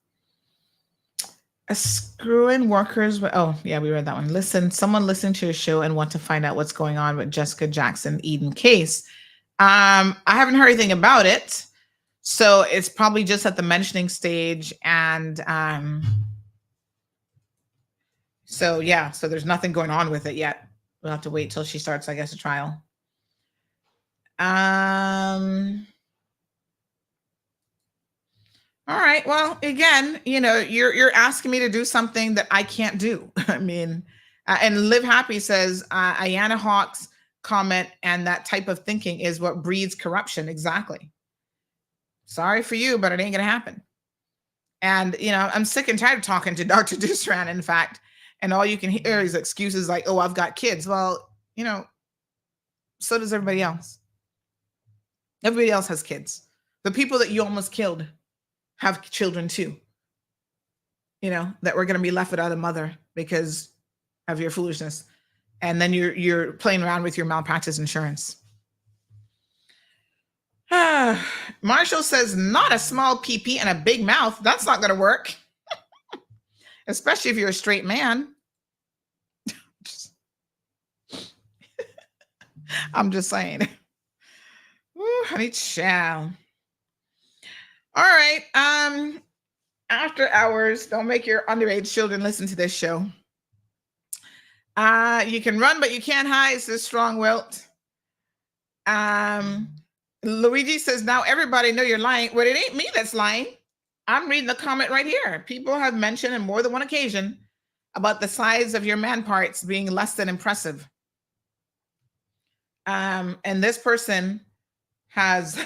A screw-in workers. Oh, yeah, we read that one. Someone listened to your show and want to find out what's going on with Jessica Jackson Eden case. I haven't heard anything about it, so it's probably just at the mentioning stage. And so there's nothing going on with it yet. We'll have to wait till she starts, I guess, a trial. All right. Well, again, you're asking me to do something that I can't do. I mean, and Live Happy says, Ayanna Hawk's comment and that type of thinking is what breeds corruption. Exactly. Sorry for you, but it ain't going to happen. And, I'm sick and tired of talking to Dr. Dusran, in fact, and all you can hear is excuses like, oh, I've got kids. Well, so does everybody else. Everybody else has kids. The people that you almost killed have children too, that we're going to be left without a mother because of your foolishness. And then you're playing around with your malpractice insurance. Marshall says, not a small PP and a big mouth. That's not going to work. Especially if you're a straight man. I'm just saying. Ooh, honey child. All right. After hours, don't make your underage children listen to this show. You can run, but you can't hide, says Strong Wilt. Luigi says, now everybody know you're lying. Well, it ain't me that's lying. I'm reading the comment right here. People have mentioned on more than one occasion about the size of your man parts being less than impressive. And this person has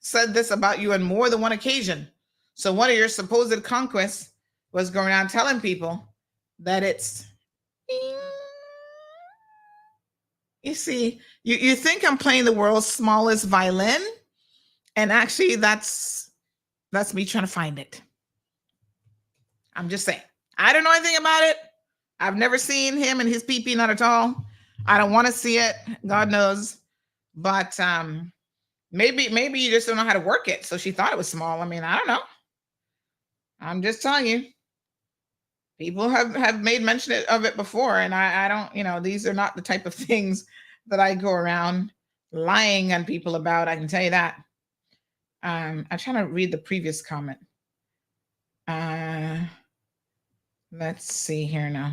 said this about you on more than one occasion. So one of your supposed conquests was going around telling people that it's You see, you think I'm playing the world's smallest violin, and actually that's me trying to find it. I'm just saying. I don't know anything about it. I've never seen him and his pee-pee, not at all. I don't want to see it. God knows. But maybe you just don't know how to work it. So she thought it was small. I mean, I don't know. I'm just telling you. People have made mention of it before, and I don't, these are not the type of things that I go around lying on people about. I can tell you that. I'm trying to read the previous comment. Let's see here now.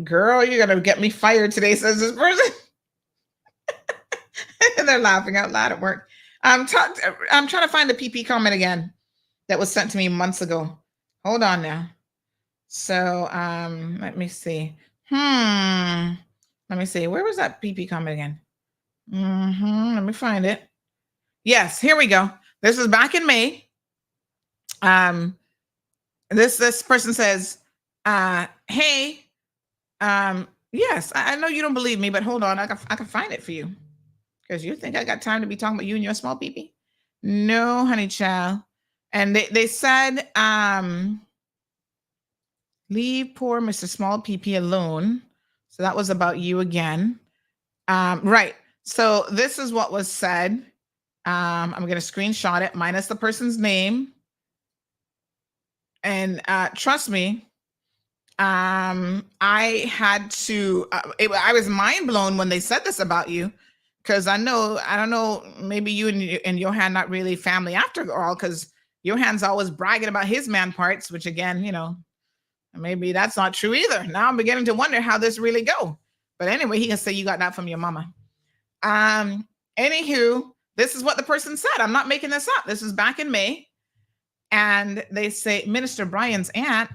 Girl, you're gonna get me fired today, says this person. And they're laughing out loud at work. I'm trying to find the PP comment again that was sent to me months ago. Hold on now. So let me see. Let me see. Where was that PP comment again? Let me find it. Yes, here we go. This is back in May. This person says, hey, yes, I know you don't believe me, but hold on, I can find it for you. Because you think I got time to be talking about you and your small PP? No, honey child. And they said, leave poor Mr. Small PP alone. So that was about you again. Right. So this is what was said. I'm going to screenshot it minus the person's name. And trust me, I had to, I was mind blown when they said this about you. Because I don't know, maybe you and Johan not really family after all, because Johan's always bragging about his man parts, which again, maybe that's not true either. Now I'm beginning to wonder how this really go. But anyway, he can say you got that from your mama. Anywho, this is what the person said. I'm not making this up. This is back in May. And they say, Minister Brian's aunt.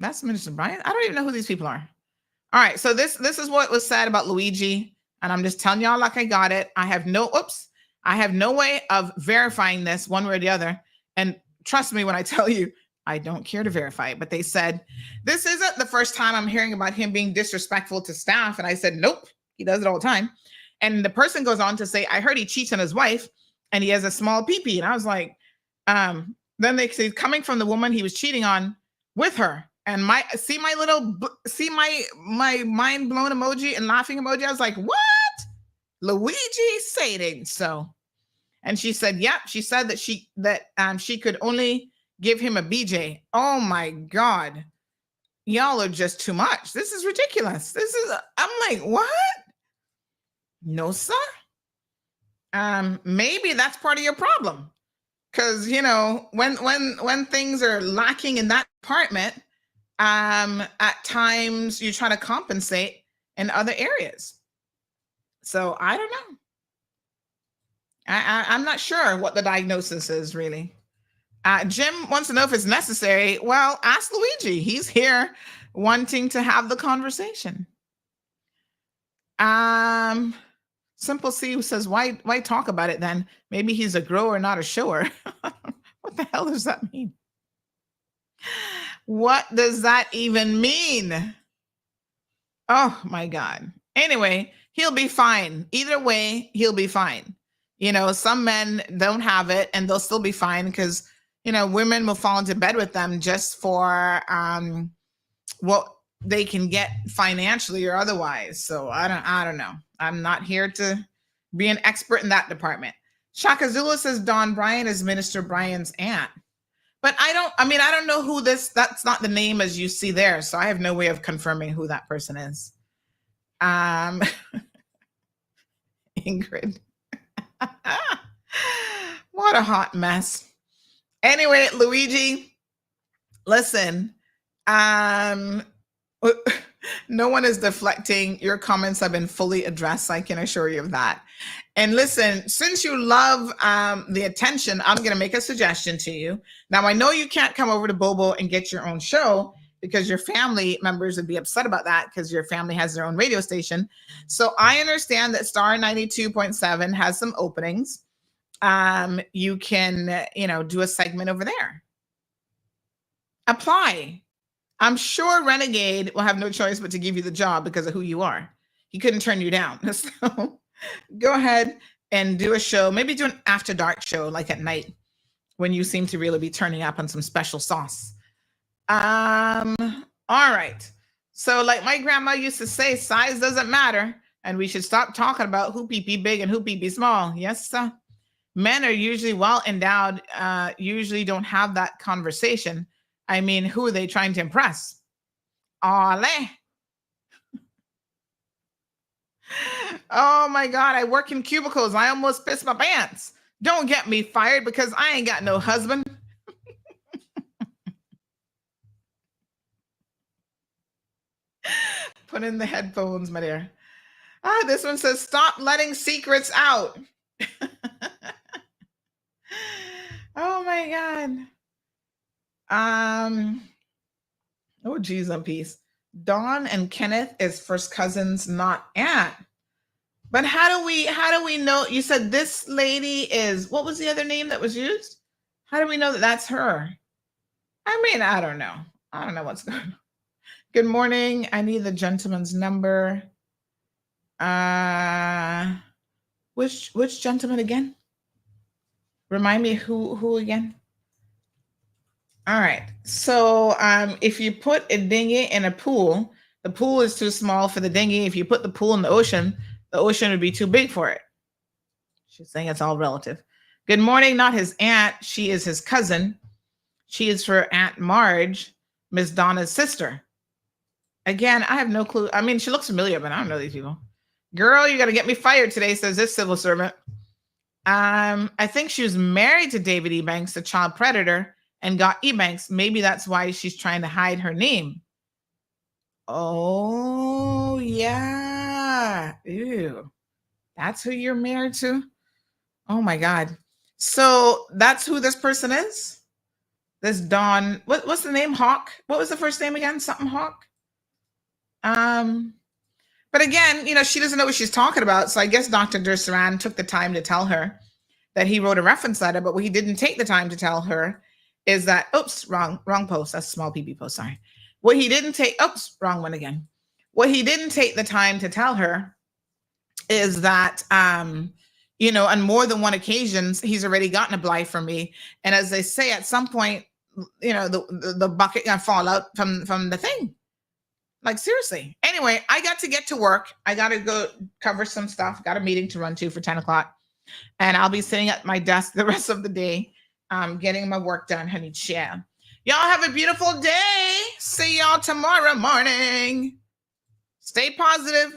That's Minister Brian? I don't even know who these people are. All right, so this is what was said about Luigi. And I'm just telling y'all like I got it. I have no way of verifying this one way or the other. And trust me when I tell you, I don't care to verify it. But they said, this isn't the first time I'm hearing about him being disrespectful to staff. And I said, nope, he does it all the time. And the person goes on to say, I heard he cheats on his wife and he has a small pee-pee. And I was like, then they say coming from the woman he was cheating on with her. And my mind blown emoji and laughing emoji. I was like, what? Luigi, say it ain't so. And she said, yeah, she said that she could only give him a BJ. Oh my God. Y'all are just too much. This is ridiculous. I'm like, what? No, sir. Maybe that's part of your problem. Because, when things are lacking in that department, at times you try to compensate in other areas. So I don't know. I'm not sure what the diagnosis is really. Jim wants to know if it's necessary. Well, ask Luigi. He's here wanting to have the conversation. Simple C says, why talk about it then? Maybe he's a grower, not a shower. What the hell does that mean? What does that even mean? Oh my God. Anyway, he'll be fine. Either way, he'll be fine. Some men don't have it and they'll still be fine because, women will fall into bed with them just for what they can get financially or otherwise. So I don't know. I'm not here to be an expert in that department. Shaka Zulu says Don Bryan is Minister Bryan's aunt. But I don't know who that's not the name as you see there. So I have no way of confirming who that person is. Ingrid. What a hot mess. Anyway, Luigi, listen, no one is deflecting. Your comments have been fully addressed. I can assure you of that. And listen, since you love the attention, I'm going to make a suggestion to you. Now, I know you can't come over to Bobo and get your own show because your family members would be upset about that because your family has their own radio station. So I understand that Star 92.7 has some openings. You can, do a segment over there. Apply. I'm sure Renegade will have no choice but to give you the job because of who you are. he couldn't turn you down. So go ahead and do a show. Maybe do an after dark show, like at night, when you seem to really be turning up on some special sauce. All right. So like my grandma used to say, size doesn't matter. And we should stop talking about who pee big and who pee small. Yes, sir. Men are usually well endowed, usually don't have that conversation. I mean, who are they trying to impress? Ole. Oh my God, I work in cubicles. I almost pissed my pants. Don't get me fired because I ain't got no husband. Put in the headphones, my dear. This one says, stop letting secrets out. Oh my God. Oh geez, on peace. Dawn and Kenneth is first cousins, not aunt. But how do we know? You said this lady is, what was the other name that was used? How do we know that that's her? I mean, I don't know. I don't know what's going on. Good morning. I need the gentleman's number. Which gentleman again? Remind me who again? All right. So if you put a dinghy in a pool, the pool is too small for the dinghy. If you put the pool in the ocean would be too big for it. She's saying it's all relative. Good morning. Not his aunt. She is his cousin. She is for Aunt Marge, Miss Donna's sister. Again, I have no clue. I mean, she looks familiar, but I don't know these people. Girl, you got to get me fired today, says this civil servant. I think she was married to David Ebanks, the child predator, and got Ebanks. Maybe that's why she's trying to hide her name. Oh, yeah. Ew. That's who you're married to? Oh, my God. So that's who this person is? This Dawn. What's the name? Hawk? What was the first name again? Something Hawk? But again, she doesn't know what she's talking about. So I guess Dr. Dursaran took the time to tell her that he wrote a reference letter, but what he didn't take the time to tell her is that, oops, wrong post. That's a small PB post, sorry. What he didn't take, oops, wrong one again. What he didn't take the time to tell her is that, on more than one occasions, he's already gotten a blight from me. And as they say, at some point, the bucket gonna fall out from the thing. Like, seriously. Anyway, I got to get to work. I got to go cover some stuff. Got a meeting to run to for 10 o'clock. And I'll be sitting at my desk the rest of the day, getting my work done, honey. Chill. Y'all have a beautiful day. See y'all tomorrow morning. Stay positive.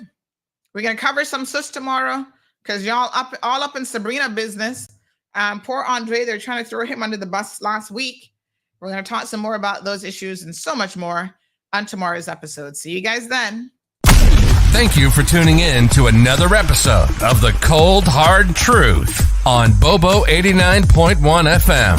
We're going to cover some sus tomorrow because y'all all up in Sabrina business. Poor Andre, they're trying to throw him under the bus last week. We're going to talk some more about those issues and so much more on tomorrow's episode. See you guys then. Thank you for tuning in to another episode of The Cold Hard Truth on Bobo 89.1 FM.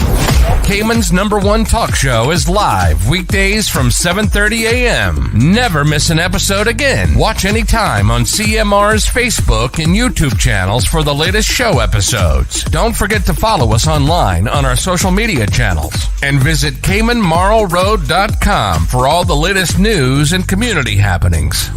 Cayman's #1 talk show is live weekdays from 7:30 a.m. Never miss an episode again. Watch anytime on CMR's Facebook and YouTube channels for the latest show episodes. Don't forget to follow us online on our social media channels and visit CaymanMarlRoad.com for all the latest news and community happenings.